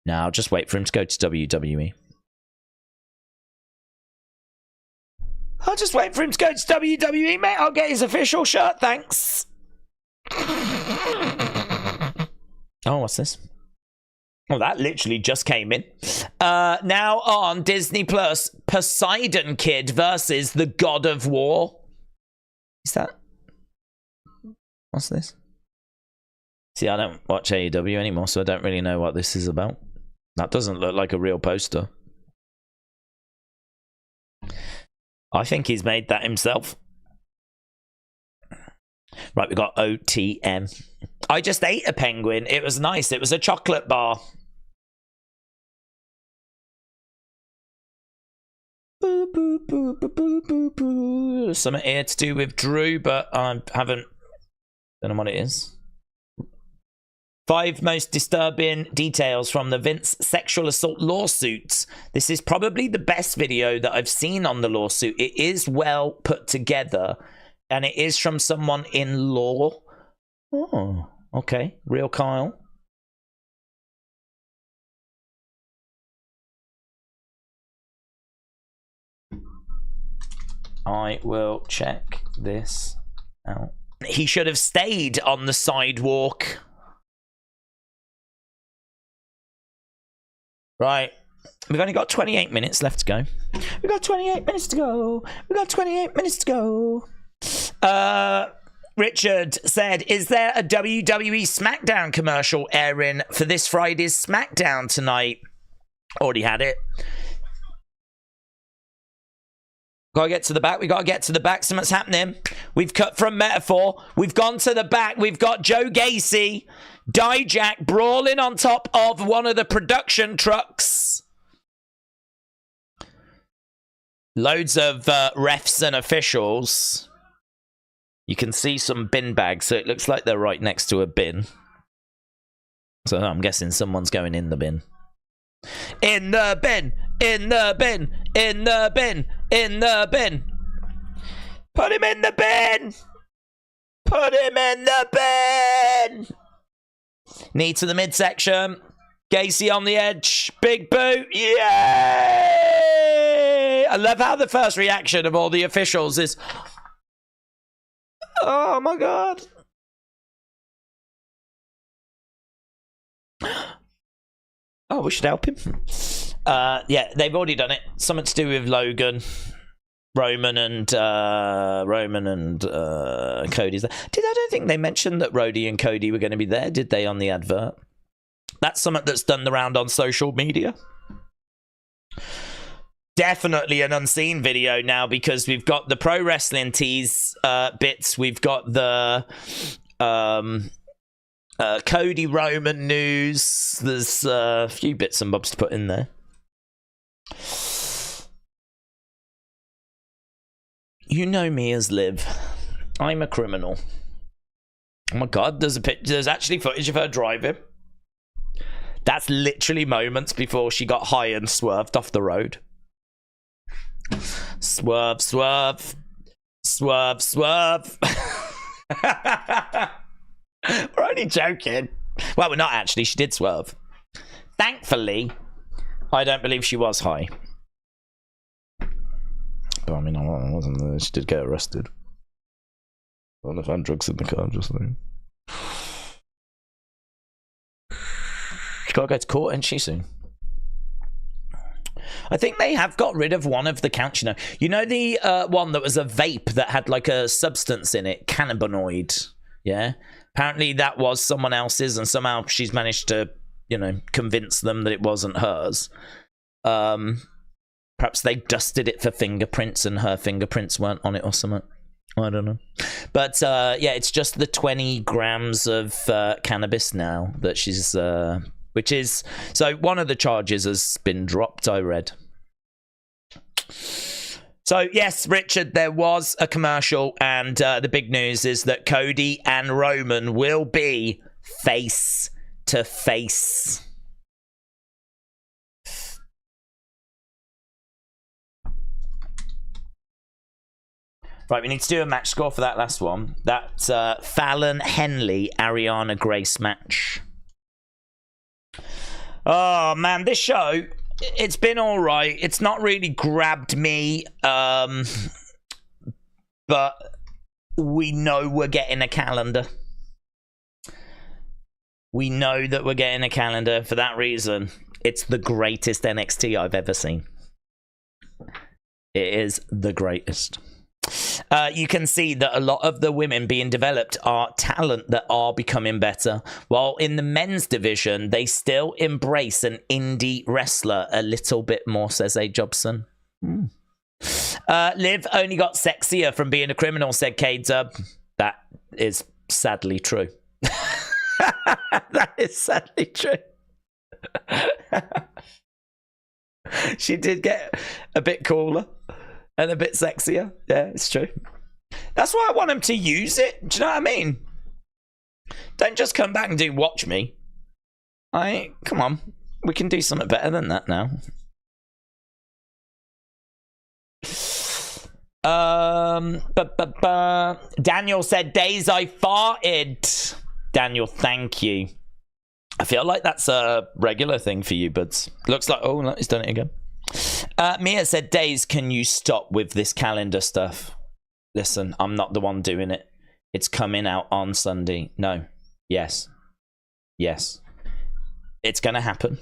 Now, just wait for him to go to WWE. I'll just wait for him to go to WWE, mate. I'll get his official shirt, thanks. Oh, what's this? Oh, that literally just came in. Now on Disney Plus, Poseidon Kid versus the God of War. Is that... What's this? See, I don't watch AEW anymore, so I don't really know what this is about. That doesn't look like a real poster. I think he's made that himself. Right, we got OTM. I just ate a penguin. It was nice. It was a chocolate bar. Boo, boo, boo, boo, boo, boo, boo. There's something here to do with Drew, but I haven't... Don't know what it is. 5 most disturbing details from the Vince sexual assault lawsuits. This is probably the best video that I've seen on the lawsuit. It is well put together, and it is from someone in law. Oh, okay. Real Kyle. I will check this out. He should have stayed on the sidewalk. Right, we've only got 28 minutes left to go. We've got 28 minutes to go. We've got 28 minutes to go. Richard said, is there a WWE SmackDown commercial airing for this Friday's SmackDown tonight? Already had it. Gotta get to the back. We gotta get to the back. Something's happening. We've cut from metaphor. We've gone to the back. We've got Joe Gacy, Dijak brawling on top of one of the production trucks. Loads of refs and officials. You can see some bin bags, so it looks like they're right next to a bin. So I'm guessing someone's going in the bin. In the bin! In the bin! In the bin! In the bin! Put him in the bin! Put him in the bin! Knee to the midsection. Gacy on the edge. Big boot. Yay! I love how the first reaction of all the officials is, oh my god. Oh, we should help him. Yeah, they've already done it. Something to do with Logan, Roman, and Cody's there. I don't think they mentioned that Rhodey and Cody were going to be there, did they, on the advert? That's something that's done the round on social media. Definitely an unseen video now, because we've got the pro wrestling tease bits. We've got the Cody Roman news. There's a few bits and bobs to put in there. You know me as Liv. I'm a criminal. Oh my god, there's actually footage of her driving. That's literally moments before she got high and swerved off the road. Swerve, swerve. Swerve, swerve. We're only joking. Well, we're not actually. She did swerve. Thankfully, I don't believe she was high. But I mean, I wasn't there. She did get arrested. I don't know if I had drugs in the car, just saying. She's got to go to court, ain't she, soon? I think they have got rid of one of the counts, you know. You know the one that was a vape that had like a substance in it, cannabinoid, yeah? Apparently that was someone else's, and somehow she's managed to, you know, convince them that it wasn't hers. Perhaps they dusted it for fingerprints and her fingerprints weren't on it or something. I don't know. But yeah, it's just the 20 grams of cannabis now that she's... which is... So one of the charges has been dropped, I read. So, yes, Richard, there was a commercial, and the big news is that Cody and Roman will be face to face. Right, we need to do a match score for that last one. That's Fallon Henley Ariana Grace match. Oh, man, this show... It's been all right. It's not really grabbed me, but we know we're getting a calendar. We know that we're getting a calendar. For that reason, it's the greatest NXT I've ever seen. It is the greatest. You can see that a lot of the women being developed are talent that are becoming better, while in the men's division they still embrace an indie wrestler a little bit more, says A. Jobson. Liv only got sexier from being a criminal, said K-Dub. That is sadly true. That is sadly true. She did get a bit cooler and a bit sexier. Yeah, it's true. That's why I want him to use it. Do you know what I mean? Don't just come back and do watch me. Come on. We can do something better than that now. Daniel said, days I farted. Daniel, thank you. I feel like that's a regular thing for you, buds. Looks like, oh, no, he's done it again. Mia said, Days, can you stop with this calendar stuff? Listen, I'm not the one doing it. It's coming out on Sunday. No. Yes. Yes. It's going to happen.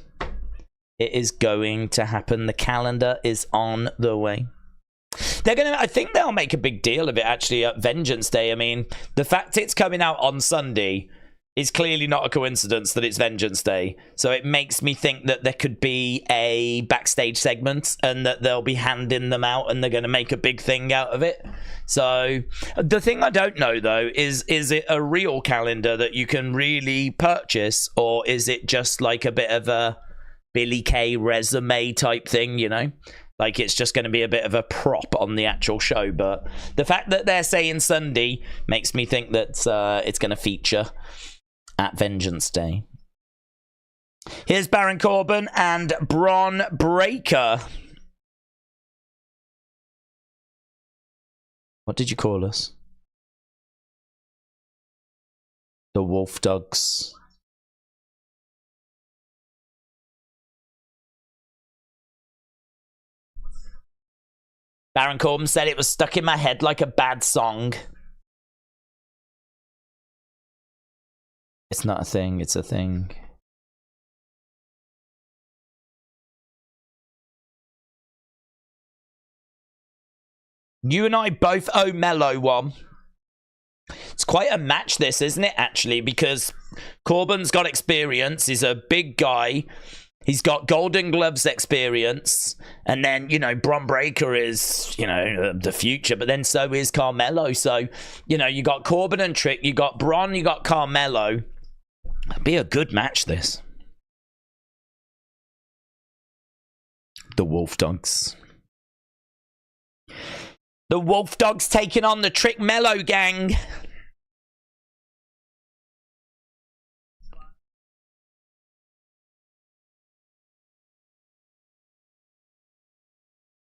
It is going to happen. The calendar is on the way. I think they'll make a big deal of it, actually, at Vengeance Day. I mean, the fact it's coming out on Sunday is clearly not a coincidence that it's Vengeance Day. So it makes me think that there could be a backstage segment and that they'll be handing them out and they're going to make a big thing out of it. So the thing I don't know, though, is it a real calendar that you can really purchase, or is it just like a bit of a Billy Kay resume type thing, you know? Like it's just going to be a bit of a prop on the actual show. But the fact that they're saying Sunday makes me think that it's going to feature at Vengeance Day. Here's Baron Corbin and Bron Breakker. What did you call us? The Wolf Dogs. Baron Corbin said it was stuck in my head like a bad song. It's not a thing, it's a thing. You and I both owe Melo one. It's quite a match this, isn't it, actually? Because Corbin's got experience. He's a big guy. He's got Golden Gloves experience. And then, you know, Bron Breakker is, you know, the future. But then so is Carmelo. So, you know, you got Corbin and Trick. You got Bron. You got Carmelo. That'd be a good match, this. The Wolf Dogs. The Wolf Dogs taking on the Trick Melo Gang.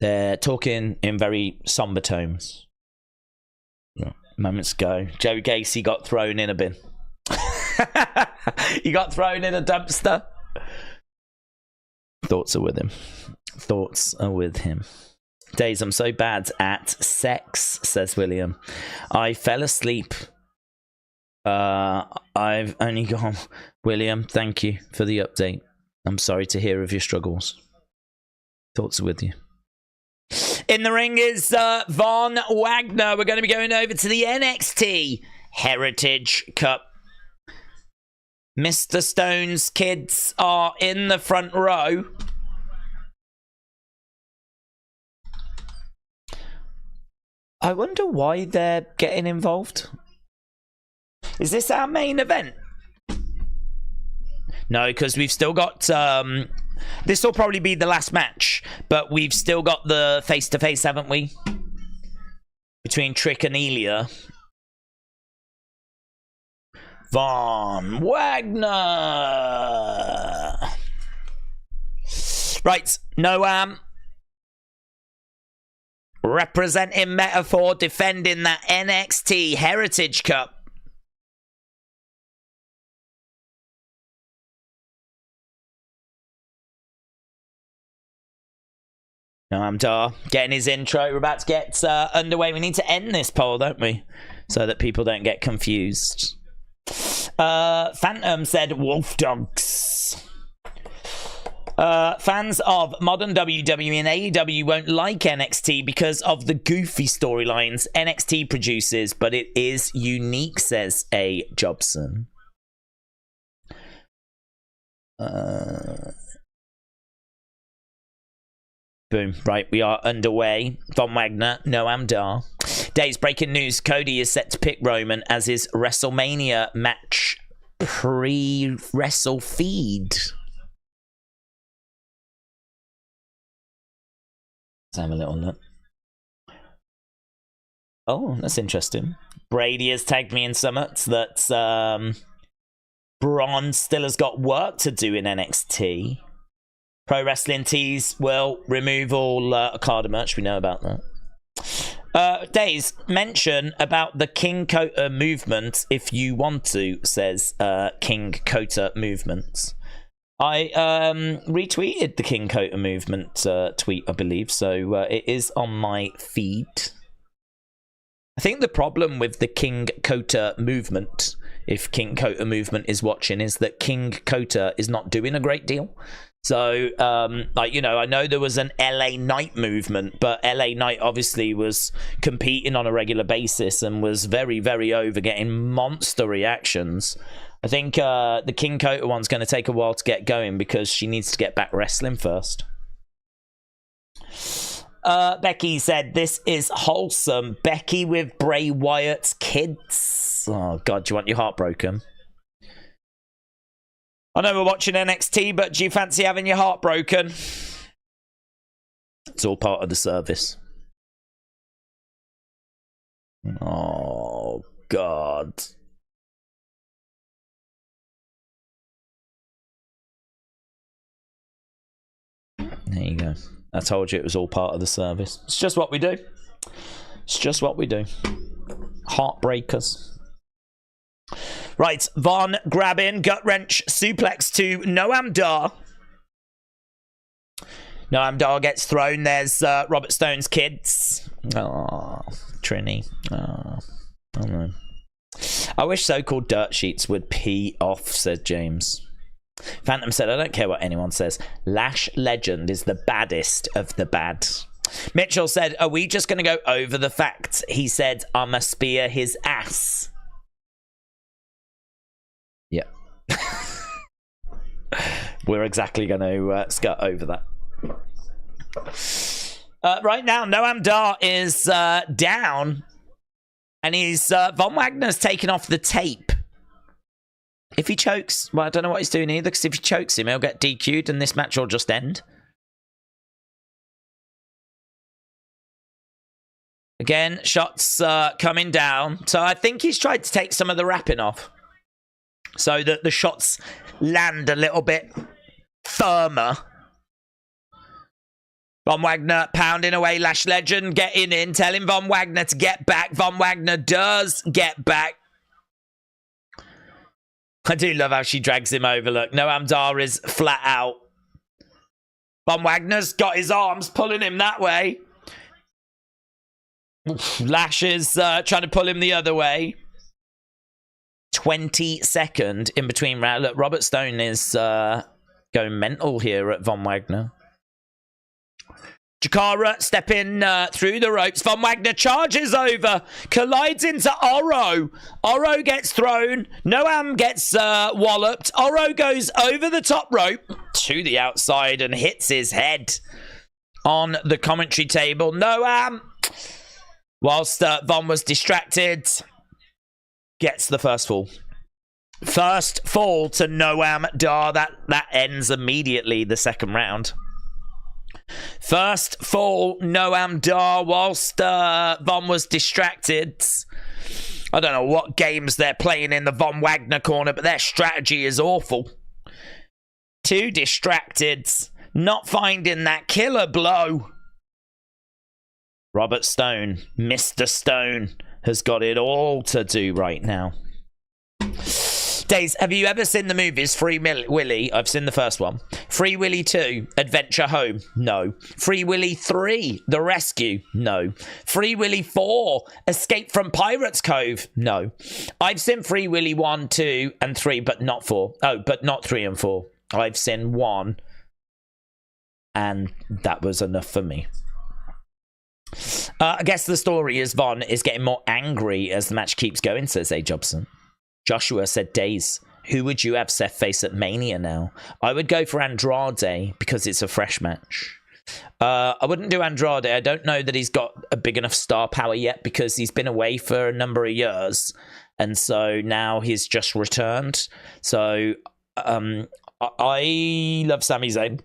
They're talking in very somber tones. Moments ago, Joe Gacy got thrown in a bin. He got thrown in a dumpster. Thoughts are with him. Thoughts are with him. Days, I'm so bad at sex, says William. I fell asleep. I've only gone. William, thank you for the update. I'm sorry to hear of your struggles. Thoughts are with you. In the ring is Von Wagner. We're going to be going over to the NXT Heritage Cup. Mr. Stone's kids are in the front row. I wonder why they're getting involved. Is this our main event? No, because we've still got... this will probably be the last match, but we've still got the face-to-face, haven't we? Between Trick and Ilja. Von Wagner. Right, Noam. Representing Metaphor, defending that NXT Heritage Cup. Noam Dar getting his intro. We're about to get underway. We need to end this poll, don't we? So that people don't get confused. Phantom said Wolf Dogs. Fans of modern WWE and AEW won't like NXT because of the goofy storylines NXT produces, but it is unique, says A. Jobson. Boom. Right, we are underway. Von Wagner, Noam Dar. Days breaking news. Cody is set to pick Roman as his WrestleMania match pre-wrestle feed. Let's have a little look. Oh, that's interesting. Brady has tagged me in summits that Braun still has got work to do in NXT. Pro Wrestling Tees will remove all Okada merch. We know about that. Days, mention about the King Kota movement if you want to, says King Kota movement. I retweeted the King Kota movement tweet, I believe, so it is on my feed. I think the problem with the King Kota movement, if King Kota movement is watching, is that King Kota is not doing a great deal. So, like, you know, I know there was an LA Knight movement, but LA Knight obviously was competing on a regular basis and was very, very over, getting monster reactions. I think the King Kota one's going to take a while to get going because she needs to get back wrestling first. Becky said, this is wholesome. Becky with Bray Wyatt's kids. Oh, God, do you want your heart broken? I know we're watching NXT, but do you fancy having your heart broken? It's all part of the service. Oh, God. There you go. I told you it was all part of the service. It's just what we do. It's just what we do. Heartbreakers. Right, Von grabbing, gut wrench, suplex to Noam Dar. Noam Dar gets thrown. There's Robert Stone's kids. Oh, Trini. Oh, I don't know. I wish so-called dirt sheets would pee off, said James. Phantom said, I don't care what anyone says. Lash Legend is the baddest of the bad. Mitchell said, are we just going to go over the facts? He said, I'ma spear his ass. Yeah. We're exactly going to skirt over that. Right now, Noam Dar is down. And he's Von Wagner's taken off the tape. If he chokes, well, I don't know what he's doing either, because if he chokes him, he'll get DQ'd and this match will just end. Again, shots coming down. So I think he's tried to take some of the wrapping off so that the shots land a little bit firmer. Von Wagner pounding away. Lash Legend getting in, telling Von Wagner to get back. Von Wagner does get back. I do love how she drags him over. Look, Noam Dar is flat out. Von Wagner's got his arms pulling him that way. Lash is trying to pull him the other way. 20-second in between round. Look, Robert Stone is going mental here at Von Wagner. Jakara stepping through the ropes. Von Wagner charges over, collides into Oro. Oro gets thrown. Noam gets walloped. Oro goes over the top rope to the outside and hits his head on the commentary table. Noam, whilst Von was distracted, gets the first fall. First fall to Noam Dar. That ends immediately the second round. First fall, Noam Dar, whilst Von was distracted. I don't know what games they're playing in the Von Wagner corner, but their strategy is awful. Too distracted, not finding that killer blow. Robert Stone, Mr. Stone, has got it all to do right now. Days, have you ever seen the movies Free Willy? I've seen the first one. Free Willy 2, Adventure Home? No. Free Willy 3, The Rescue? No. Free Willy 4, Escape from Pirates Cove? No. I've seen Free Willy 1, 2, and 3, but not 4. Oh, but not 3 and 4. I've seen 1, and that was enough for me. I guess the story is Von is getting more angry as the match keeps going, says A. Jobson. Joshua said, Days, who would you have Seth face at Mania now? I would go for Andrade because it's a fresh match. I wouldn't do Andrade. I don't know that he's got a big enough star power yet because he's been away for a number of years. And so now he's just returned. So I love Sami Zayn.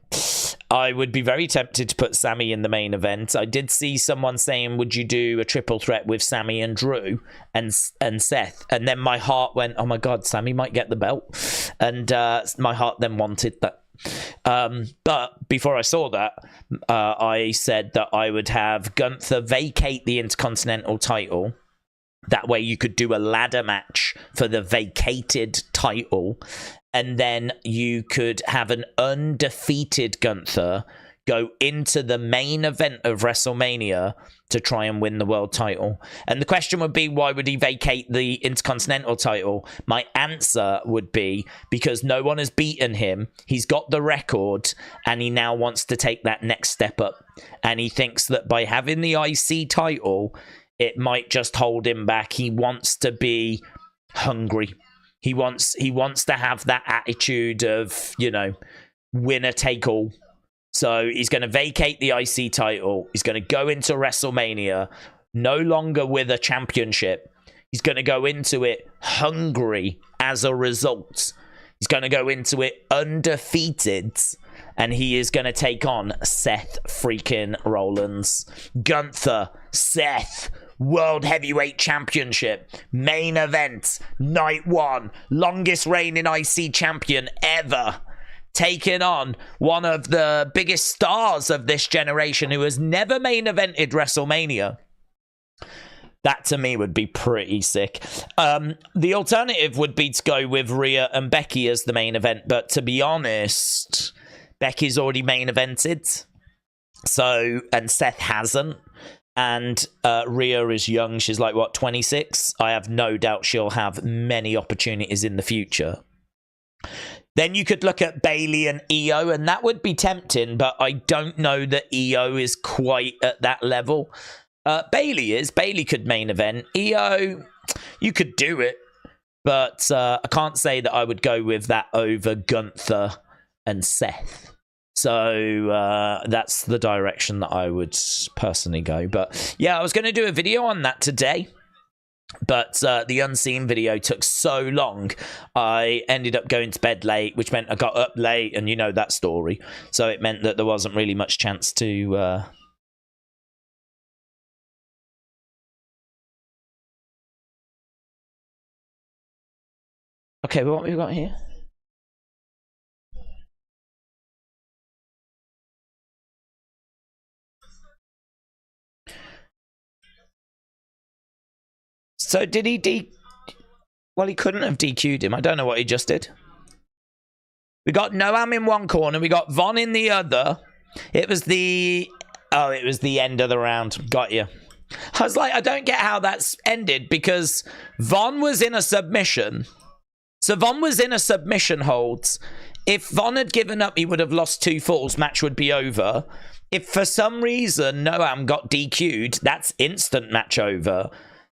I would be very tempted to put Sami in the main event. I did see someone saying, would you do a triple threat with Sami and Drew and Seth? And then my heart went, oh my God, Sami might get the belt. And my heart then wanted that. But before I saw that, I said that I would have Gunther vacate the Intercontinental title. That way you could do a ladder match for the vacated title. And then you could have an undefeated Gunther go into the main event of WrestleMania to try and win the world title. And the question would be, why would he vacate the Intercontinental title? My answer would be, because no one has beaten him. He's got the record, and he now wants to take that next step up. And he thinks that by having the IC title, it might just hold him back. He wants to be hungry. He wants to have that attitude of, you know, winner take all. So he's going to vacate the IC title. He's going to go into WrestleMania no longer with a championship. He's going to go into it hungry as a result. He's going to go into it undefeated. And he is going to take on Seth freaking Rollins. Gunther, Seth, World Heavyweight Championship, main event, night 1, longest reigning IC champion ever, taking on one of the biggest stars of this generation who has never main evented WrestleMania. That to me would be pretty sick. The alternative would be to go with Rhea and Becky as the main event, but to be honest, Becky's already main evented. So, and Seth hasn't. And Rhea is young. She's like, what, 26? I have no doubt she'll have many opportunities in the future. Then you could look at Bayley and Io, and that would be tempting, but I don't know that Io is quite at that level. Bayley is. Bayley could main event. Io, you could do it, but I can't say that I would go with that over Gunther and Seth. So that's the direction that I would personally go. But yeah, I was going to do a video on that today, but the Unseen video took so long, I ended up going to bed late, which meant I got up late, and you know that story. So it meant that there wasn't really much chance to... Okay, well, what have we got here? So did he Well, he couldn't have DQ'd him. I don't know what he just did. We got Noam in one corner. We got Von in the other. It was the... Oh, it was the end of the round. Got you. I was like, I don't get how that's ended, because Von was in a submission. So Von was in a submission holds. If Von had given up, he would have lost 2 falls. Match would be over. If for some reason Noam got DQ'd, that's instant match over.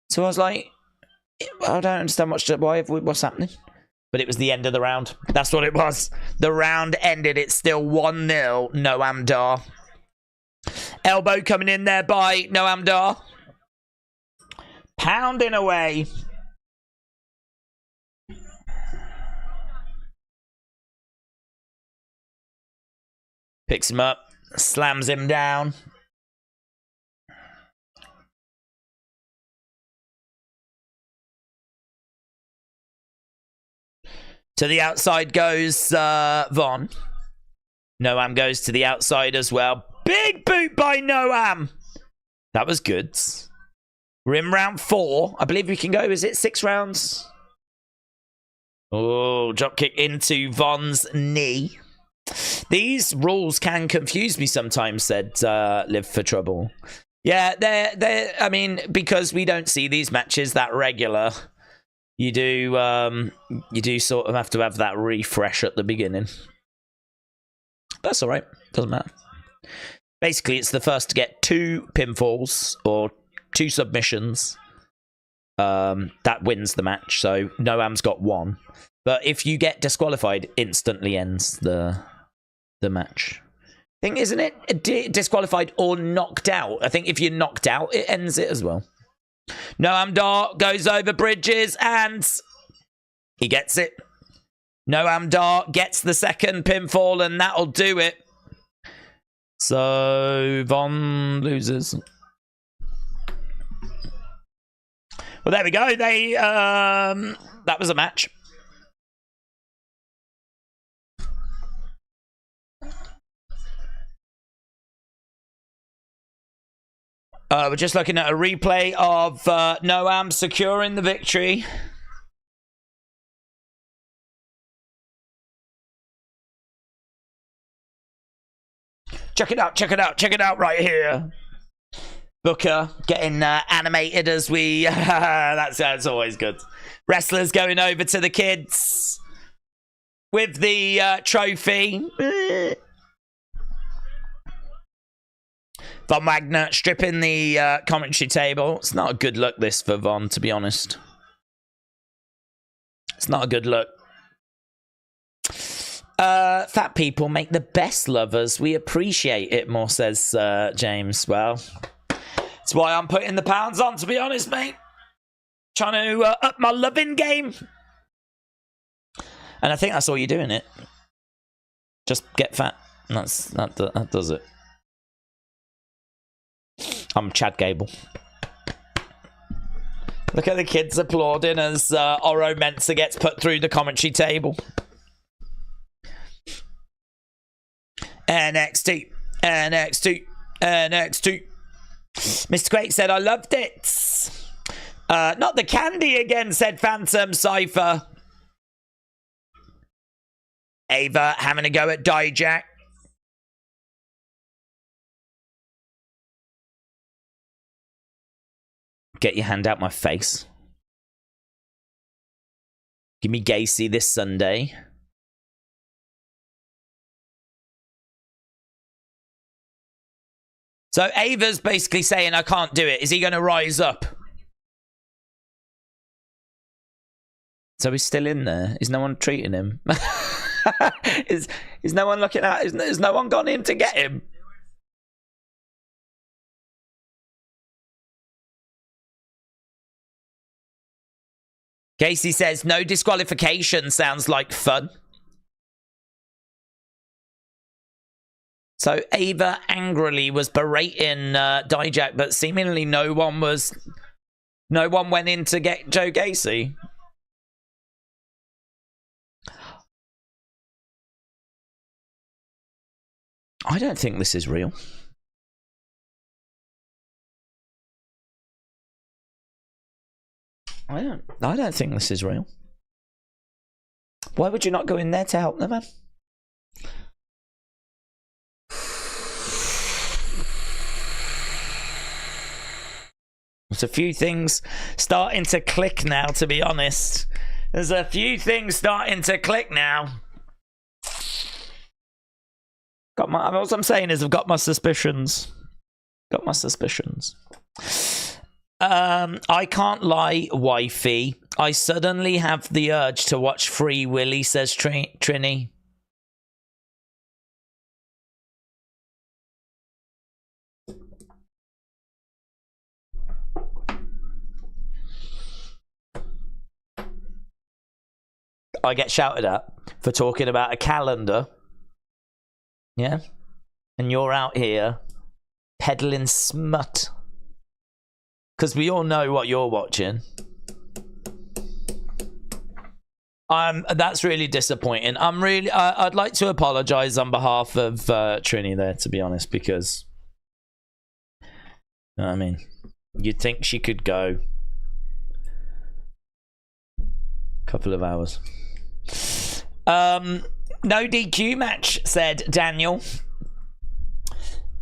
So I was like, I don't understand what's happening. But it was the end of the round. That's what it was. The round ended. It's still 1-0, Noam Dar. Elbow coming in there by Noam Dar. Pounding away. Picks him up. Slams him down. To the outside goes Von. Noam goes to the outside as well. Big boot by Noam. That was good. We're in round 4. I believe we can go. Is it 6 rounds? Oh, drop kick into Von's knee. These rules can confuse me sometimes, said Live for Trouble. Yeah, they're I mean, because we don't see these matches that regular. You do sort of have to have that refresh at the beginning. That's all right. Doesn't matter. Basically, it's the first to get 2 pinfalls or 2 submissions. That wins the match. So Noam's got 1. But if you get disqualified, instantly ends the match. I think, isn't it disqualified or knocked out? I think if you're knocked out, it ends it as well. Noam Dar goes over bridges and he gets it. Noam Dar gets the second pinfall and that'll do it. So Von loses. Well, there we go. They that was a match. We're just looking at a replay of Noam securing the victory. Check it out, check it out, check it out right here. Booker getting animated as we... that's always good. Wrestlers going over to the kids with the trophy. Von Wagner stripping the commentary table. It's not a good look, this, for Von, to be honest. It's not a good look. Fat people make the best lovers. We appreciate it more, says James. Well, that's why I'm putting the pounds on, to be honest, mate. Trying to up my loving game. And I think that's all you're doing it. Just get fat. That does it. I'm Chad Gable. Look at the kids applauding as Oro Mensah gets put through the commentary table. NXT, NXT, NXT. Mr. Quake said, I loved it. Not the candy again, said Phantom Cypher. Ava having a go at Dijak. Get your hand out my face. Give me Gacy this Sunday. So Ava's basically saying, I can't do it. Is he going to rise up? So he's still in there. Is no one treating him? is no one looking at? Has no one gone in to get him? Casey says, no disqualification sounds like fun. So Ava angrily was berating Dijak, but seemingly no one went in to get Joe Gacy. I don't think this is real. I don't think this is real. Why would you not go in there to help them, man? There's a few things starting to click now, to be honest. There's a few things starting to click now. What I'm saying is I've got my suspicions. Got my suspicions. I can't lie, wifey. I suddenly have the urge to watch Free Willy, says Trini. I get shouted at for talking about a calendar. Yeah? And you're out here peddling smut. Because we all know what you're watching. That's really disappointing. I'd like to apologise on behalf of Trini there, to be honest, because I mean, you'd think she could go a couple of hours. No DQ match, said Daniel.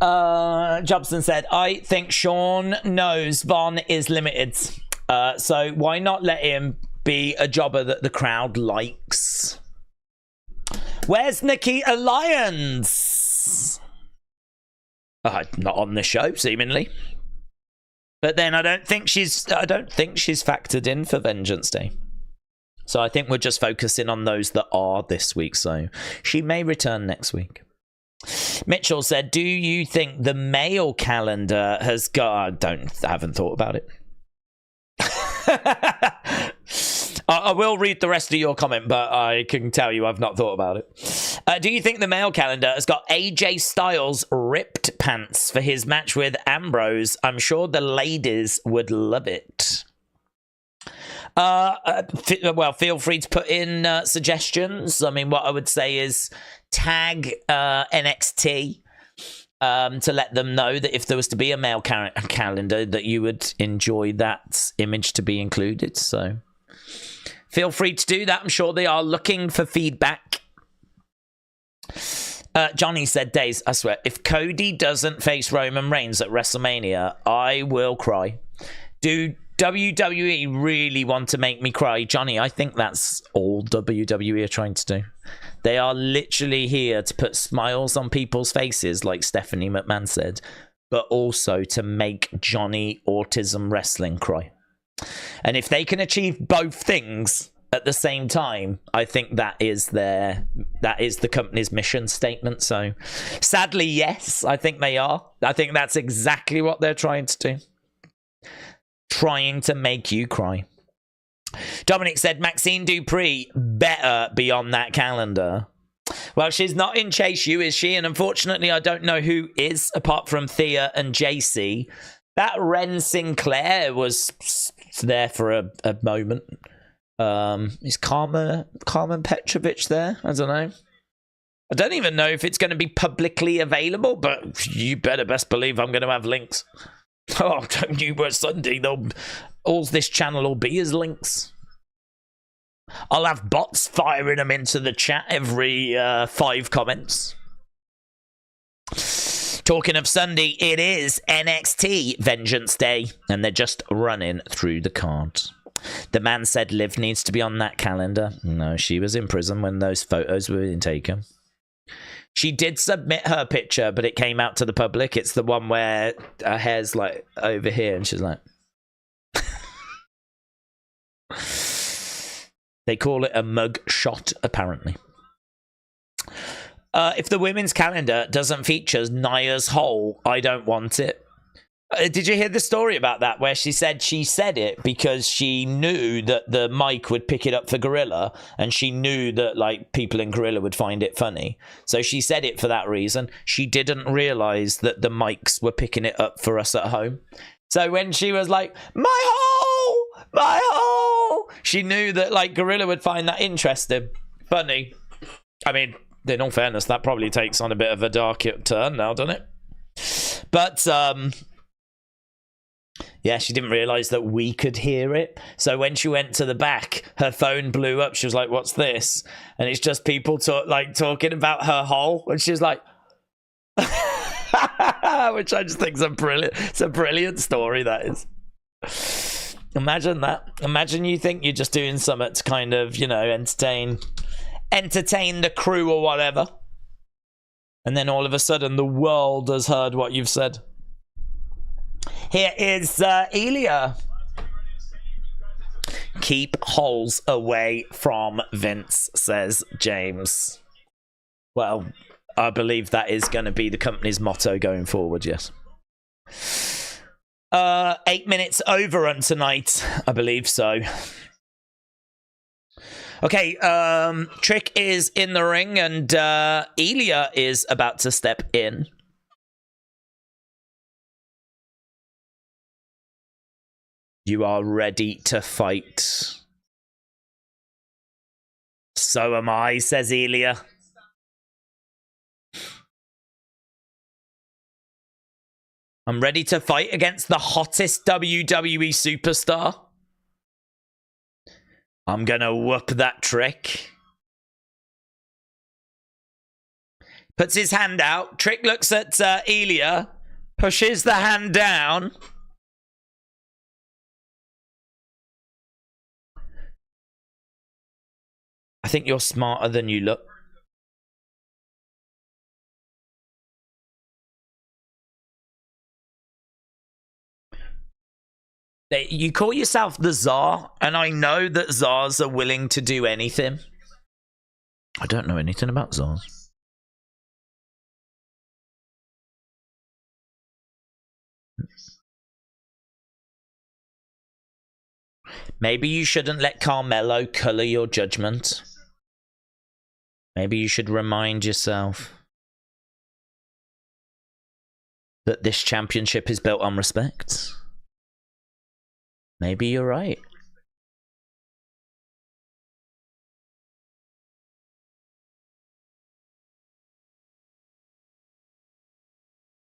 Jobson said, I think Sean knows Von is limited. So why not let him be a jobber that the crowd likes? Where's Nikita Lyons? Not on the show, seemingly. But then I don't think she's factored in for Vengeance Day. So I think we're just focusing on those that are this week. So she may return next week. Mitchell said, do you think the male calendar has got... I haven't thought about it. I will read the rest of your comment, but I can tell you I've not thought about it. Do you think the male calendar has got AJ Styles ripped pants for his match with Ambrose? I'm sure the ladies would love it. Well, feel free to put in suggestions. I mean, what I would say is tag NXT to let them know that if there was to be a male calendar, that you would enjoy that image to be included. So feel free to do that. I'm sure they are looking for feedback. Johnny said, Days, I swear, if Cody doesn't face Roman Reigns at WrestleMania, I will cry. Do WWE really want to make me cry? Johnny, I think that's all WWE are trying to do. They are literally here to put smiles on people's faces, like Stephanie McMahon said, but also to make Johnny Autism Wrestling cry. And if they can achieve both things at the same time, I think that is the company's mission statement. So sadly, yes, I think they are. I think that's exactly what they're trying to do. Trying to make you cry. Dominic said, Maxine Dupree better be on that calendar. Well, she's not in Chase U, is she? And unfortunately, I don't know who is, apart from Thea and JC. That Ren Sinclair was there for a moment. Is Carmen Petrovich there? I don't know. I don't even know if it's going to be publicly available, but you better best believe I'm going to have links. Oh, don't you worry, Sunday. All this channel will be is links. I'll have bots firing them into the chat every 5 comments. Talking of Sunday, it is NXT Vengeance Day, and they're just running through the cards. The man said Liv needs to be on that calendar. No, she was in prison when those photos were being taken. She did submit her picture, but it came out to the public. It's the one where her hair's like over here, and she's like... They call it a mug shot, apparently. If the women's calendar doesn't feature Nia's hole, I don't want it. Did you hear the story about that, where she said it because she knew that the mic would pick it up for Gorilla, and she knew that like people in Gorilla would find it funny. So she said it for that reason. She didn't realize that the mics were picking it up for us at home. So when she was like, my hole, she knew that like Gorilla would find that interesting. Funny. I mean, in all fairness, that probably takes on a bit of a dark turn now, doesn't it? But, yeah, she didn't realize that we could hear it. So when she went to the back, her phone blew up. She was like, what's this? And it's just people talking about her hole. And she's like, which I just think is it's a brilliant story, that is. Imagine that. Imagine you think you're just doing something to kind of, you know, entertain the crew or whatever. And then all of a sudden the world has heard what you've said. Here is Ilja. Keep holes away from Vince, says James. Well, I believe that is going to be the company's motto going forward, yes. 8 minutes overrun tonight, I believe so. Okay, Trick is in the ring, and Ilja is about to step in. You are ready to fight. So am I, says Ilja. I'm ready to fight against the hottest WWE superstar. I'm gonna whoop that Trick. Puts his hand out. Trick looks at Ilja. Pushes the hand down. I think you're smarter than you look. You call yourself the Tsar, and I know that Tsars are willing to do anything. I don't know anything about Tsars. Maybe you shouldn't let Carmelo color your judgment. Maybe you should remind yourself that this championship is built on respect. Maybe you're right.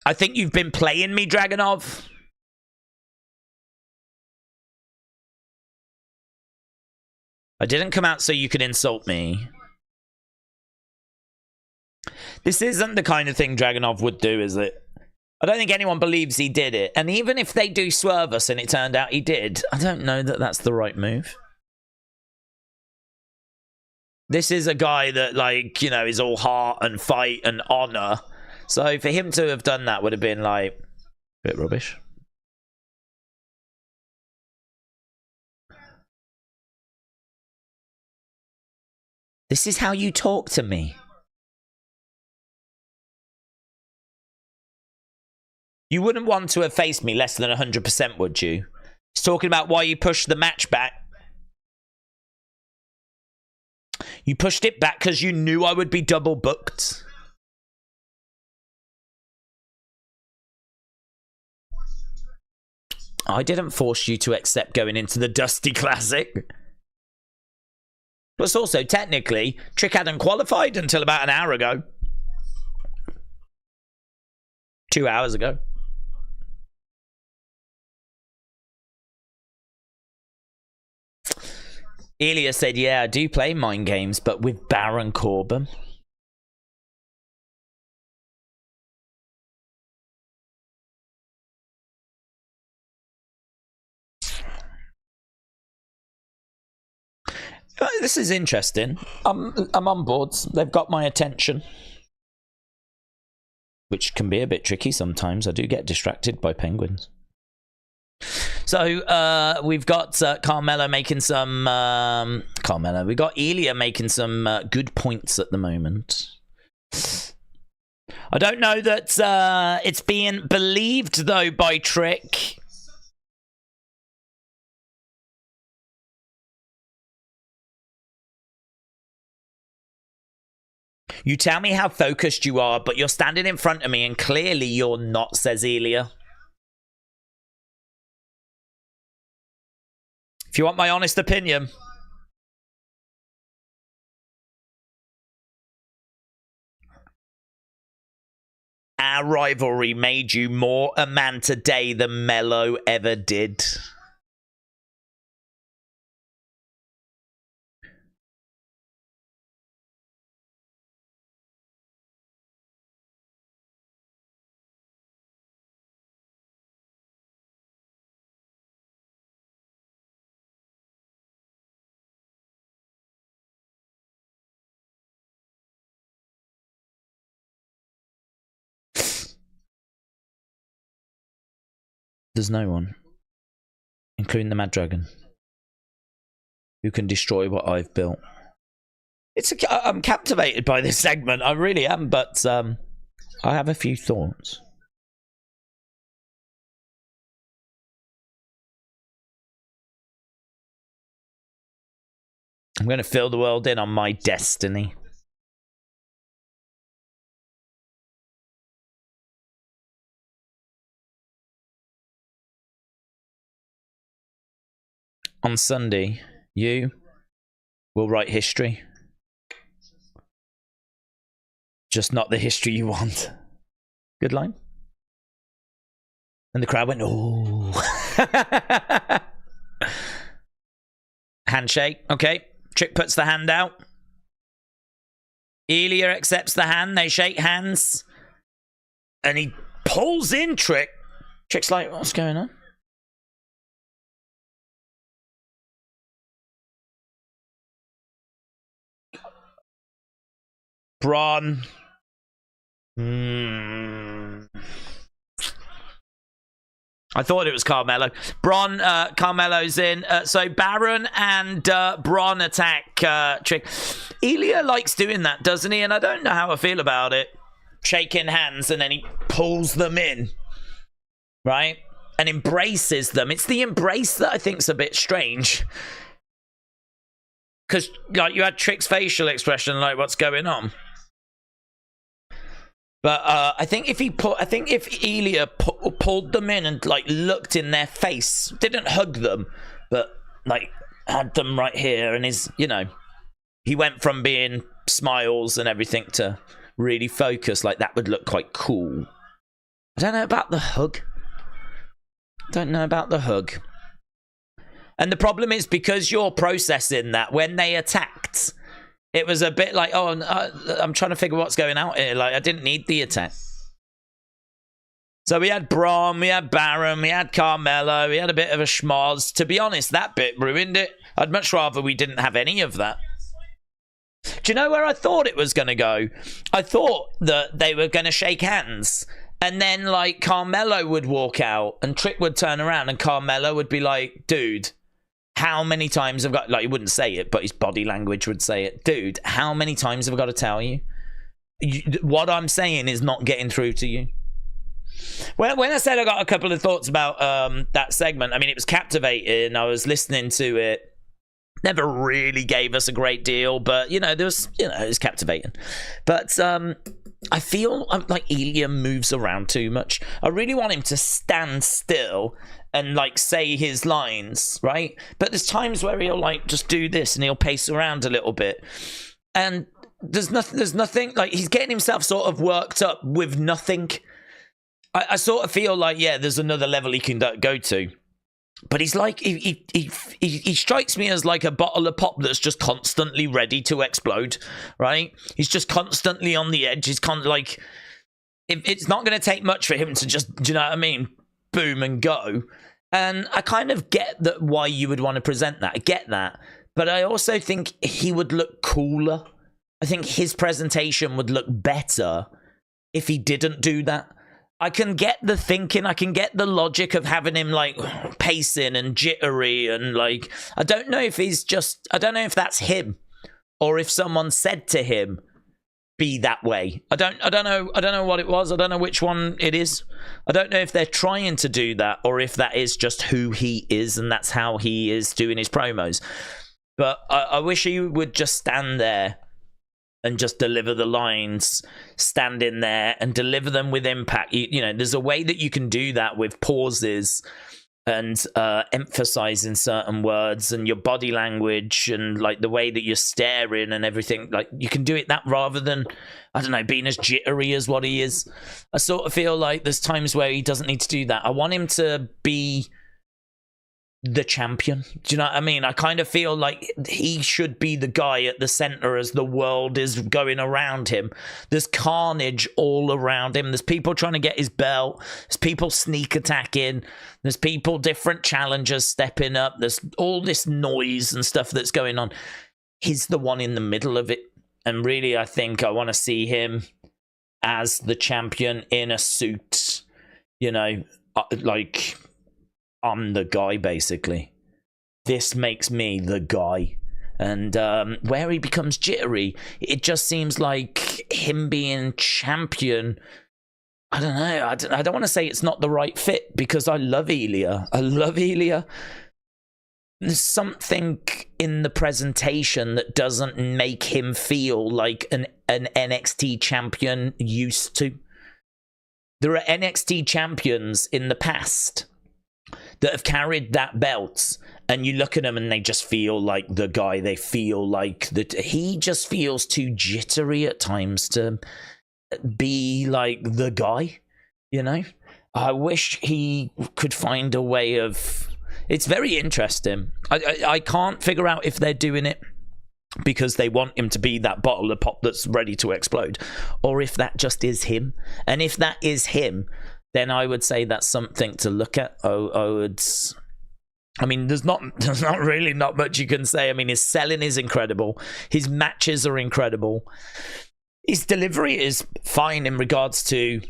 I think you've been playing me, Dragunov. I didn't come out so you could insult me. This isn't the kind of thing Dragunov would do, is it? I don't think anyone believes he did it. And even if they do swerve us and it turned out he did, I don't know that that's the right move. This is a guy that, like, you know, is all heart and fight and honor. So for him to have done that would have been, like, a bit rubbish. This is how you talk to me. You wouldn't want to have faced me less than 100%, would you? He's talking about why you pushed the match back. You pushed it back because you knew I would be double booked. I didn't force you to accept going into the Dusty Classic. Plus also, technically, Trick hadn't qualified until about an hour ago. 2 hours ago. Ilja said, yeah, I do play mind games, but with Baron Corbin. This is interesting. I'm on board. They've got my attention, which can be a bit tricky sometimes. I do get distracted by penguins. So we've got Carmelo making some Carmelo. We got Ilja making some good points at the moment. I don't know that it's being believed though by Trick. You tell me how focused you are, but you're standing in front of me and clearly you're not, says Ilja. If you want my honest opinion. Our rivalry made you more a man today than Melo ever did. There's no one, including the Mad Dragon, who can destroy what I've built. I'm captivated by this segment. I really am, but I have a few thoughts. I'm going to fill the world in on my destiny. On Sunday, you will write history. Just not the history you want. Good line. And the crowd went, oh. Handshake. Okay. Trick puts the hand out. Ilja accepts the hand. They shake hands. And he pulls in Trick. Trick's like, what's going on? Braun. I thought it was Carmelo. Braun, Carmelo's in. So Baron and Braun attack Trick. Ilja likes doing that, doesn't he? And I don't know how I feel about it. Shaking hands and then he pulls them in. Right? And embraces them. It's the embrace that I think's a bit strange. Because like you had Trick's facial expression, like what's going on. But I think if Ilja pulled them in and like looked in their face, didn't hug them, but like had them right here, and he went from being smiles and everything to really focus, like that would look quite cool. I don't know about the hug. And the problem is because you're processing that when they attacked. It was a bit like, oh, I'm trying to figure what's going on here. Like, I didn't need the attack. So we had Braun, we had Baron, we had Carmelo, we had a bit of a schmoz. To be honest, that bit ruined it. I'd much rather we didn't have any of that. Do you know where I thought it was going to go? I thought that they were going to shake hands. And then, like, Carmelo would walk out and Trick would turn around and Carmelo would be like, dude, how many times have I got, like, he wouldn't say it, but his body language would say it. Dude, how many times have I got to tell you? What I'm saying is not getting through to you. When I said I got a couple of thoughts about that segment, I mean, it was captivating. I was listening to it. Never really gave us a great deal, but, it was captivating. But I feel like Ilja moves around too much. I really want him to stand still and like say his lines, right? But there's times where he'll like just do this and he'll pace around a little bit, and there's nothing like he's getting himself sort of worked up with nothing. I sort of feel like, yeah, there's another level he can go to, but he's like he strikes me as like a bottle of pop that's just constantly ready to explode, right? He's just constantly on the edge. He's kind of like, it's not going to take much for him to just, do you know what I mean, boom and go. And I kind of get that why you would want to present that. I get that. But I also think he would look cooler. I think his presentation would look better if he didn't do that. I can get the thinking, I can get the logic of having him like pacing and jittery and like, I don't know if that's him or if someone said to him, be that way. I don't know what it was. I don't know which one it is. I don't know if they're trying to do that or if that is just who he is and that's how he is doing his promos. But I wish he would just stand there and just deliver the lines, stand in there and deliver them with impact. You know, there's a way that you can do that with pauses and emphasizing certain words and your body language and like the way that you're staring and everything. Like you can do it that rather than, I don't know, being as jittery as what he is. I sort of feel like there's times where he doesn't need to do that. I want him to be the champion. Do you know what I mean? I kind of feel like he should be the guy at the center as the world is going around him. There's carnage all around him. There's people trying to get his belt. There's people sneak attacking. There's people, different challengers stepping up. There's all this noise and stuff that's going on. He's the one in the middle of it. And really, I think I want to see him as the champion in a suit, you know, like, I'm the guy, basically. This makes me the guy. And where he becomes jittery, it just seems like him being champion. I don't know. I don't want to say it's not the right fit because I love Ilja. I love Ilja. There's something in the presentation that doesn't make him feel like an NXT champion used to. There are NXT champions in the past that have carried that belt and you look at them and they just feel like the guy. They feel like that. He just feels too jittery at times to be like the guy, you know. I wish he could find a way of, it's very interesting. I can't figure out if they're doing it because they want him to be that bottle of pop that's ready to explode, or if that just is him. And if that is him, then I would say that's something to look at. I mean, there's not really not much you can say. I mean, his selling is incredible. His matches are incredible. His delivery is fine in regards to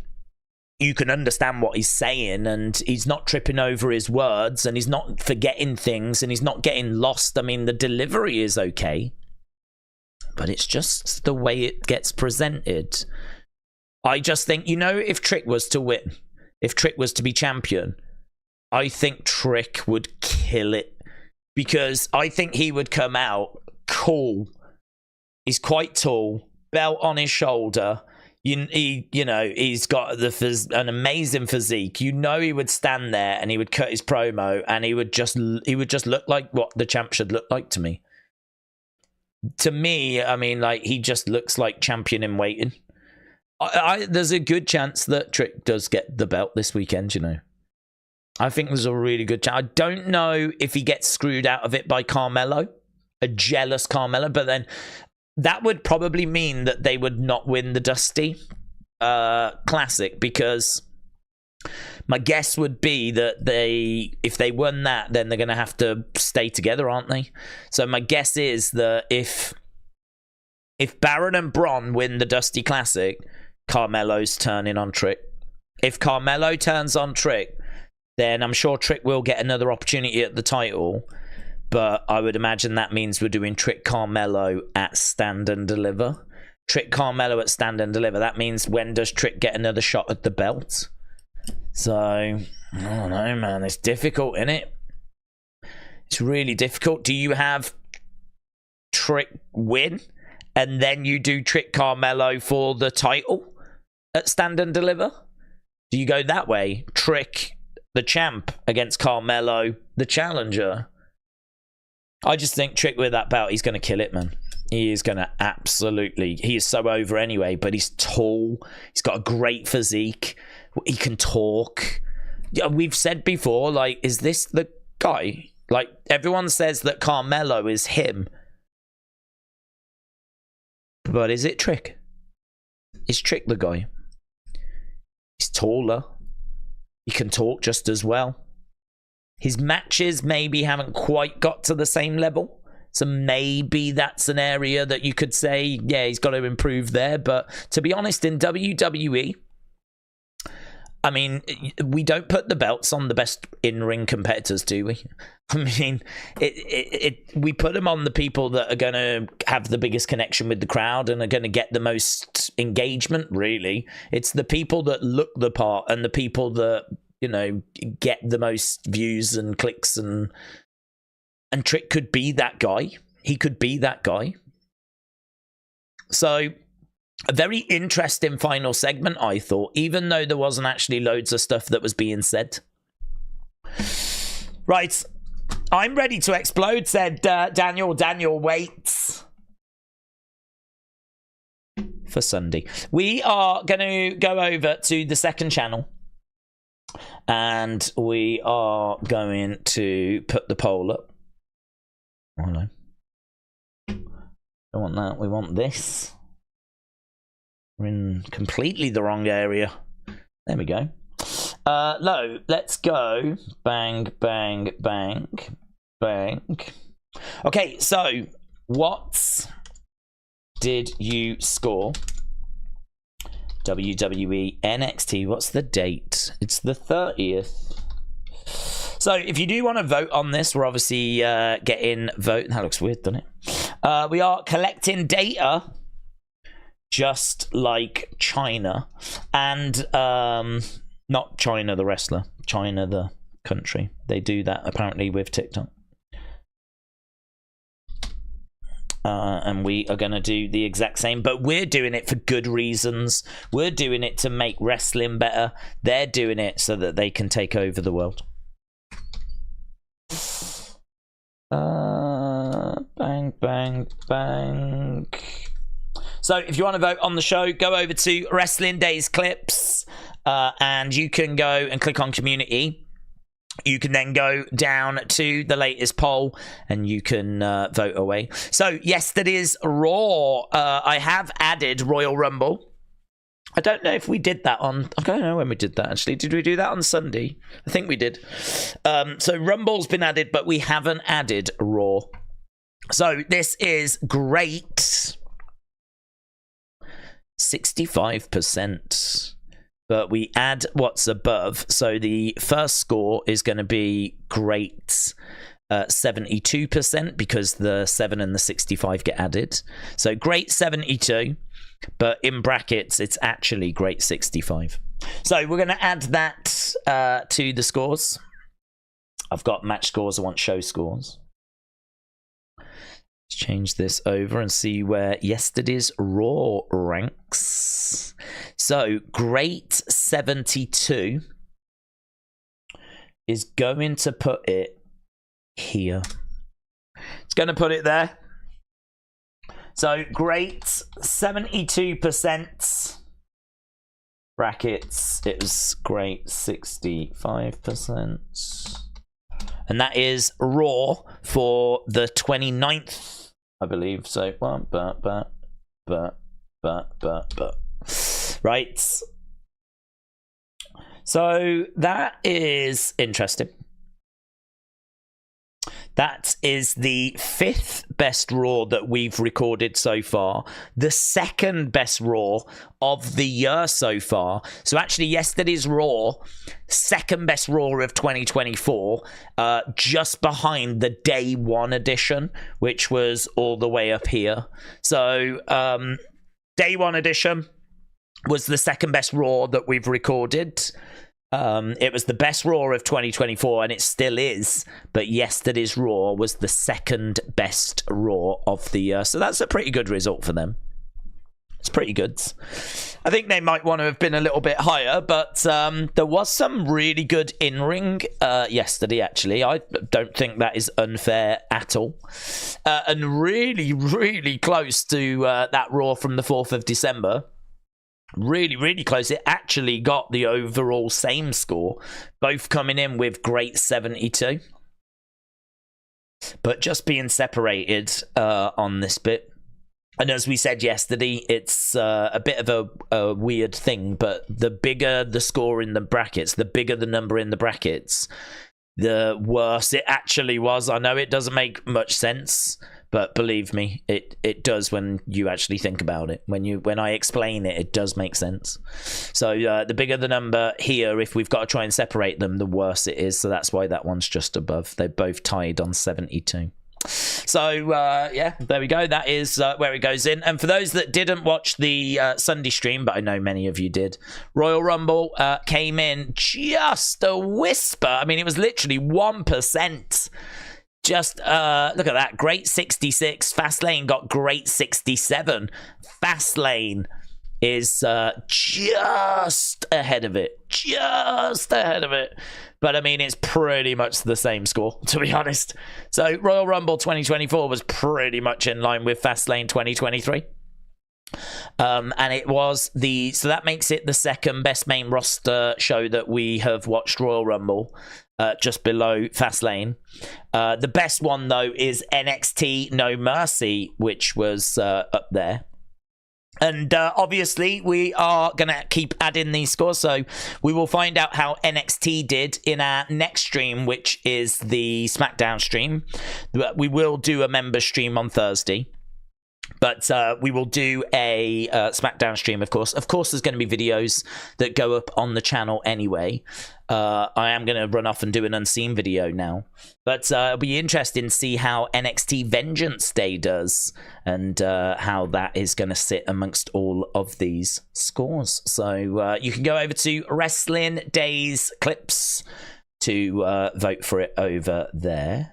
you can understand what he's saying and he's not tripping over his words and he's not forgetting things and he's not getting lost. I mean, the delivery is okay, but it's just the way it gets presented. I just think, you know, if Trick was to win, if Trick was to be champion, I think Trick would kill it because I think he would come out cool. He's quite tall, belt on his shoulder. You know, he's got an amazing physique. You know, he would stand there and he would cut his promo and he would just look like what the champ should look like to me. To me, I mean, like, he just looks like champion in waiting. There's a good chance that Trick does get the belt this weekend, you know. I think there's a really good chance. I don't know if he gets screwed out of it by Carmelo, a jealous Carmelo, but then that would probably mean that they would not win the Dusty Classic, because my guess would be that if they won that, then they're going to have to stay together, aren't they? So my guess is that if Baron and Braun win the Dusty Classic, Carmelo's turning on Trick. If Carmelo turns on Trick, then I'm sure Trick will get another opportunity at the title. But I would imagine that means we're doing Trick Carmelo at Stand and Deliver. Trick Carmelo at Stand and Deliver. That means when does Trick get another shot at the belt? So, I don't know, man. It's difficult, isn't it? It's really difficult. Do you have Trick win and then you do Trick Carmelo for the title at Stand and Deliver? Do you go that way? Trick, the champ, against Carmelo, the challenger? I just think Trick with that belt, he's going to kill it, man. He is going to absolutely... He is so over anyway, but he's tall. He's got a great physique. He can talk. We've said before, like, is this the guy? Like, everyone says that Carmelo is him. But is it Trick? Is Trick the guy? He's taller. He can talk just as well. His matches maybe haven't quite got to the same level So maybe that's an area that you could say, yeah, he's got to improve there. But to be honest, in WWE, I mean, we don't put the belts on the best in-ring competitors, do we? I mean, we put them on the people that are going to have the biggest connection with the crowd and are going to get the most engagement, really. It's the people that look the part and the people that, you know, get the most views and clicks. And Trick could be that guy. He could be that guy. So a very interesting final segment, I thought, even though there wasn't actually loads of stuff that was being said. Right. I'm ready to explode, said Daniel. Daniel waits for Sunday. We are going to go over to the second channel. And we are going to put the poll up. Oh, no. Don't want that. We want this. We're in completely the wrong area. There we go. Lo, let's go. Bang, bang, bang, bang. Okay, so what did you score? WWE NXT. What's the date? It's the 30th. So if you do want to vote on this, we're obviously getting vote. That looks weird, doesn't it? We are collecting data. Just like China. And not China the wrestler, China the country. They do that apparently with TikTok. And we are going to do the exact same, but we're doing it for good reasons. We're doing it to make wrestling better. They're doing it so that they can take over the world. Bang, bang, bang. So if you want to vote on the show, go over to Wrestling Days Clips and you can go and click on Community. You can then go down to the latest poll and you can vote away. So yesterday's Raw, I have added Royal Rumble. I don't know if we did that on... I don't know when we did that, actually. Did we do that on Sunday? I think we did. So Rumble's been added, but we haven't added Raw. So this is great. 65%. But we add what's above. So the first score is going to be great 72% because the 7 and the 65 get added. So great 72, but in brackets, it's actually great 65. So we're going to add that to the scores. I've got match scores. I want show scores. Let's change this over and see where yesterday's Raw ranks. So, great 72 is going to put it here. It's going to put it there. So, great 72%. Brackets, it was great 65%. And that is Raw for the 29th, I believe. So, right. So that is interesting. That is the 5th best Raw that we've recorded so far. The 2nd best Raw of the year so far. So actually yesterday's Raw, 2nd best Raw of 2024, just behind the Day 1 edition, which was all the way up here. So Day 1 edition was the 2nd best Raw that we've recorded. It was the best Raw of 2024, and it still is. But yesterday's Raw was the 2nd best Raw of the year. So that's a pretty good result for them. It's pretty good. I think they might want to have been a little bit higher, but there was some really good in-ring yesterday, actually. I don't think that is unfair at all. And really, really close to that Raw from the 4th of December. Really, really close. It actually got the overall same score. Both coming in with great 72. But just being separated on this bit. And as we said yesterday, it's a bit of a weird thing. But the bigger the score in the brackets, the bigger the number in the brackets, the worse it actually was. I know it doesn't make much sense. but believe me, it does when you actually think about it. When I explain it, it does make sense. So the bigger the number here, if we've got to try and separate them, the worse it is. So that's why that one's just above. They're both tied on 72. So yeah, there we go. That is where it goes in. And for those that didn't watch the Sunday stream, but I know many of you did, Royal Rumble came in just a whisper. I mean, it was literally 1%. Just look at that. Great 66. Fastlane got great 67. Fastlane is just ahead of it. Just ahead of it. But, I mean, it's pretty much the same score, to be honest. So, Royal Rumble 2024 was pretty much in line with Fastlane 2023. And it was so that makes it the second best main roster show that we have watched Royal Rumble, just below Fastlane. The best one, though, is NXT No Mercy, which was up there. And obviously, we are going to keep adding these scores. So we will find out how NXT did in our next stream, which is the SmackDown stream. We will do a member stream on Thursday. But we will do a SmackDown stream, of course. Of course, there's going to be videos that go up on the channel anyway. I am going to run off and do an unseen video now. But it'll be interesting to see how NXT Vengeance Day does and how that is going to sit amongst all of these scores. So you can go over to Wrestling Days Clips to vote for it over there.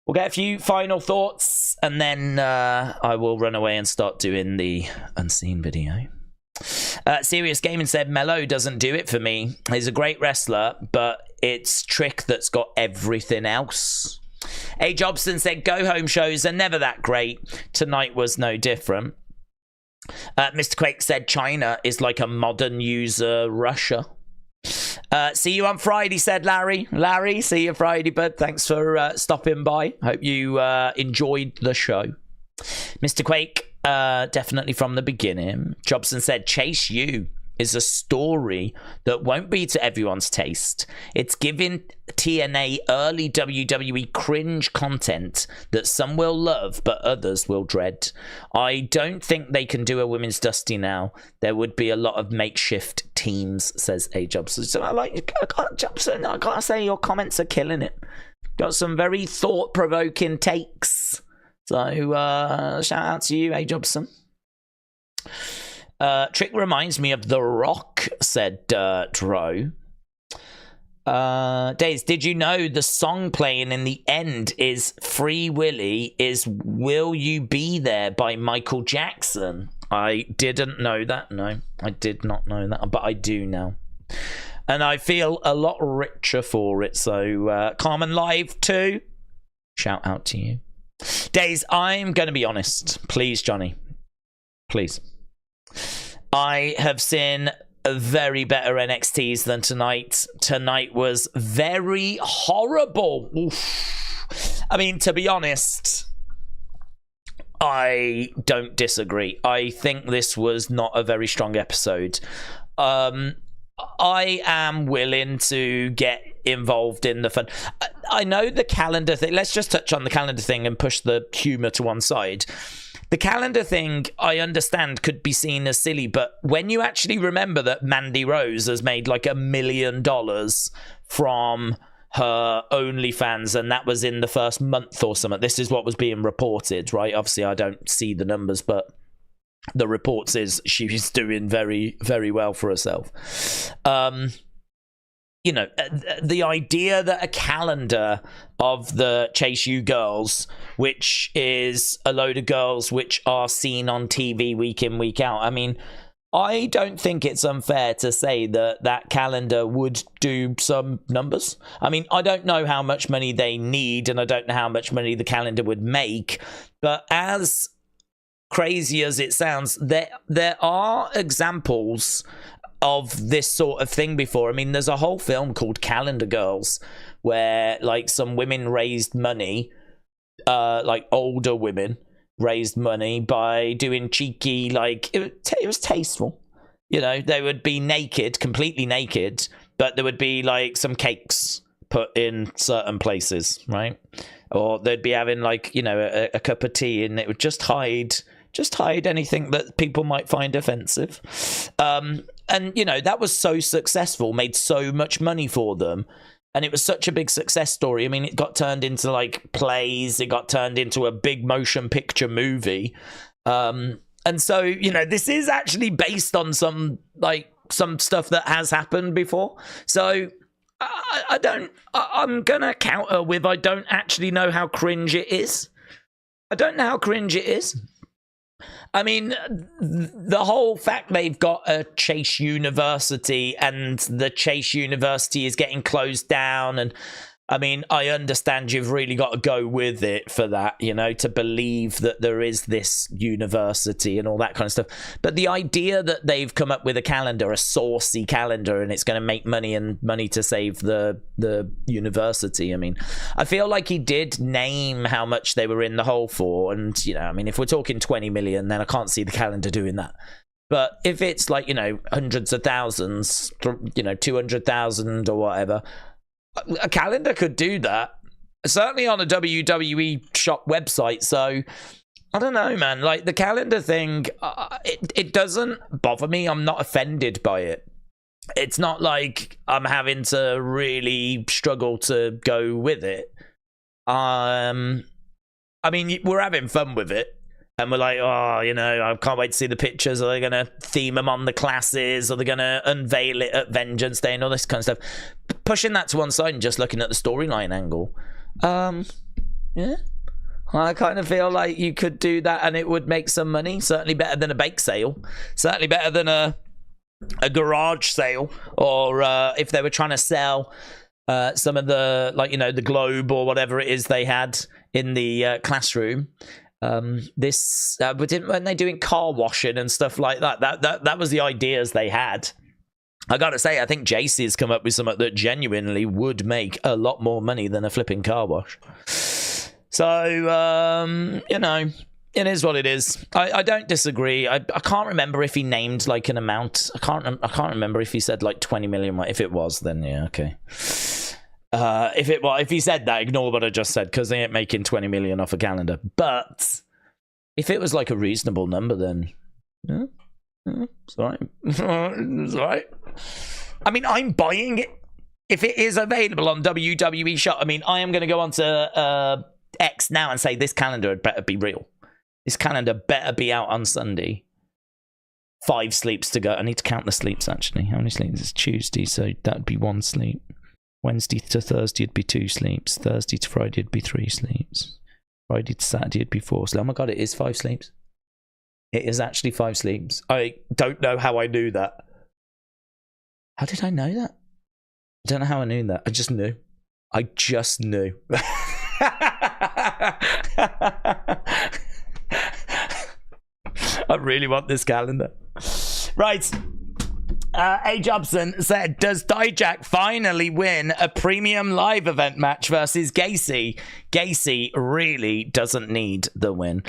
We'll get a few final thoughts, and then I will run away and start doing the unseen video. Serious Gaming said, Melo doesn't do it for me. He's a great wrestler, but it's Trick that's got everything else. A. Jobson said, go home shows are never that great. Tonight was no different. Mr. Quake said, China is like a modern user Russia. See you on Friday, said Larry. Larry, see you Friday, bud. Thanks for stopping by. Hope you enjoyed the show. Mr. Quake, definitely from the beginning. Jobson said, Chase U is a story that won't be to everyone's taste. It's giving TNA early WWE cringe content that some will love, but others will dread. I don't think they can do a women's Dusty now. There would be a lot of makeshift teams, says A. Jobson. So Jobson, I gotta say your comments are killing it. Got some very thought-provoking takes. So shout out to you, A. Jobson. Trick reminds me of The Rock, said Dro. Days, did you know the song playing in the end is Free Willy is Will You Be There by Michael Jackson? I didn't know that. No, I did not know that, but I do now. And I feel a lot richer for it. So, Carmen Live too. Shout out to you. Days, I'm going to be honest. Please, Johnny. Please. I have seen very better NXTs than tonight. Tonight was very horrible. Oof. I mean, to be honest, I don't disagree. I think this was not a very strong episode. I am willing to get involved in the fun. I know the calendar thing. Let's just touch on the calendar thing and push the humor to one side. The calendar thing, I understand, could be seen as silly, but when you actually remember that Mandy Rose has made like $1 million from her OnlyFans, and that was in the first month or something. This is what was being reported, right? Obviously, I don't see the numbers, but the reports is she's doing very, very well for herself. You know, the idea that a calendar of the Chase U girls, which is a load of girls which are seen on TV week in, week out. I mean, I don't think it's unfair to say that that calendar would do some numbers. I mean, I don't know how much money they need, and I don't know how much money the calendar would make. But as crazy as it sounds, there are examples of this sort of thing before. I mean, there's a whole film called Calendar Girls where like some women raised money, like older women raised money by doing cheeky, like it was tasteful. You know, they would be naked, completely naked, but there would be like some cakes put in certain places, right? Or they'd be having like, you know, a cup of tea, and it would just hide anything that people might find offensive. And, you know, that was so successful, made so much money for them. And it was such a big success story. I mean, it got turned into like plays. It got turned into a big motion picture movie. And so, you know, this is actually based on some stuff that has happened before. So I'm going to counter with, I don't actually know how cringe it is. I don't know how cringe it is. I mean, the whole fact they've got a Chase University and the Chase University is getting closed down, and I mean, I understand you've really got to go with it for that, you know, to believe that there is this university and all that kind of stuff. But the idea that they've come up with a calendar, a saucy calendar, and it's going to make money to save the university. I mean, I feel like he did name how much they were in the hole for. And, you know, I mean, if we're talking 20 million, then I can't see the calendar doing that. But if it's like, you know, hundreds of thousands, you know, 200,000 or whatever, a calendar could do that, certainly on a WWE shop website. So I don't know, man. Like the calendar thing, it doesn't bother me. I'm not offended by it. It's not like I'm having to really struggle to go with it. I mean, we're having fun with it. And we're like, oh, you know, I can't wait to see the pictures. Are they going to theme them on the classes? Are they going to unveil it at Vengeance Day and all this kind of stuff? Pushing that to one side and just looking at the storyline angle. Yeah. I kind of feel like you could do that and it would make some money. Certainly better than a bake sale. Certainly better than a garage sale. Or if they were trying to sell some of the, like, you know, the globe or whatever it is they had in the classroom. Weren't they doing car washing and stuff like that? That was the ideas they had. I gotta say, I think JC's come up with something that genuinely would make a lot more money than a flipping car wash. So, you know, it is what it is. I don't disagree. I can't remember if he named like an amount. I can't remember if he said like 20 million. If it was, then yeah, okay. If he said that, ignore what I just said, because they ain't making 20 million off a calendar. But if it was like a reasonable number, then yeah, it's all right. It's all right. I mean, I'm buying it if it is available on WWE Shop. I mean, I am going to go on to X now and say this calendar had better be real. This calendar better be out on Sunday. 5 sleeps to go. I need to count the sleeps, actually. How many sleeps? It's Tuesday, so that would be 1 sleep. Wednesday to Thursday it'd be 2 sleeps. Thursday to Friday it'd be 3 sleeps. Friday to Saturday it'd be 4 sleeps. Oh my god, it is 5 sleeps. It is actually 5 sleeps. I don't know how I knew that. How did I know that? I don't know how I knew that. I just knew. I just knew. I really want this calendar. Right. A. Jobson said, does Dijak finally win a premium live event match versus Gacy? Gacy really doesn't need the win.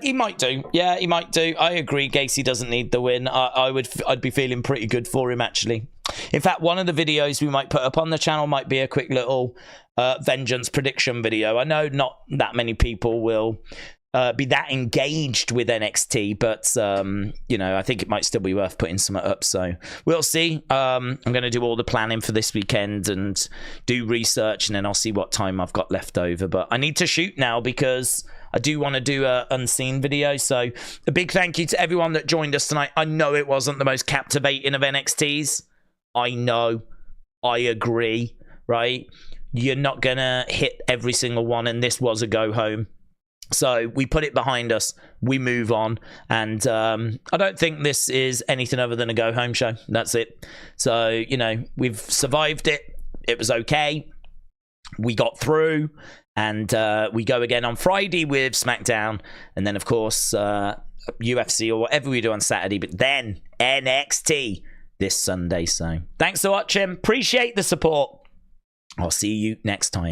He might do. Yeah, he might do. I agree. Gacy doesn't need the win. I'd be feeling pretty good for him, actually. In fact, one of the videos we might put up on the channel might be a quick little Vengeance prediction video. I know not that many people will be that engaged with NXT, but you know, I think it might still be worth putting something up, so we'll see. I'm going to do all the planning for this weekend and do research, and then I'll see what time I've got left over. But I need to shoot now because I do want to do a unseen video. So a big thank you to everyone that joined us tonight. I know it wasn't the most captivating of NXTs. I know. I agree, right? You're not going to hit every single one, and this was a go home. So we put it behind us, we move on, and I don't think this is anything other than a go-home show. That's it. So, you know, we've survived it. It was okay. We got through, and we go again on Friday with SmackDown, and then, of course, UFC or whatever we do on Saturday, but then NXT this Sunday. So thanks for watching. Appreciate the support. I'll see you next time.